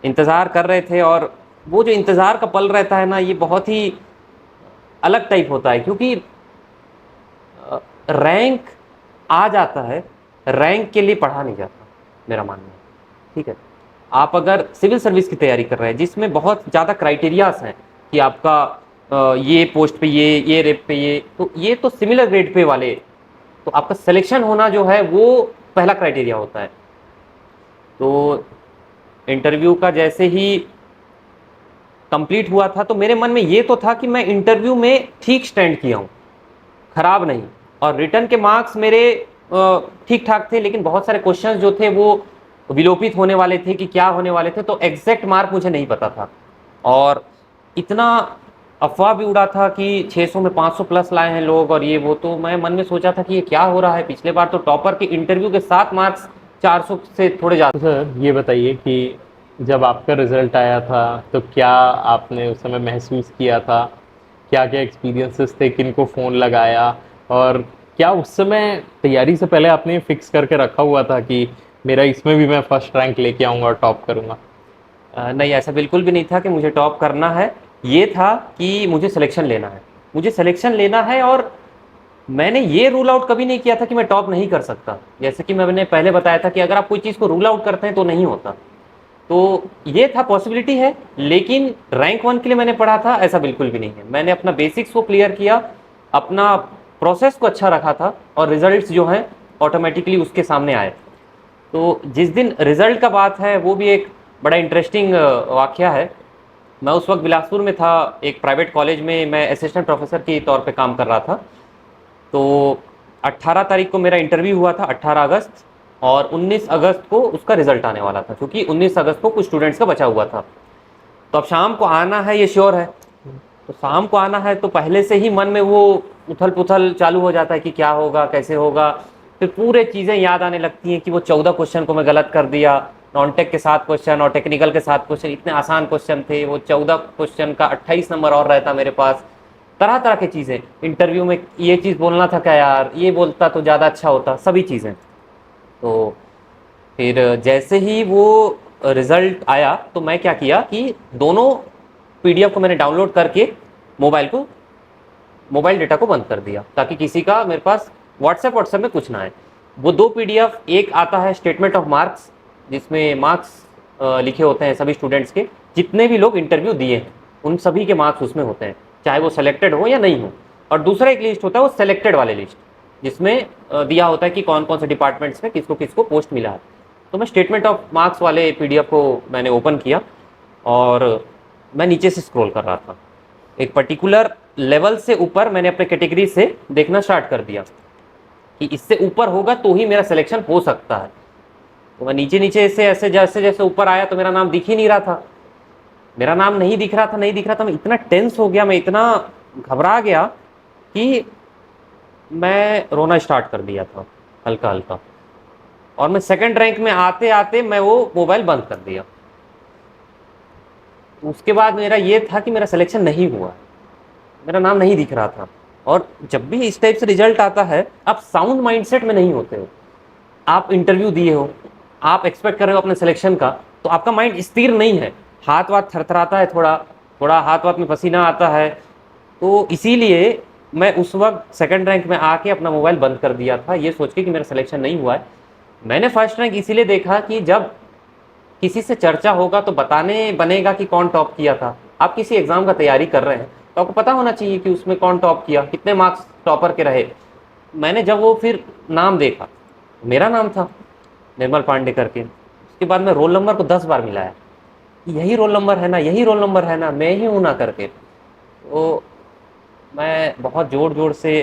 इंतज़ार कर रहे थे, और वो जो इंतज़ार का पल रहता है ना, ये बहुत ही अलग टाइप होता है, क्योंकि रैंक आ जाता है, रैंक के लिए पढ़ा नहीं जाता, मेरा मानना है। ठीक है, आप अगर सिविल सर्विस की तैयारी कर रहे हैं जिसमें बहुत ज़्यादा क्राइटेरियाज हैं कि आपका ये पोस्ट पे ये रेप पे ये, तो ये तो सिमिलर ग्रेड पे वाले, तो आपका सिलेक्शन होना जो है वो पहला क्राइटेरिया होता है। तो इंटरव्यू का जैसे ही कंप्लीट हुआ था तो मेरे मन में ये तो था कि मैं इंटरव्यू में ठीक स्टैंड किया हूँ, खराब नहीं, और रिटर्न के मार्क्स मेरे ठीक ठाक थे, लेकिन बहुत सारे क्वेश्चंस जो थे वो विलोपित होने वाले थे कि क्या होने वाले थे, तो एग्जैक्ट मार्क मुझे नहीं पता था। और इतना अफवाह भी उड़ा था कि 600 में 500 प्लस लाए हैं लोग और ये वो, तो मैं मन में सोचा था कि ये क्या हो रहा है। पिछले बार तो टॉपर के इंटरव्यू के 7 मार्क्स 400 से थोड़े ज़्यादा। तो सर ये बताइए कि जब आपका रिजल्ट आया था तो क्या आपने उस समय महसूस किया था? क्या क्या एक्सपीरियंसेस थे? किनको फ़ोन लगाया? और क्या उस समय तैयारी से पहले आपने फिक्स करके रखा हुआ था कि मेरा इसमें भी मैं फर्स्ट रैंक लेके आऊँगा और टॉप करूँगा? नहीं, ऐसा बिल्कुल भी नहीं था कि मुझे टॉप करना है। ये था कि मुझे सिलेक्शन लेना है। मुझे सिलेक्शन लेना है, और मैंने ये रूल आउट कभी नहीं किया था कि मैं टॉप नहीं कर सकता। जैसे कि मैंने पहले बताया था कि अगर आप कोई चीज़ को रूल आउट करते हैं तो नहीं होता। तो ये था, पॉसिबिलिटी है, लेकिन रैंक 1 के लिए मैंने पढ़ा था, ऐसा बिल्कुल भी नहीं है। मैंने अपना बेसिक्स को क्लियर किया, अपना प्रोसेस को अच्छा रखा था, और रिजल्ट्स जो हैं ऑटोमेटिकली उसके सामने आए। तो जिस दिन रिजल्ट का बात है, वो भी एक बड़ा इंटरेस्टिंग वाकया है। मैं उस वक्त बिलासपुर में था, एक प्राइवेट कॉलेज में मैं असिस्टेंट प्रोफेसर के तौर पे काम कर रहा था। तो 18 तारीख को मेरा इंटरव्यू हुआ था, 18 अगस्त, और 19 अगस्त को उसका रिजल्ट आने वाला था, क्योंकि 19 अगस्त को कुछ स्टूडेंट्स का बचा हुआ था। तो अब शाम को आना है, ये श्योर है। तो शाम को आना है तो पहले से ही मन में वो उथल पुथल चालू हो जाता है कि क्या होगा, कैसे होगा। फिर पूरे चीज़ें याद आने लगती हैं कि वो 14 क्वेश्चन को मैं गलत कर दिया। नॉन टेक के 7 क्वेश्चन और टेक्निकल के 7 क्वेश्चन इतने आसान क्वेश्चन थे, वो 14 क्वेश्चन का 28 नंबर और रहता मेरे पास। तरह तरह की चीज़ें, इंटरव्यू में ये चीज़ बोलना था क्या यार, ये बोलता तो ज़्यादा अच्छा होता, सभी चीज़ें। तो फिर जैसे ही वो रिज़ल्ट आया तो मैं क्या किया कि दोनों पीडीएफ को मैंने डाउनलोड करके मोबाइल डेटा को बंद कर दिया, ताकि किसी का मेरे पास व्हाट्सएप में कुछ ना आए। वो दो पीडीएफ, एक आता है स्टेटमेंट ऑफ मार्क्स, जिसमें मार्क्स लिखे होते हैं सभी स्टूडेंट्स के, जितने भी लोग इंटरव्यू दिए हैं उन सभी के मार्क्स उसमें होते हैं, चाहे वो सेलेक्टेड हो या नहीं हो। और दूसरा एक लिस्ट होता है, वो सेलेक्टेड वाले लिस्ट, जिसमें दिया होता है कि कौन कौन से डिपार्टमेंट्स में किसको किसको पोस्ट मिला है। तो मैं स्टेटमेंट ऑफ मार्क्स वाले पीडीएफ को मैंने ओपन किया, और मैं नीचे से स्क्रॉल कर रहा था। एक पर्टिकुलर लेवल से ऊपर मैंने अपने कैटेगरी से देखना स्टार्ट कर दिया कि इससे ऊपर होगा तो ही मेरा सिलेक्शन हो सकता है। तो मैं नीचे नीचे से ऐसे जैसे जैसे ऊपर आया तो मेरा नाम दिख ही नहीं रहा था। मेरा नाम नहीं दिख रहा था, नहीं दिख रहा था। मैं इतना टेंस हो गया, मैं इतना घबरा गया कि मैं रोना स्टार्ट कर दिया था हल्का हल्का। और मैं सेकंड रैंक में आते आते मैं वो मोबाइल बंद कर दिया। उसके बाद मेरा ये था कि मेरा सिलेक्शन नहीं हुआ, मेरा नाम नहीं दिख रहा था। और जब भी इस टाइप से रिजल्ट आता है, आप साउंड माइंडसेट में नहीं होते हो। आप इंटरव्यू दिए हो, आप एक्सपेक्ट कर रहे हो अपने सिलेक्शन का, तो आपका माइंड स्थिर नहीं है, हाथ वाथ थरथराता है, थोड़ा थोड़ा हाथ वाथ में पसीना आता है। तो इसीलिए मैं उस वक्त सेकंड रैंक में आके अपना मोबाइल बंद कर दिया था, ये सोच के कि मेरा सिलेक्शन नहीं हुआ है। मैंने फर्स्ट रैंक इसीलिए देखा कि जब किसी से चर्चा होगा तो बताने बनेगा कि कौन टॉप किया था। आप किसी एग्जाम का तैयारी कर रहे हैं तो आपको पता होना चाहिए कि उसमें कौन टॉप किया, कितने मार्क्स टॉपर के रहे। मैंने जब वो फिर नाम देखा, मेरा नाम था निर्मल पांडे करके। उसके बाद मैं रोल नंबर को 10 बार मिलाया, यही रोल नंबर है ना, यही रोल नंबर है ना, मैं ही हूँ ना करके। तो मैं बहुत जोर जोर से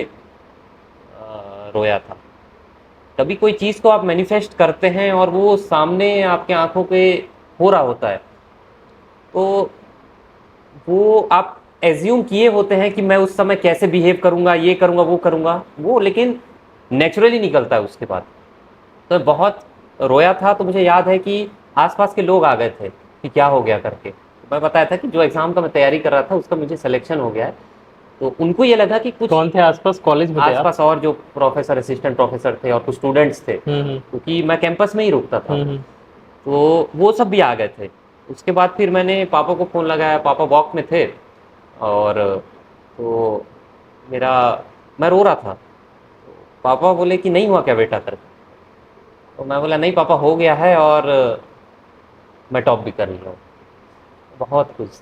रोया था। कभी कोई चीज़ को आप मैनिफेस्ट करते हैं और वो सामने आपके आंखों पे हो रहा होता है, तो वो आप एज्यूम किए होते हैं कि मैं उस समय कैसे बिहेव करूंगा, ये करूंगा, वो करूंगा, वो लेकिन नेचुरली निकलता है उसके बाद। तो बहुत रोया था। तो मुझे याद है कि आसपास के लोग आ गए थे कि क्या हो गया करके। तो मैं बताया था कि जो एग्ज़ाम का मैं तैयारी कर रहा था उसका मुझे सिलेक्शन हो गया है। तो उनको ये लगा कि कुछ कौन थे आसपास, कॉलेज में थे आप? आसपास और जो प्रोफेसर, असिस्टेंट प्रोफेसर थे और कुछ स्टूडेंट्स थे, हम्म। क्योंकि मैं कैंपस में ही रुकता था। हम्म। तो वो सब भी आ गए थे। उसके बाद फिर मैंने पापा को फ़ोन लगाया, पापा वॉक में थे। और तो मेरा मैं रो रहा था। पापा बोले कि नहीं हुआ क्या बेटा करके। तो मैं बोला नहीं पापा, हो गया है, और मैं टॉप भी कर लिया हूँ। बहुत खुश।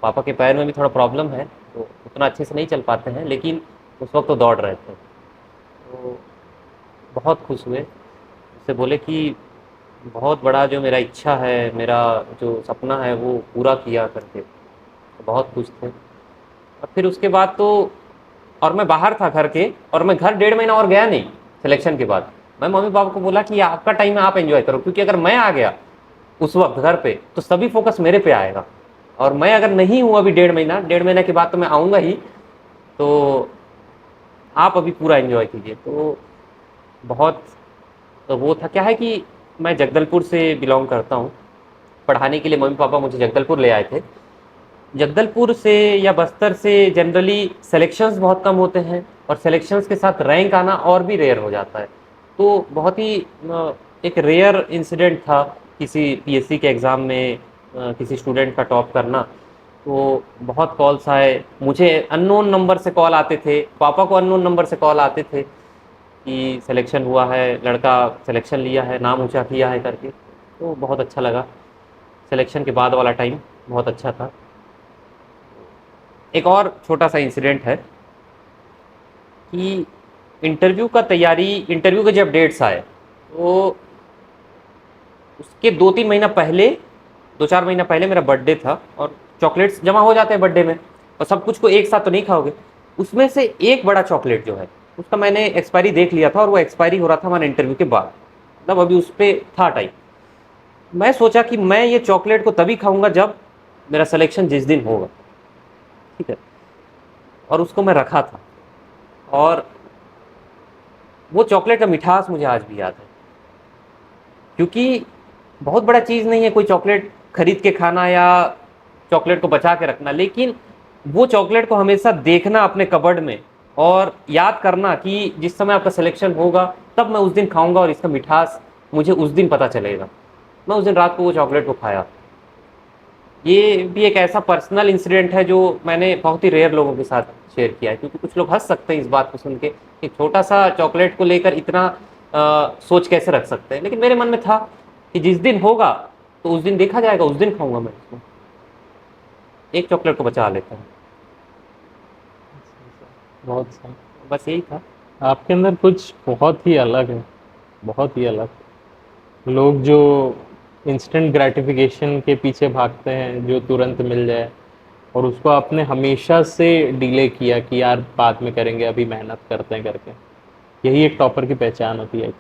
पापा के पैर में भी थोड़ा प्रॉब्लम है, तो उतना अच्छे से नहीं चल पाते हैं, लेकिन उस वक्त तो दौड़ रहे थे। तो बहुत खुश हुए। उससे बोले कि बहुत बड़ा जो मेरा इच्छा है, मेरा जो सपना है वो पूरा किया करके। तो बहुत खुश थे। और फिर उसके बाद तो, और मैं बाहर था घर के, और मैं घर 1.5 महीना और गया नहीं सिलेक्शन के बाद। मैं मम्मी पापा को बोला कि आपका टाइम है, आप एंजॉय करो, क्योंकि अगर मैं आ गया उस वक्त घर पे तो सभी फोकस मेरे पे आएगा। और मैं अगर नहीं हूँ अभी 1.5 महीना, 1.5 महीने के बाद तो मैं आऊँगा ही। तो आप अभी पूरा एंजॉय कीजिए। तो बहुत, तो वो था क्या है कि मैं जगदलपुर से बिलोंग करता हूँ। पढ़ाने के लिए मम्मी पापा मुझे जगदलपुर ले आए थे। जगदलपुर से या बस्तर से जनरली सिलेक्शंस बहुत कम होते हैं और सिलेक्शंस के साथ रैंक आना और भी रेयर हो जाता है। तो बहुत ही एक रेयर इंसिडेंट था किसी पीएससी के एग्ज़ाम में किसी स्टूडेंट का टॉप करना। तो बहुत कॉल्स आए, मुझे अननोन नंबर से कॉल आते थे, पापा को अननोन नंबर से कॉल आते थे कि सिलेक्शन हुआ है, लड़का सिलेक्शन लिया है, नाम ऊंचा किया है करके। तो बहुत अच्छा लगा। सिलेक्शन के बाद वाला टाइम बहुत अच्छा था। एक और छोटा सा इंसिडेंट है कि इंटरव्यू के जब डेट्स आए तो उसके 2-3 महीना पहले, 2-4 महीना पहले मेरा बर्थडे था और चॉकलेट्स जमा हो जाते हैं बर्थडे में और सब कुछ को एक साथ तो नहीं खाओगे। उसमें से एक बड़ा चॉकलेट जो है उसका मैंने एक्सपायरी देख लिया था और वो एक्सपायरी हो रहा था हमारे इंटरव्यू के बाद, मतलब अभी उस पर था टाइम। मैं सोचा कि मैं ये चॉकलेट को तभी खाऊंगा जब मेरा सिलेक्शन जिस दिन होगा, ठीक है। और उसको मैं रखा था और वो चॉकलेट का मिठास मुझे आज भी याद है, क्योंकि बहुत बड़ा चीज़ नहीं है कोई चॉकलेट खरीद के खाना या चॉकलेट को बचा के रखना, लेकिन वो चॉकलेट को हमेशा देखना अपने कबर्ड में और याद करना कि जिस समय आपका सिलेक्शन होगा तब मैं उस दिन खाऊंगा और इसका मिठास मुझे उस दिन पता चलेगा। मैं उस दिन रात को वो चॉकलेट को खाया। ये भी एक ऐसा पर्सनल इंसिडेंट है जो मैंने बहुत ही रेयर लोगों के साथ शेयर किया है, क्योंकि कुछ लोग हंस सकते हैं इस बात को सुन के कि छोटा सा चॉकलेट को लेकर इतना सोच कैसे रख सकते हैं, लेकिन मेरे मन में था कि जिस दिन होगा तो उस दिन देखा जाएगा, उस दिन खाऊंगा मैं उसको। एक चॉकलेट को बचा लेता हूँ। बहुत सही। बस यही था। आपके अंदर कुछ बहुत ही अलग है, बहुत ही अलग। लोग जो इंस्टेंट ग्रेटिफिकेशन के पीछे भागते हैं, जो तुरंत मिल जाए, और उसको आपने हमेशा से डिले किया कि यार बाद में करेंगे, अभी मेहनत करते हैं करके। यही एक टॉपर की पहचान होती है।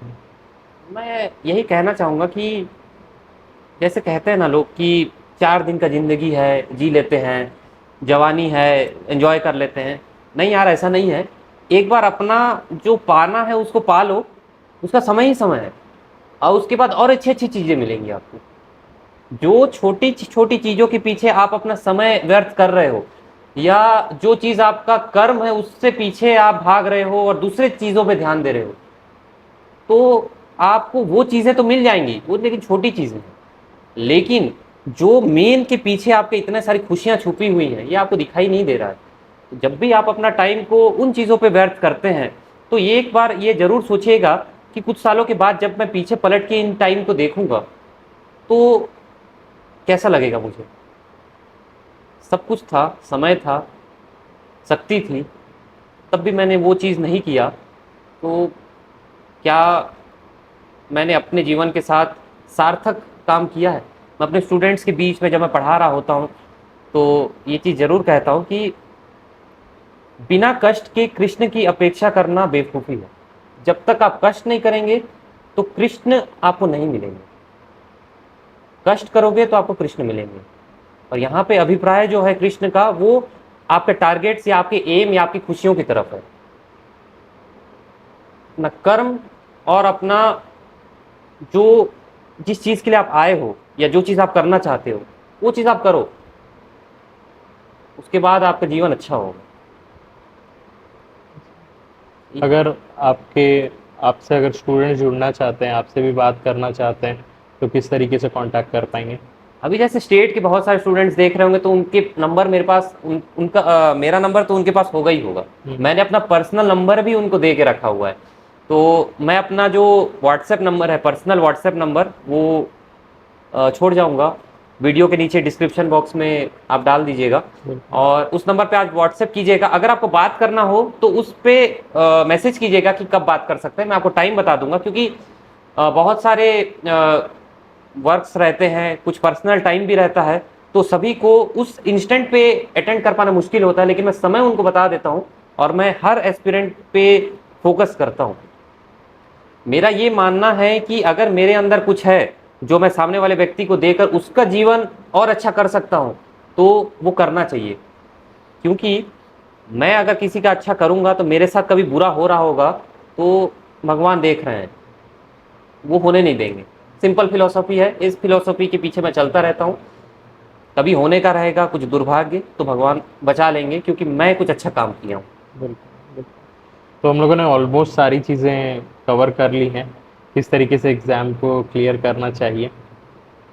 मैं यही कहना चाहूँगा कि जैसे कहते हैं ना लोग कि 4 दिन का ज़िंदगी है, जी लेते हैं, जवानी है, एंजॉय कर लेते हैं। नहीं यार, ऐसा नहीं है। एक बार अपना जो पाना है उसको पा लो, उसका समय ही समय है और उसके बाद और अच्छी-अच्छी चीज़ें मिलेंगी आपको। जो छोटी-छोटी चीज़ों के पीछे आप अपना समय व्यर्थ कर रहे हो या जो चीज़ आपका कर्म है उससे पीछे आप भाग रहे हो और दूसरे चीज़ों पे ध्यान दे रहे हो, तो आपको वो चीज़ें तो मिल जाएँगी, वो लेकिन छोटी चीज़ें हैं। लेकिन जो मेन के पीछे आपके इतने सारी खुशियाँ छुपी हुई हैं, ये आपको दिखाई नहीं दे रहा है। तो जब भी आप अपना टाइम को उन चीज़ों पे व्यर्थ करते हैं, तो ये एक बार ये ज़रूर सोचिएगा कि कुछ सालों के बाद जब मैं पीछे पलट के इन टाइम को देखूँगा, तो कैसा लगेगा मुझे। सब कुछ था, समय था, शक्ति थी, तब भी मैंने वो चीज़ नहीं किया, तो क्या मैंने अपने जीवन के साथ सार्थक काम किया है? मैं अपने स्टूडेंट्स के बीच में जब मैं पढ़ा रहा होता हूँ, तो ये चीज़ ज़रूर कहता हूँ कि बिना कष्ट के कृष्ण की अपेक्षा करना बेवकूफ़ी है। जब तक आप कष्ट नहीं करेंगे, तो कृष्ण आपको नहीं मिलेंगे। कष्ट करोगे तो आपको कृष्ण मिलेंगे। और यहाँ पे अभिप्राय जो है कृष्ण का, वो आपके टारगेट्स या आपके एम या आपकी खुशियों की तरफ है। अपना कर्म और अपना जो जिस चीज़ के लिए आप आए हो या जो चीज़ आप करना चाहते हो, वो चीज़ आप करो, उसके बाद आपका जीवन अच्छा होगा। अगर आपसे अगर स्टूडेंट जुड़ना चाहते हैं, आपसे भी बात करना चाहते हैं, तो किस तरीके से कांटेक्ट कर पाएंगे? अभी जैसे स्टेट के बहुत सारे स्टूडेंट्स देख रहे होंगे, तो उनके नंबर मेरे पास मेरा नंबर तो उनके पास होगा ही होगा। मैंने अपना पर्सनल नंबर भी उनको दे के रखा हुआ है। तो मैं अपना जो व्हाट्सएप नंबर है, पर्सनल व्हाट्सएप नंबर, वो छोड़ जाऊंगा वीडियो के नीचे डिस्क्रिप्शन बॉक्स में, आप डाल दीजिएगा और उस नंबर पे आप व्हाट्सएप कीजिएगा। अगर आपको बात करना हो तो उस पर मैसेज कीजिएगा कि कब बात कर सकते हैं, मैं आपको टाइम बता दूंगा, क्योंकि बहुत सारे वर्क्स रहते हैं, कुछ पर्सनल टाइम भी रहता है, तो सभी को उस इंस्टेंट पे अटेंड कर पाना मुश्किल होता है, लेकिन मैं समय उनको बता देता हूँ और मैं हर एस्पिरेंट पे फोकस करता हूँ। मेरा ये मानना है कि अगर मेरे अंदर कुछ है जो मैं सामने वाले व्यक्ति को देकर उसका जीवन और अच्छा कर सकता हूँ, तो वो करना चाहिए, क्योंकि मैं अगर किसी का अच्छा करूँगा तो मेरे साथ कभी बुरा हो रहा होगा तो भगवान देख रहे हैं, वो होने नहीं देंगे। सिंपल फिलॉसफी है, इस फिलॉसफी के पीछे मैं चलता रहता हूँ। कभी होने का रहेगा कुछ दुर्भाग्य तो भगवान बचा लेंगे, क्योंकि मैं कुछ अच्छा काम किया हूँ। बिल्कुल बिल्कुल। तो हम लोगों ने ऑलमोस्ट सारी चीज़ें कवर कर ली हैं, किस तरीके से एग्ज़ाम को क्लियर करना चाहिए।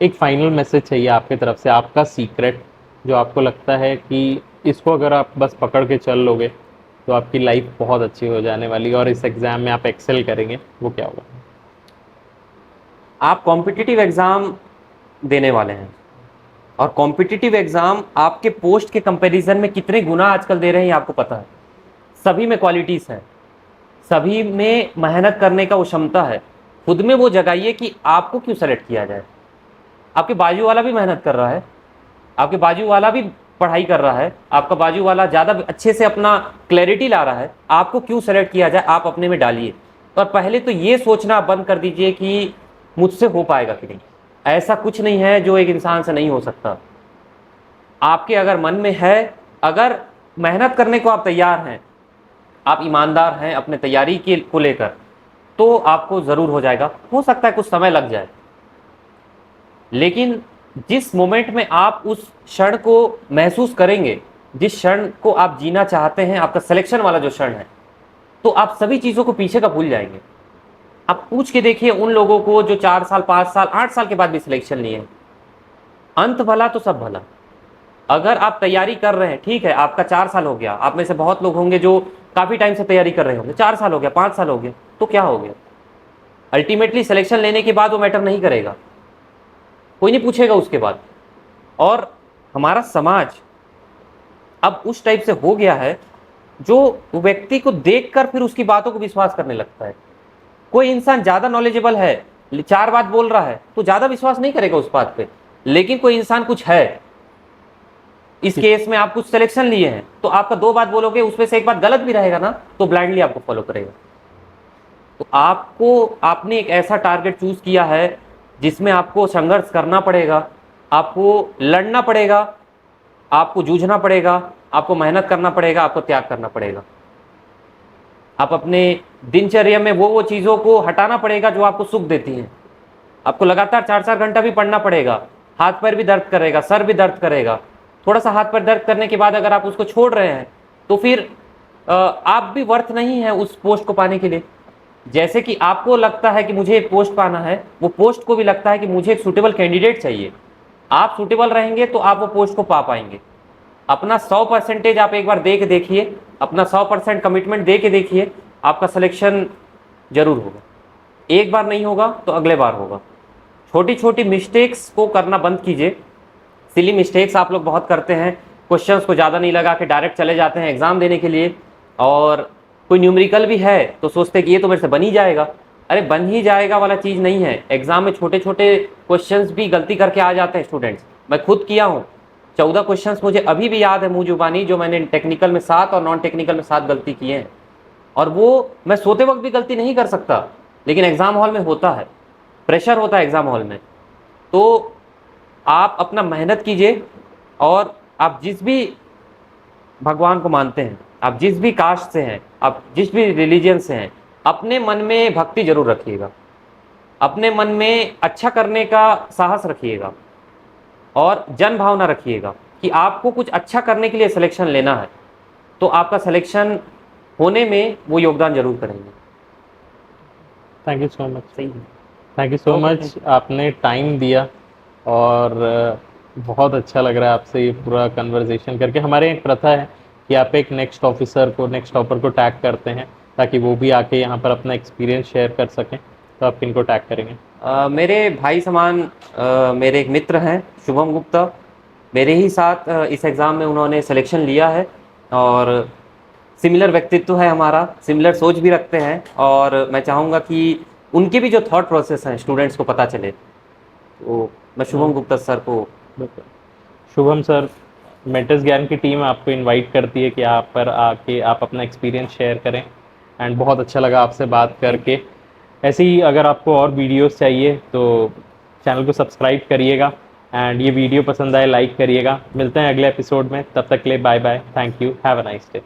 एक फाइनल मैसेज चाहिए आपकी तरफ से, आपका सीक्रेट जो आपको लगता है कि इसको अगर आप बस पकड़ के चल लोगे तो आपकी लाइफ बहुत अच्छी हो जाने वाली है और इस एग्ज़ाम में आप एक्सेल करेंगे, वो क्या होगा? आप कॉम्पिटिटिव एग्ज़ाम देने वाले हैं, और कॉम्पिटिटिव एग्ज़ाम आपके पोस्ट के कंपैरिजन में कितने गुना आजकल दे रहे हैं ये आपको पता है। सभी में क्वालिटीज़ हैं, सभी में मेहनत करने का वो क्षमता है। खुद में वो जगाइए कि आपको क्यों सेलेक्ट किया जाए। आपके बाजू वाला भी मेहनत कर रहा है, आपके बाजू वाला भी पढ़ाई कर रहा है, आपका बाजू वाला ज़्यादा अच्छे से अपना क्लैरिटी ला रहा है, आपको क्यों सेलेक्ट किया जाए, आप अपने में डालिए। और पहले तो ये सोचना बंद कर दीजिए कि मुझसे हो पाएगा कि नहीं। ऐसा कुछ नहीं है जो एक इंसान से नहीं हो सकता। आपके अगर मन में है, अगर मेहनत करने को आप तैयार हैं, आप ईमानदार हैं अपने तैयारी के को लेकर, तो आपको ज़रूर हो जाएगा। हो सकता है कुछ समय लग जाए, लेकिन जिस मोमेंट में आप उस क्षण को महसूस करेंगे, जिस क्षण को आप जीना चाहते हैं, आपका सिलेक्शन वाला जो क्षण है, तो आप सभी चीज़ों को पीछे का भूल जाएंगे। आप पूछ के देखिए उन लोगों को जो 4 साल, 5 साल, 8 साल के बाद भी सिलेक्शन लिए हैं। अंत भला तो सब भला। अगर आप तैयारी कर रहे हैं, ठीक है, आपका 4 साल हो गया, आप में से बहुत लोग होंगे जो काफ़ी टाइम से तैयारी कर रहे होंगे, 4 साल हो गया, 5 साल हो गया, तो क्या हो गया? अल्टीमेटली सिलेक्शन लेने के बाद वो मैटर नहीं करेगा, कोई नहीं पूछेगा उसके बाद। और हमारा समाज अब उस टाइप से हो गया है जो व्यक्ति को देखकर फिर उसकी बातों को विश्वास करने लगता है। कोई इंसान ज़्यादा नॉलेजेबल है, 4 बात बोल रहा है, तो ज़्यादा विश्वास नहीं करेगा उस बात पे। लेकिन कोई इंसान कुछ है, इस केस में आप कुछ सिलेक्शन लिए हैं, तो आपका 2 बात बोलोगे, उसमें से एक बात गलत भी रहेगा ना, तो ब्लाइंडली आपको फॉलो करेगा। तो आपने एक ऐसा टारगेट चूज किया है जिसमें आपको संघर्ष करना पड़ेगा, आपको लड़ना पड़ेगा, आपको जूझना पड़ेगा, आपको मेहनत करना पड़ेगा, आपको त्याग करना पड़ेगा। आप अपने दिनचर्या में वो चीज़ों को हटाना पड़ेगा जो आपको सुख देती हैं। आपको लगातार 4-4 घंटा भी पढ़ना पड़ेगा, हाथ पैर भी दर्द करेगा, सर भी दर्द करेगा। थोड़ा सा हाथ पैर दर्द करने के बाद अगर आप उसको छोड़ रहे हैं, तो फिर आप भी वर्थ नहीं है उस पोस्ट को पाने के लिए। जैसे कि आपको लगता है कि मुझे एक पोस्ट पाना है, वो पोस्ट को भी लगता है कि मुझे एक सूटेबल कैंडिडेट चाहिए। आप सूटेबल रहेंगे तो आप वो पोस्ट को पा पाएंगे। अपना 100% आप एक बार दे के देखिए, अपना 100% कमिटमेंट दे के देखिए, आपका सिलेक्शन जरूर होगा। एक बार नहीं होगा तो अगले बार होगा। छोटी छोटी मिस्टेक्स को करना बंद कीजिए। सिली मिस्टेक्स आप लोग बहुत करते हैं, क्वेश्चंस को ज़्यादा नहीं लगा के डायरेक्ट चले जाते हैं एग्ज़ाम देने के लिए, और कोई न्यूमेरिकल भी है तो सोचते हैं कि ये तो मेरे से बन ही जाएगा। अरे बन ही जाएगा वाला चीज़ नहीं है। एग्जाम में छोटे छोटे क्वेश्चंस भी गलती करके आ जाते हैं स्टूडेंट्स। मैं खुद किया हूँ, 14 क्वेश्चंस मुझे अभी भी याद है मुँह जुबानी, जो मैंने टेक्निकल में 7 और नॉन टेक्निकल में 7 गलती किए हैं। और वो मैं सोते वक्त भी गलती नहीं कर सकता, लेकिन एग्ज़ाम हॉल में होता है, प्रेशर होता है एग्ज़ाम हॉल में। तो आप अपना मेहनत कीजिए, और आप जिस भी भगवान को मानते हैं, आप जिस भी कास्ट से हैं, आप जिस भी रिलीजन से हैं, अपने मन में भक्ति जरूर रखिएगा, अपने मन में अच्छा करने का साहस रखिएगा, और जन भावना रखिएगा कि आपको कुछ अच्छा करने के लिए सिलेक्शन लेना है, तो आपका सिलेक्शन होने में वो योगदान जरूर करेंगे। Thank you so much. सही है। थैंक यू सो मच, आपने टाइम दिया, और बहुत अच्छा लग रहा है आपसे ये पूरा कन्वर्सेशन करके। हमारे एक प्रथा है कि आप एक नेक्स्ट ऑफिसर को, नेक्स्ट टॉपर को टैग करते हैं ताकि वो भी आके यहाँ पर अपना एक्सपीरियंस शेयर कर सकें, तो आप किनको टैग करेंगे? मेरे भाई समान मेरे एक मित्र हैं शुभम गुप्ता, मेरे ही साथ इस एग्ज़ाम में उन्होंने सिलेक्शन लिया है, और सिमिलर व्यक्तित्व है हमारा, सिमिलर सोच भी रखते हैं, और मैं चाहूँगा कि उनके भी जो थॉट प्रोसेस हैं स्टूडेंट्स को पता चले। तो मैं शुभम गुप्ता सर को, शुभम सर, मेंटर्स ज्ञान की टीम आपको इनवाइट करती है कि आप पर आके आप अपना एक्सपीरियंस शेयर करें, एंड बहुत अच्छा लगा आपसे बात करके। ऐसे ही अगर आपको और वीडियोस चाहिए तो चैनल को सब्सक्राइब करिएगा, एंड ये वीडियो पसंद आए लाइक करिएगा। मिलते हैं अगले एपिसोड में, तब तक के लिए bye bye, thank you, have a nice day.